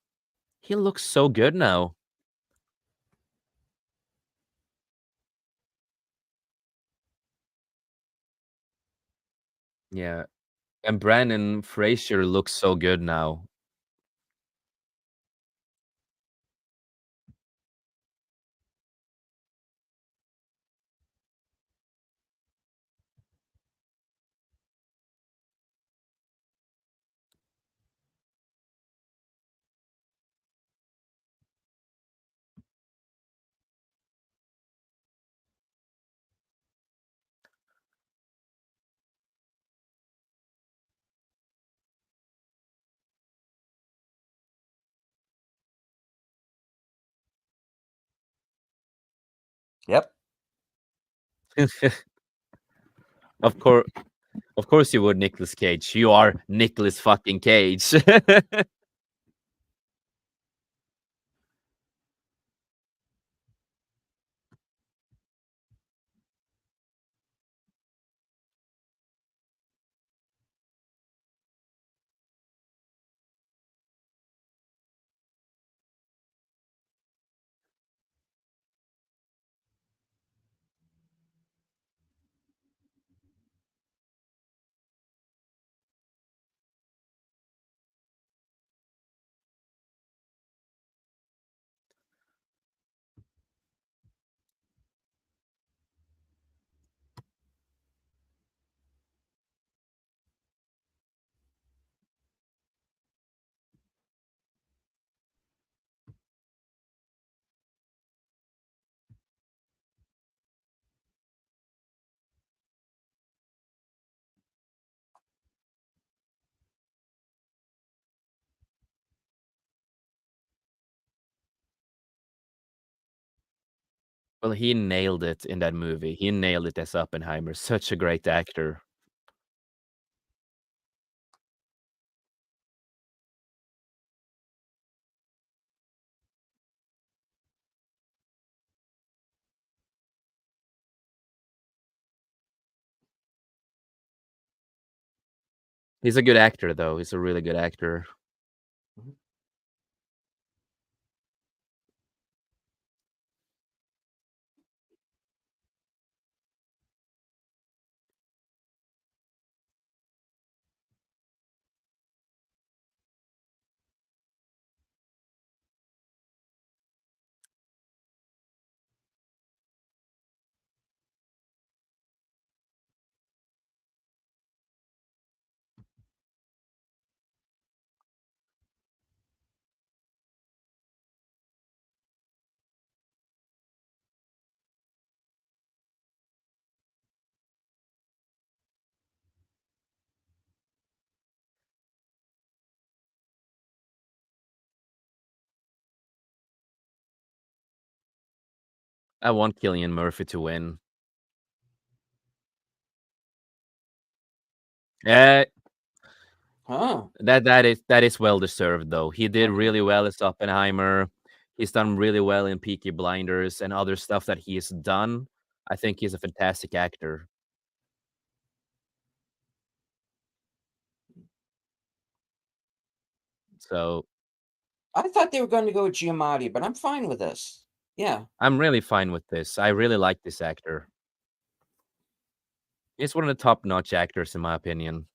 He looks so good now. Yeah. And Brandon Fraser looks so good now. Yep. Of course you would, Nicolas Cage. You are Nicolas fucking Cage. Well, he nailed it in that movie. He nailed it as Oppenheimer. Such a great actor. He's a good actor, though. He's a really good actor. I want Cillian Murphy to win. Huh. That is well deserved, though. He did Okay. really well as Oppenheimer. He's done really well in Peaky Blinders and other stuff that he's done. I think he's a fantastic actor. So I thought they were going to go with Giamatti, but I'm fine with this. Yeah. I'm really fine with this. I really like this actor. He's one of the top-notch actors, in my opinion.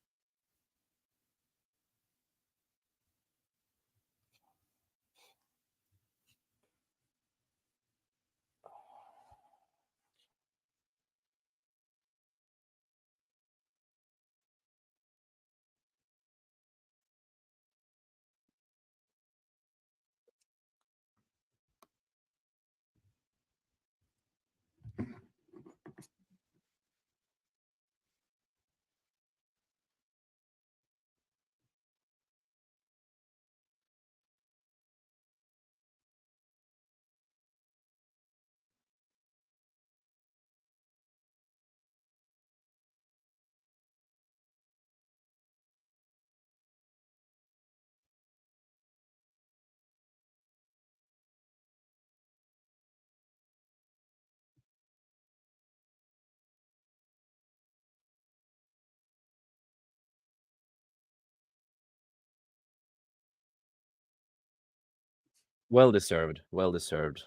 Well deserved. Well deserved.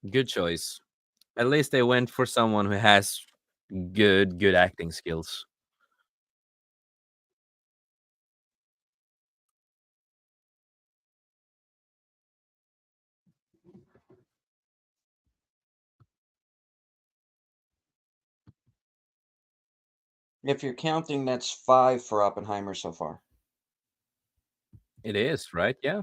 Good choice. At least they went for someone who has good acting skills. If you're counting, that's 5 for Oppenheimer so far. It is, right? Yeah.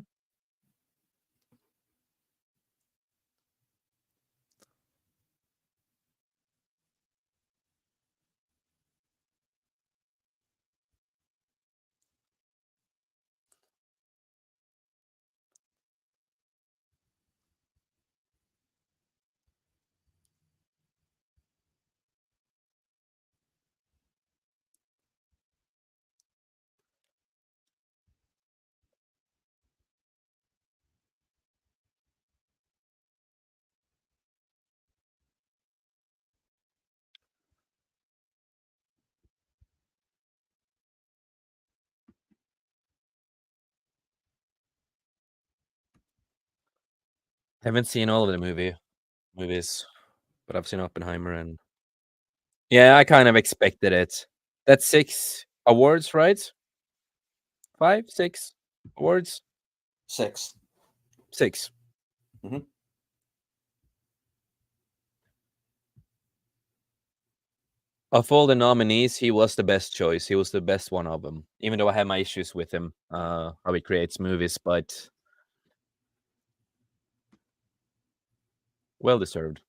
Haven't seen all of the movies, but I've seen Oppenheimer, and yeah, I kind of expected it. That's 6 awards, right? 5, 6 awards? 6. 6. Mhm. Of all the nominees, he was the best choice. He was the best one of them. Even though I have my issues with him, how he creates movies, but well deserved.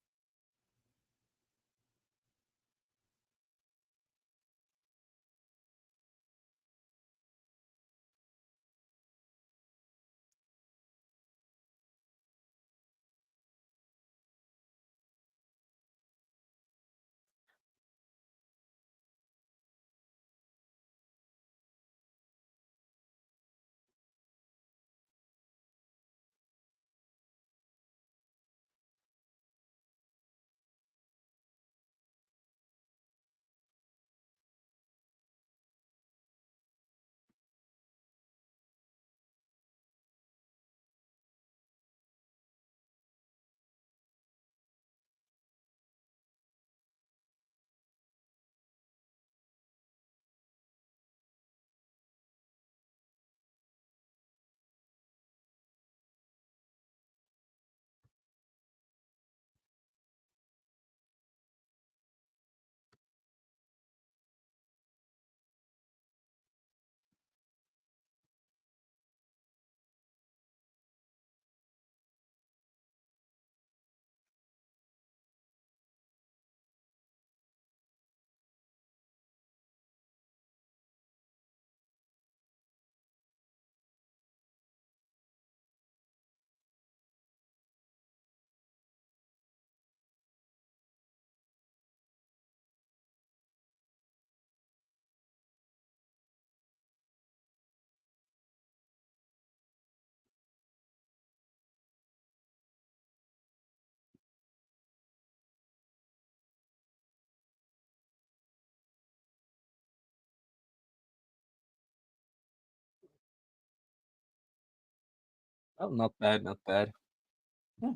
Oh, not bad, not bad. Yeah.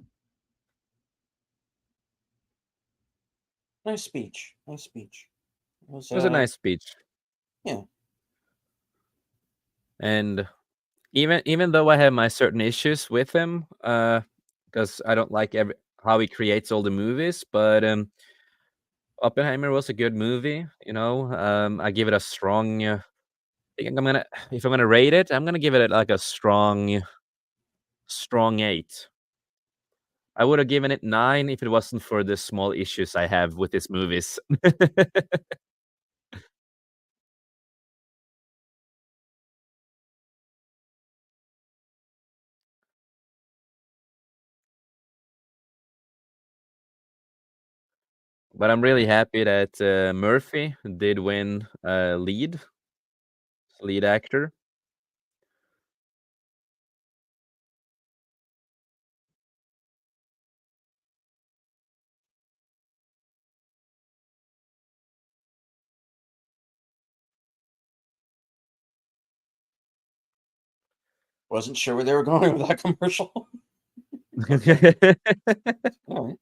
Nice speech. Nice speach. It was a nice speech. Yeah. And even though I have my certain issues with him, because I don't like how he creates all the movies, but Oppenheimer was a good movie. I give it a strong. I think if I'm gonna rate it, I'm gonna give it like a strong 8. I would have given it 9 if it wasn't for the small issues I have with these movies. But I'm really happy that Murphy did win lead actor. Wasn't sure where they were going with that commercial. All right.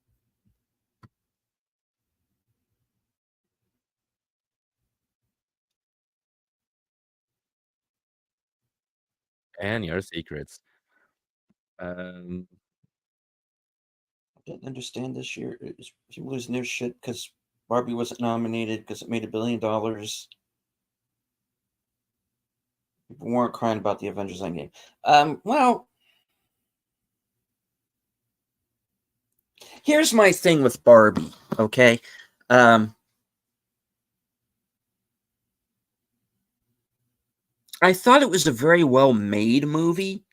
And your secrets. I didn't understand this year. People losing their shit because Barbie wasn't nominated because it made $1 billion. People weren't crying about the Avengers Endgame. Well, here's my thing with Barbie. Okay, I thought it was a very well made movie.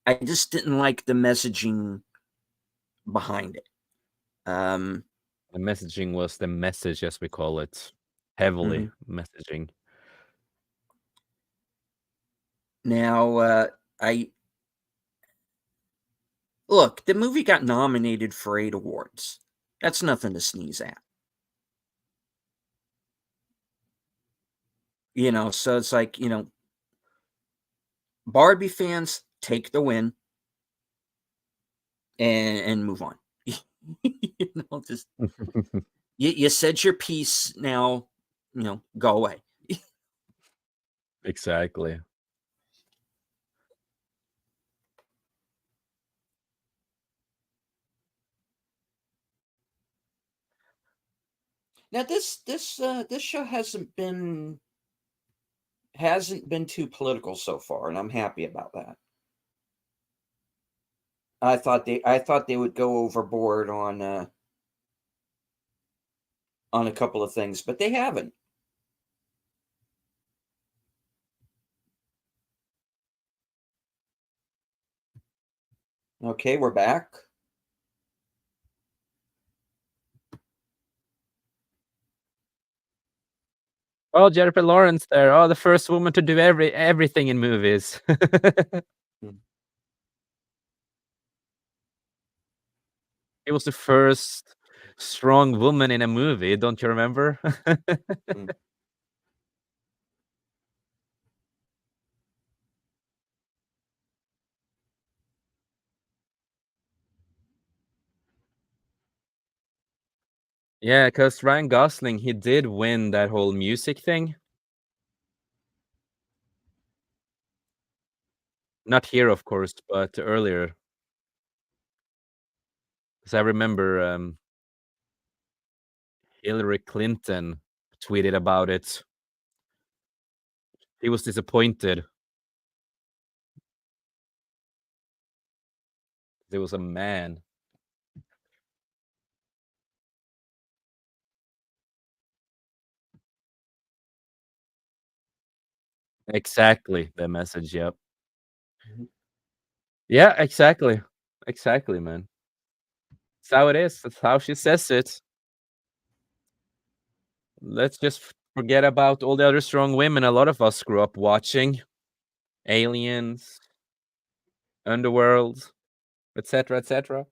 I just didn't like the messaging behind it. The messaging was the message, as we call it, heavily messaging. Now, look, the movie got nominated for 8 awards. That's nothing to sneeze at. So it's like, Barbie fans take the win and move on. Just you said your piece. Now, go away. Exactly. Now this show hasn't been too political so far, and I'm happy about that. I thought they would go overboard on a couple of things, but they haven't. Okay, we're back. Oh, Jennifer Lawrence there. Oh, the first woman to do everything in movies. She was the first strong woman in a movie. Don't you remember? Yeah, because Ryan Gosling, he did win that whole music thing. Not here, of course, but earlier. Because I remember Hillary Clinton tweeted about it. He was disappointed. There was a man. Exactly, the message, yep. Yeah, exactly. Exactly, man. That's how it is. That's how she says it. Let's just forget about all the other strong women a lot of us grew up watching. Aliens, Underworld, etc., etc.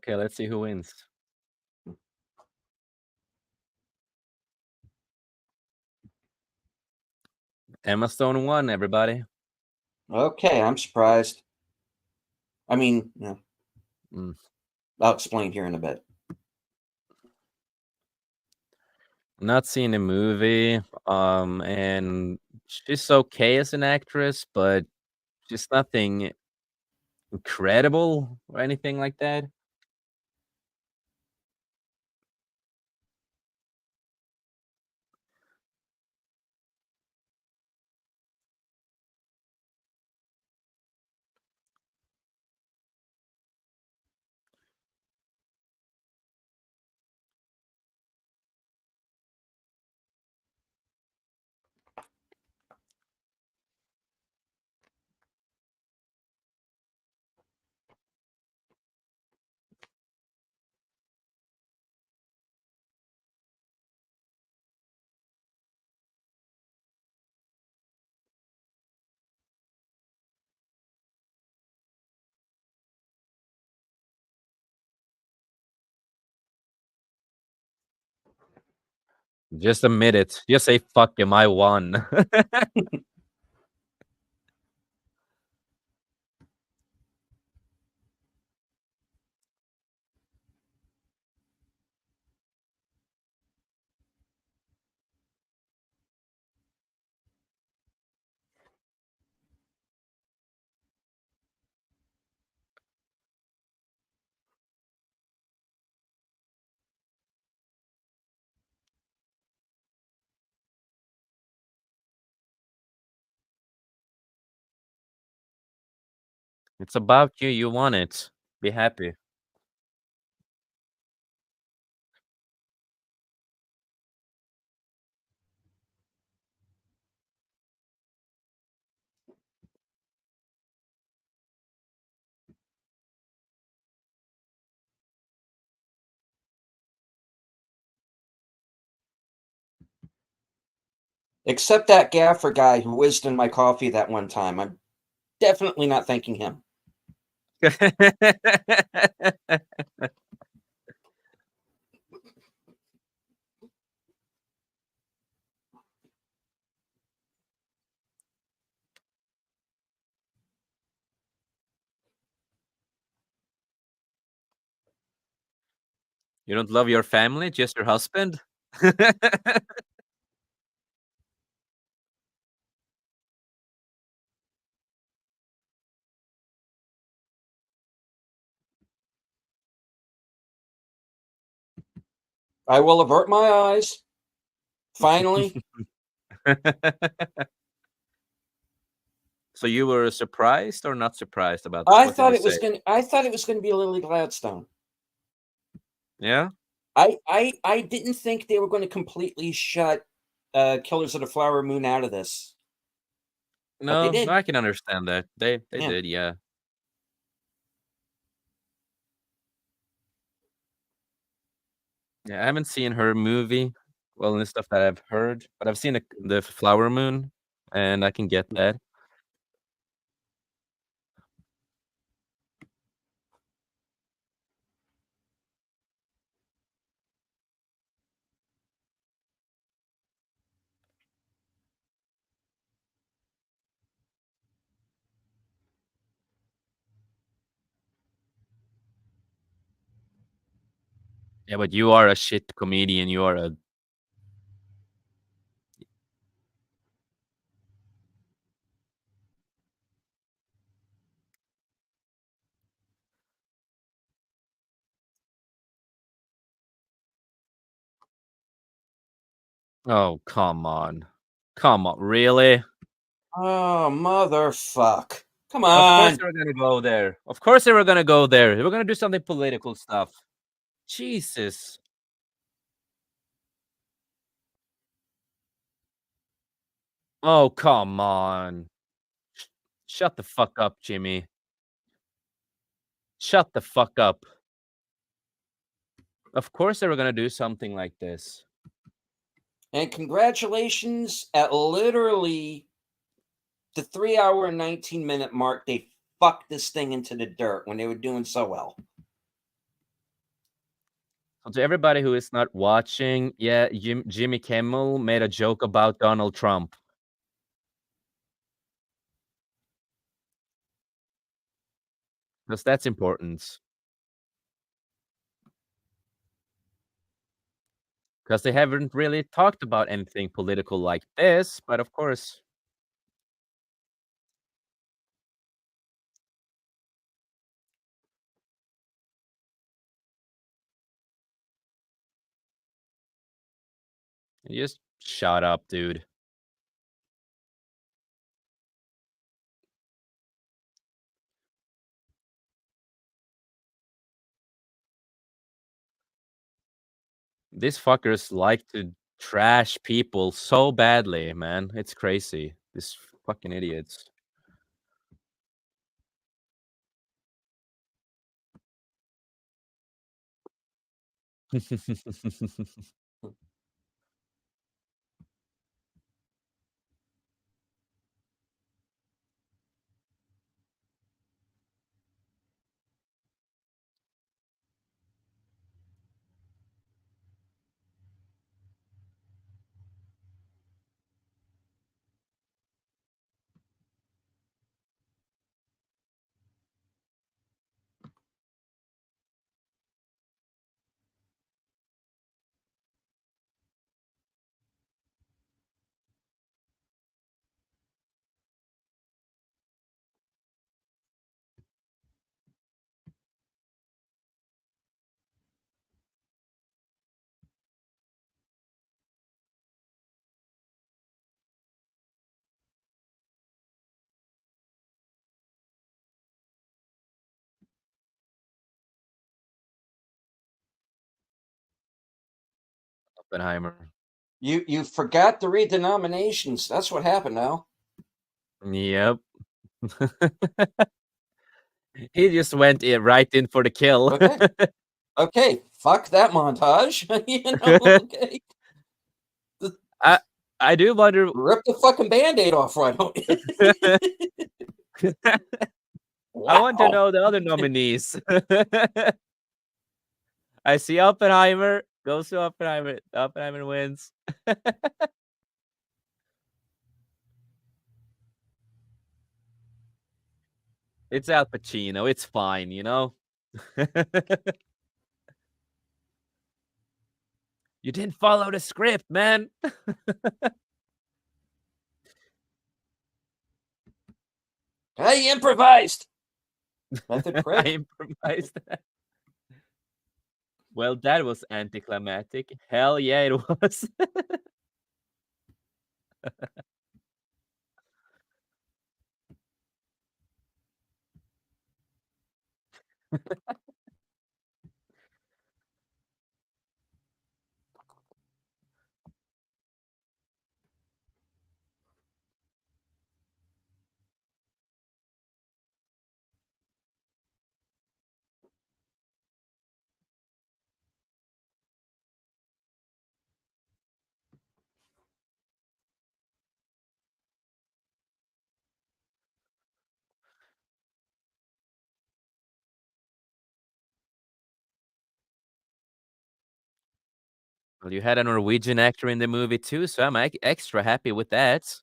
Okay, let's see who wins. Emma Stone won, everybody. Okay, I'm surprised. I mean, yeah. I'll explain here in a bit. Not seen the movie, and she's okay as an actress, but she's nothing incredible or anything like that. Just admit it. Just say, fuck him, I won. It's about you. You won it. Be happy. Except that gaffer guy who whizzed in my coffee that one time. I'm definitely not thanking him. You don't love your family, just your husband? I will avert my eyes. Finally. So you were surprised or not surprised about I what thought did it you was say? gonna I thought it was gonna be Lily Gladstone. Yeah? I didn't think they were going to completely shut Killers of the Flower Moon out of this. But they No, did. I can understand that. They Yeah. did, yeah. Yeah, I haven't seen her movie. Well, and the stuff that I've heard, but I've seen the Flower Moon, and I can get that. Yeah, but you are a shit comedian. You are a Oh, come on. Come on, really? Oh, motherfuck. Come Of course on. they were gonna go there. Of course they were gonna go there. They were gonna do something political stuff. Jesus. Oh, come on. Shut the fuck up, Jimmy. Shut the fuck up. Of course they were gonna do something like this. And congratulations at literally the 3-hour and 19-minute mark. They fucked this thing into the dirt when they were doing so well. So to everybody who is not watching, yeah, Jimmy Kimmel made a joke about Donald Trump. Because that's important. Because they haven't really talked about anything political like this, but of course. You just shut up, dude. These fuckers like to trash people so badly, man. It's crazy. These fucking idiots. Oppenheimer. You forgot to read the nominations. That's what happened now. Yep. He just went right in for the kill. Okay. Okay. Fuck that montage. Okay. I do wonder. Rip the fucking Band-Aid off, right? Wow. I want to know the other nominees. I see Oppenheimer. Goes to Oppenheimer. Oppenheimer wins. It's Al Pacino. It's fine, you know? You didn't follow the script, man. I improvised. Method prick. I improvised. Well, that was anticlimactic. Hell yeah, it was. Well, you had a Norwegian actor in the movie too, so I'm extra happy with that.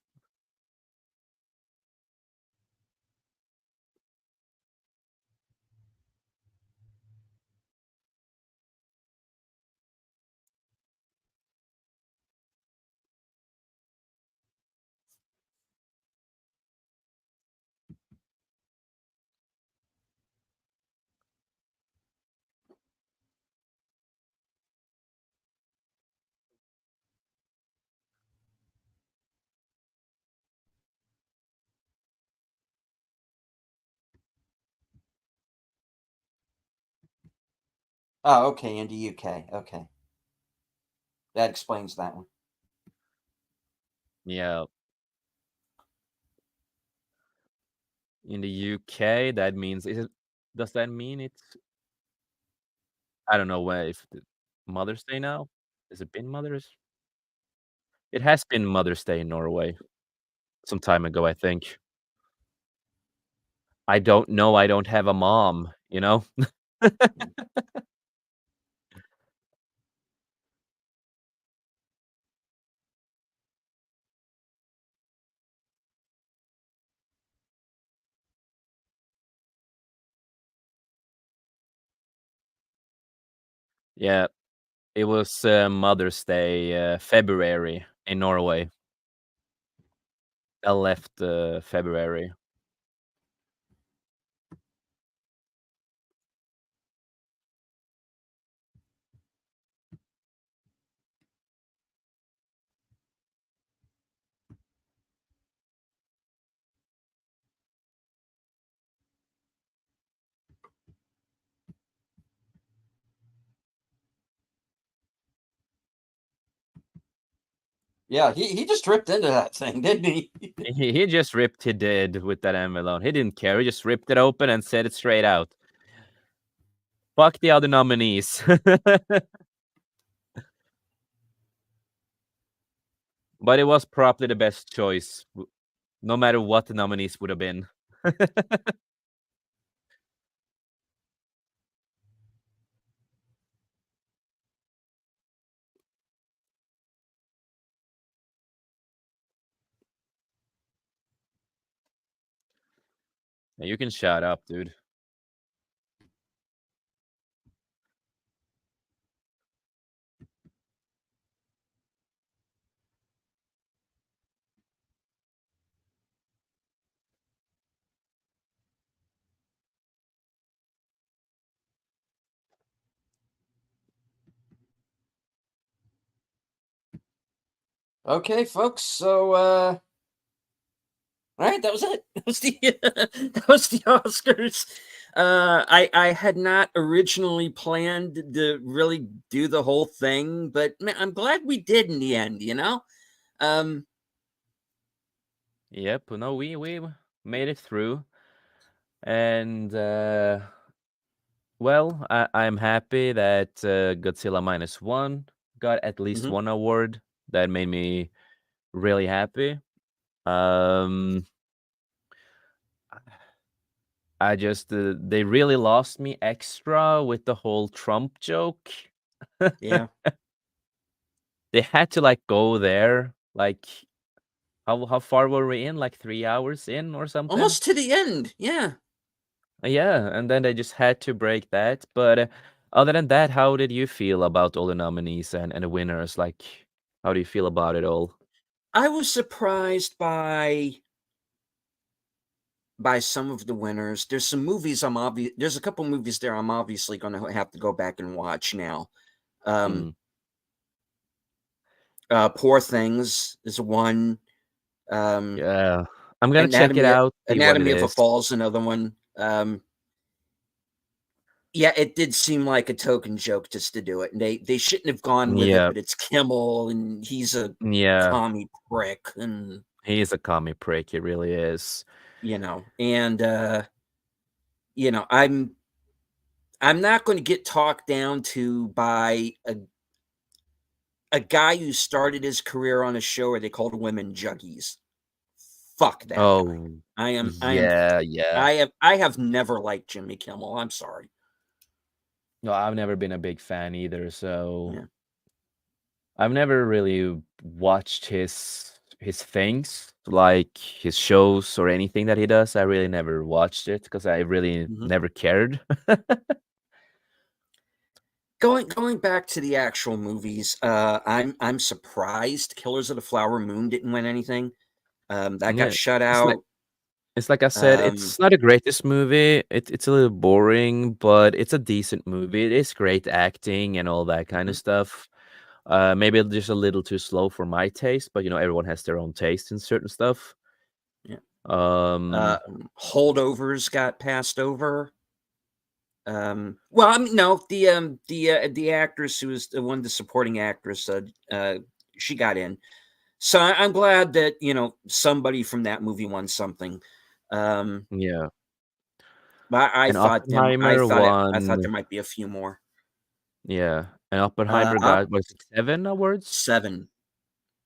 Oh, okay, in the UK. Okay. That explains that one. Yeah. In the UK, that means does that mean it's I don't know if Mother's Day now? Has it been Mother's? It has been Mother's Day in Norway some time ago, I think. I don't know. I don't have a mom, you know? Yeah, it was Mother's Day, February in Norway. I left February. Yeah, he just ripped into that thing, didn't he? He just ripped. He did with that envelope. He didn't care. He just ripped it open and said it straight out. Fuck the other nominees. But it was probably the best choice, no matter what the nominees would have been. You can shut up, dude. Okay, folks. So, all right, that was it. That was the that was the Oscars. I had not originally planned to really do the whole thing, but man, I'm glad we did in the end. Yep. No, we made it through, and well, I'm happy that Godzilla minus one got at least Mhm. one award. That made me really happy. Um, I just they really lost me extra with the whole Trump joke. Yeah, They had to like go there. Like how far were we in? Like 3 hours in or something? almost to the end. Yeah. Yeah, and then they just had to break that. But other than that, how did you feel about all the nominees and the winners? Like, how do you feel about it all? I was surprised by some of the winners. There's some movies there's a couple movies there I'm obviously going to have to go back and watch now. Um, Mm, Poor Things is one. Um, yeah, I'm gonna check it Anatomy out, see what it Anatomy of a is. Fall is another one. Yeah, it did seem like a token joke just to do it, and they shouldn't have gone with it. Yeah, But it's Kimmel, and he's a yeah, commie prick, and he's a comic prick. He really is. and I'm not going to get talked down to by a guy who started his career on a show where they called women juggies. Fuck that guy. Oh, I am I am yeah, yeah. I have never liked Jimmy Kimmel. I'm sorry. No, I've never been a big fan either, so Yeah. I've never really watched his things, like his shows or anything that he does. I really never watched it because I really Mhm. never cared. Going back to the actual movies, I'm surprised Killers of the Flower Moon didn't win anything. That got Yeah, shut it's like out. it's like I said, Um, it's not the greatest movie. It's a little boring, but it's a decent movie. It is great acting and all that kind of mhm, stuff. Maybe it's just a little too slow for my taste, but everyone has their own taste in certain stuff. yeah. Um, Holdovers got passed over. Well, I mean, no, the actress who was the supporting actress, she got in. So I'm glad that somebody from that movie won something. Um, yeah, but and Oppenheimer I thought won. there might be a few more. Yeah, and Oppenheimer Up got, was it 7 awards? 7.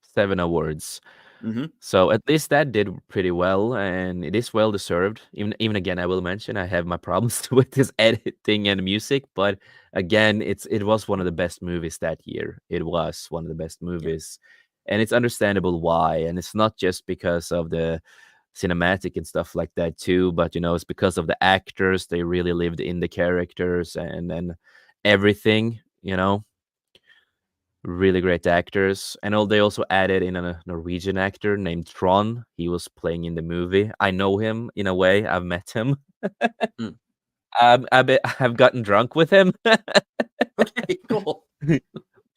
7 awards. Hmm. So at least that did pretty well, and it is well deserved. Even again, I will mention I have my problems with his editing and music, but again, it was one of the best movies that year. It was one of the best Yeah. movies, and it's understandable why. And it's not just because of the cinematic and stuff like that too, but it's because of the actors. They really lived in the characters and everything. you know, really great actors. And they also added in a Norwegian actor named Tron. He was playing in the movie. I know him in a way. I've met him. Mm. I've gotten drunk with him. Okay, cool.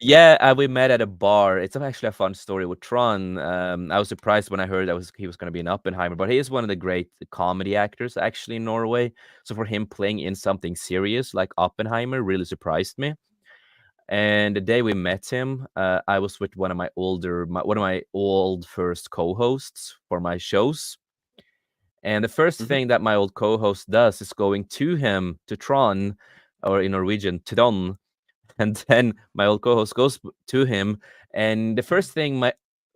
Yeah, we met at a bar. It's actually a fun story with Tron. I was surprised when I heard he was going to be in Oppenheimer, but he is one of the great comedy actors actually in Norway. So for him playing in something serious like Oppenheimer really surprised me. And the day we met him, I was with one of my old first co-hosts for my shows. And the first Mhm. thing that my old co-host does is going to him to Tron, or in Norwegian, Tron. And then my old co-host goes to him, and the first thing my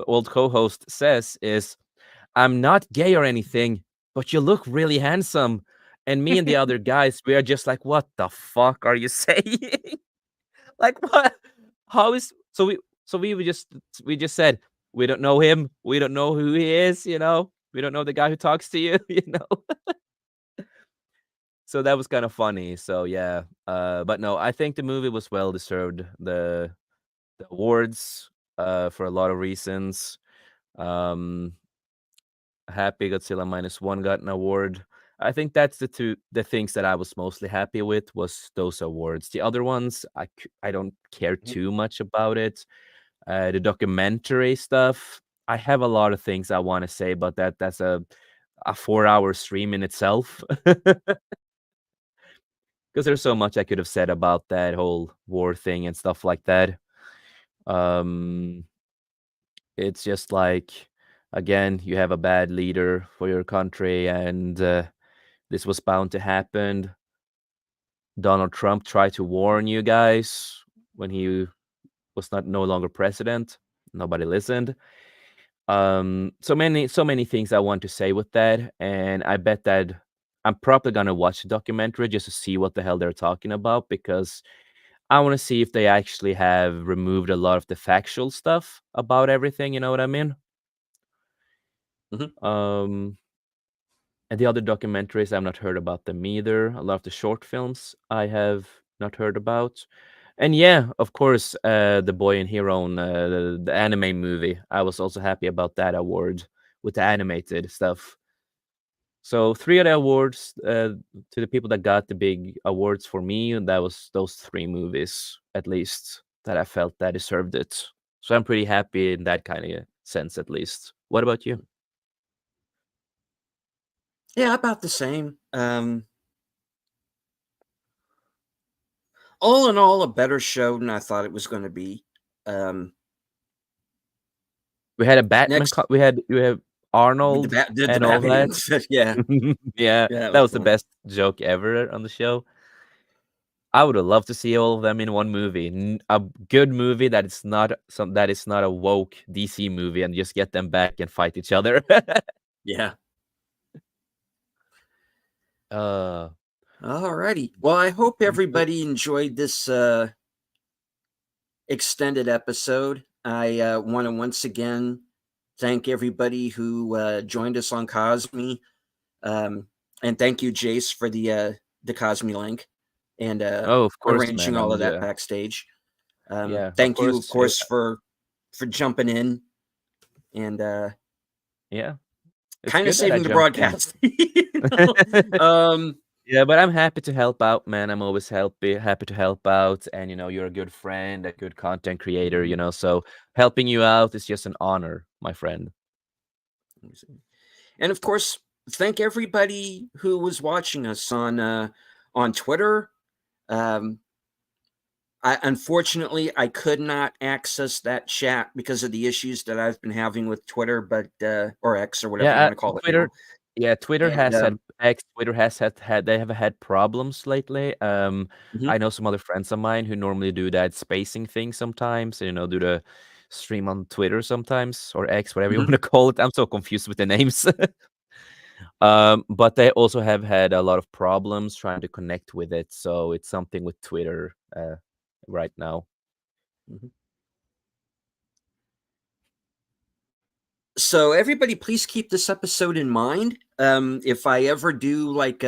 old co-host says is, "I'm not gay or anything, but you look really handsome." And me and the other guys, we are just like, "What the fuck are you saying?" Like, what? How is we just said, "We don't know him. We don't know who he is, you know? We don't know the guy who talks to you," you know? So that was kind of funny. So yeah, but no, I think the movie was well deserved the awards for a lot of reasons. Um, Happy Godzilla -1 got an award. I think that's the things that I was mostly happy with was those awards. The other ones, I don't care too much about it. The documentary stuff, I have a lot of things I want to say, but that's a 4-hour stream in itself. Because there's so much I could have said about that whole war thing and stuff like that. Um, it's just like, again, you have a bad leader for your country, and this was bound to happen. Donald Trump tried to warn you guys when he was not no longer president. Nobody listened. So many things I want to say with that, and I bet that I'm probably gonna watch the documentary just to see what the hell they're talking about, because I want to see if they actually have removed a lot of the factual stuff about everything. You know what I mean? Mhm. And the other documentaries, I've not heard about them either. A lot of the short films I have not heard about. And yeah, of course, the Boy and Hero, the anime movie. I was also happy about that award with the animated stuff. So 3 of the awards to the people that got the big awards for me, and that was those 3 movies at least that I felt that deserved it. So I'm pretty happy in that kind of sense, at least. What about you? Yeah, about the same. All in all, a better show than I thought it was going to be. Um, We had a Batman. Next, We have with Arnold the and all that. Batman. Yeah, Yeah, yeah, that that was was the fun. best joke ever on the show. I would have loved to see all of them in one movie. A good movie that is not a woke DC movie, and just get them back and fight each other. Yeah. uh, Alrighty. Well, I hope everybody enjoyed this extended episode. I want to once again thank everybody who joined us on Cosme, and thank you, Jace, for the Cosme link and oh, of course, arranging man. all of that backstage. Yeah, of Thank you, of course. course, for jumping in and Yeah, it's kind of good that I saving the jumped in. broadcast. Um, Yeah, but I'm happy to help out, man. I'm always happy to help out, and you're a good friend, a good content creator. So helping you out is just an honor, my friend. and of course, thank everybody who was watching us on Twitter. Um, unfortunately, I could not access that chat because of the issues that I've been having with Twitter, but or X or whatever you Yeah, want to call it now. Twitter. Yeah, Twitter And has Twitter has had they have had problems lately. mhm, I know some other friends of mine who normally do that spacing thing sometimes. Do the stream on Twitter sometimes, or X, whatever you mhm. want to call it. I'm so confused with the names. But they also have had a lot of problems trying to connect with it. So it's something with Twitter right now. Mhm. So everybody, please keep this episode in mind. If I ever do like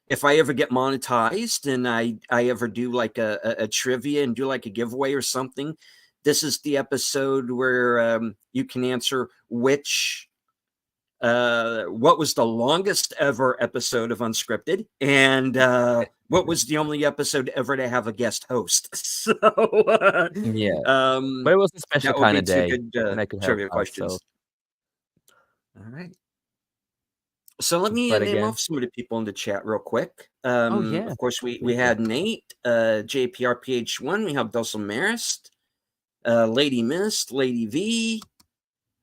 if I ever get monetized and I ever do like a trivia and do like a giveaway or something, this is the episode where you can answer what was the longest ever episode of Unscripted, and what was the only episode ever to have a guest host. So Yeah, but it was a special kind of day, and I could help trivia out. questions. So, all right. So let me but name again, off some of the people in the chat real quick. oh yeah, Of course, we please do. had Nate, JPRPH1. We have Dussel Marist, Lady Mist, Lady V.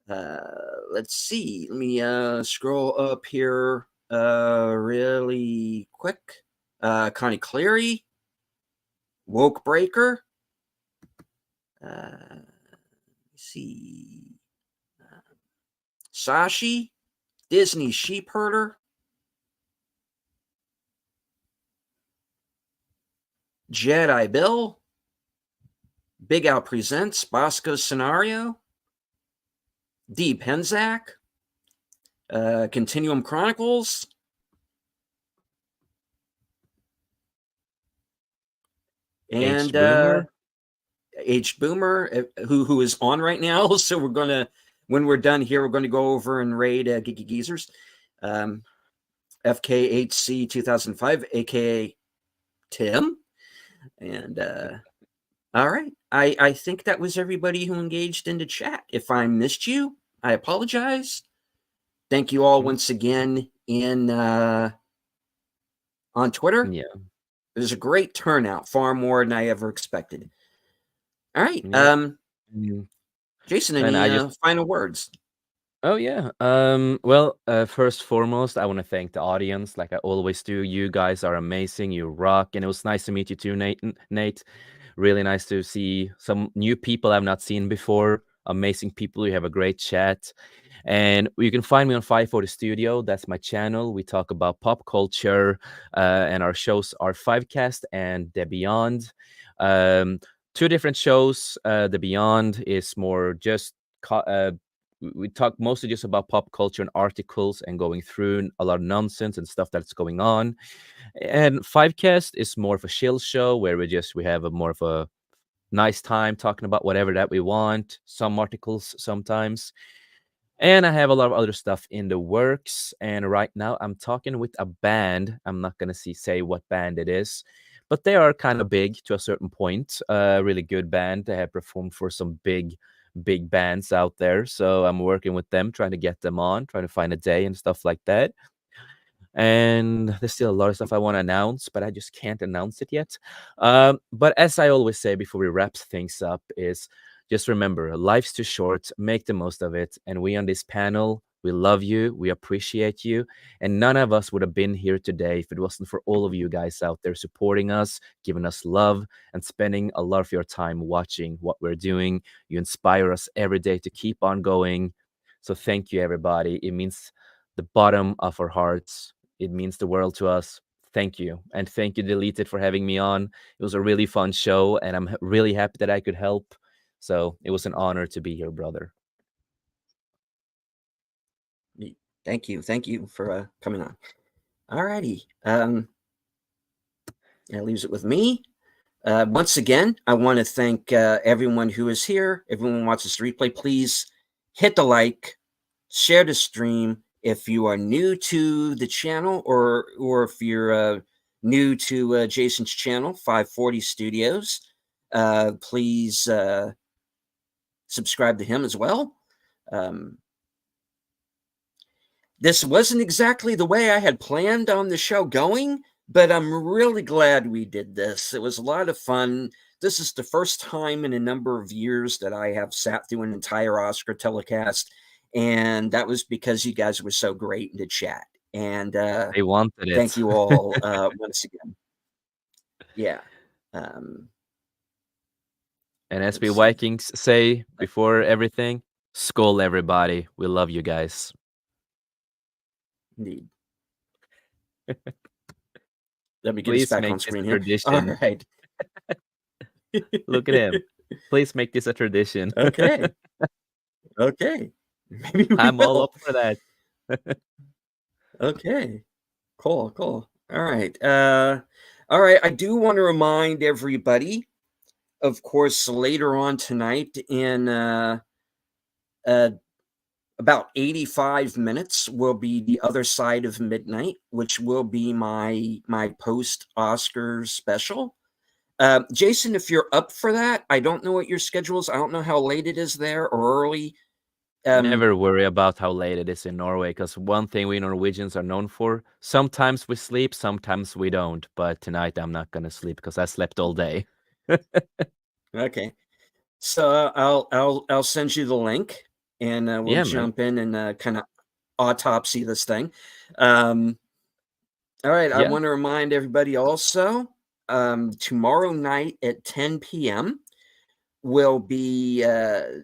Let's see. Let me scroll up here really quick. Connie Cleary, Woke Breaker. Let's see. Sashi, Disney Sheep Herder. Jedi Bill, Big Al Presents, Bosco Scenario, D. Penzak, Continuum Chronicles, and H Boomer, who is on right now. So we're gonna, when we're done here, we're going to go over and raid Geeky Geezers, FKHC 2005, aka Tim, and all right. I think that was everybody who engaged in the chat. If I missed you, I apologize. Thank you all once again on Twitter. Yeah, it was a great turnout, far more than I ever expected. All right. Jason, any final words? Oh yeah. Well, first foremost, I want to thank the audience, like I always do. You guys are amazing. You rock, and it was nice to meet you too, Nate. Really nice to see some new people I've not seen before. Amazing people. You have a great chat. And you can find me on 540 Studio. That's my channel. We talk about pop culture, and our shows are Fivecast and The Beyond. Two different shows. The Beyond is more just we talk mostly just about pop culture and articles and going through a lot of nonsense and stuff that's going on. And Fivecast is more of a chill show where we have a more of a nice time talking about whatever that we want, some articles sometimes. And I have a lot of other stuff in the works. And right now I'm talking with a band. I'm not going to say what band it is, but they are kind of big to a certain point. Really good band. They have performed for some big bands out there. So I'm working with them, trying to get them on, trying to find a day and stuff like that. And there's still a lot of stuff I want to announce, but I just can't announce it yet. But as I always say before we wrap things up is just remember, life's too short, make the most of it. And we on this panel, we love you, we appreciate you. And none of us would have been here today if it wasn't for all of you guys out there supporting us, giving us love, and spending a lot of your time watching what we're doing. You inspire us every day to keep on going. So thank you, everybody. It means the bottom of our hearts. It means the world to us. Thank you. And thank you, Deleted, for having me on. It was a really fun show, and I'm really happy that I could help. So it was an honor to be here, brother. Thank you. Thank you for coming on. All righty. That leaves it with me. Once again, I want to thank everyone who is here. Everyone who watches the replay, please hit the like, share the stream. If you are new to the channel, or if you're new to Jason's channel, 540 Studios, please subscribe to him as well. This wasn't exactly the way I had planned on the show going, but I'm really glad we did this. It was a lot of fun. This is the first time in a number of years that I have sat through an entire Oscar telecast, and that was because you guys were so great in the chat. And they wanted it. Thank you all once again. Yeah. And as we Vikings say before everything, skål, everybody. We love you guys. Indeed. Let me get Please this back make on screen this here. Tradition. All right. Look at him. Please make this a tradition. Okay. Okay. Maybe I'm all up for that. Okay. Cool. All right. All right. I do want to remind everybody, of course, later on tonight in about 85 minutes will be The Other Side of Midnight, which will be my post-Oscar special. Jason, if you're up for that, I don't know what your schedule is. I don't know how late it is there or early. Never worry about how late it is in Norway, because one thing we Norwegians are known for, sometimes we sleep, sometimes we don't. But tonight I'm not gonna sleep because I slept all day. Okay. So I'll send you the link, and we'll Yeah, man. jump in and kind of autopsy this thing. All right. I Yeah. want to remind everybody also, tomorrow night at 10 p.m. will be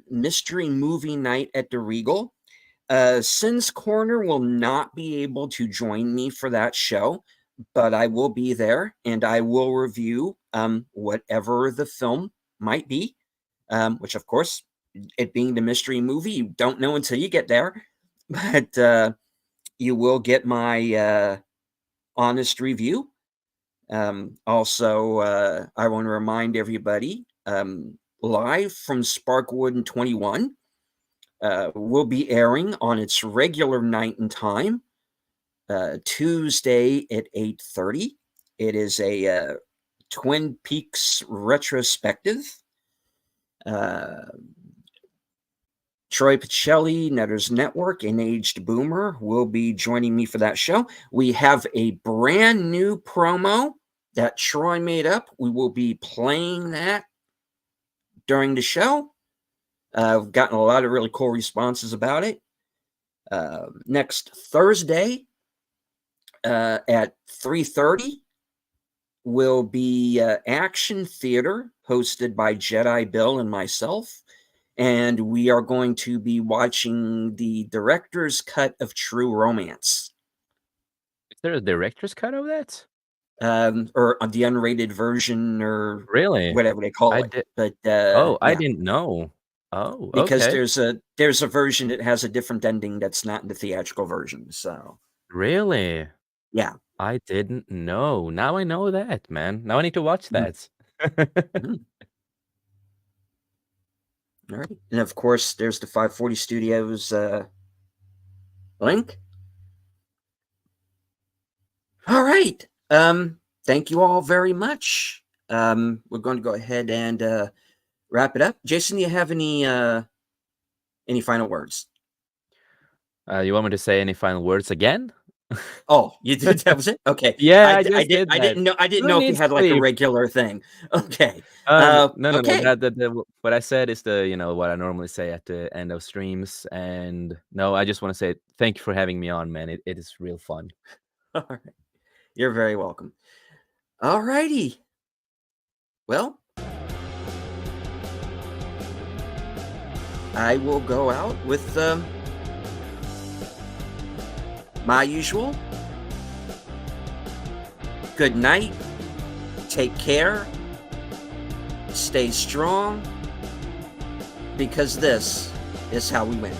mystery movie night at the Regal. Sin's Corner will not be able to join me for that show, but I will be there and I will review whatever the film might be, which, of course, it being the mystery movie, you don't know until you get there, but you will get my honest review. Also, I want to remind everybody, live from Sparkwood and 21 will be airing on its regular night and time, Tuesday at 8:30. It is a Twin Peaks retrospective. Troy Pacelli, Netter's Network, and Aged Boomer will be joining me for that show. We have a brand new promo that Troy made up. We will be playing that during the show. I've gotten a lot of really cool responses about it. Next Thursday at 3:30 will be Action Theater, hosted by Jedi Bill and myself. And we are going to be watching the director's cut of True Romance. Is there a director's cut of that? Or the unrated version, or Really? whatever they call it. But I yeah. didn't know. Oh, because okay. there's a version that has a different ending that's not in the theatrical version. So Really? yeah. I didn't know. Now I know that, man. Now I need to watch that. All right. And of course, there's the 540 Studios link. All right. Thank you all very much. We're going to go ahead and wrap it up. Jason, do you have any final words? You want me to say any final words again? Oh, you did. That was it. Okay. Yeah, I didn't know. I didn't know if you had like a regular thing. Okay. No. Okay. What I said is what I normally say at the end of streams, and no, I just want to say thank you for having me on, man. It is real fun. All right. You're very welcome. All righty. Well, I will go out with my usual. Good night. Take care. Stay strong. Because this is how we win.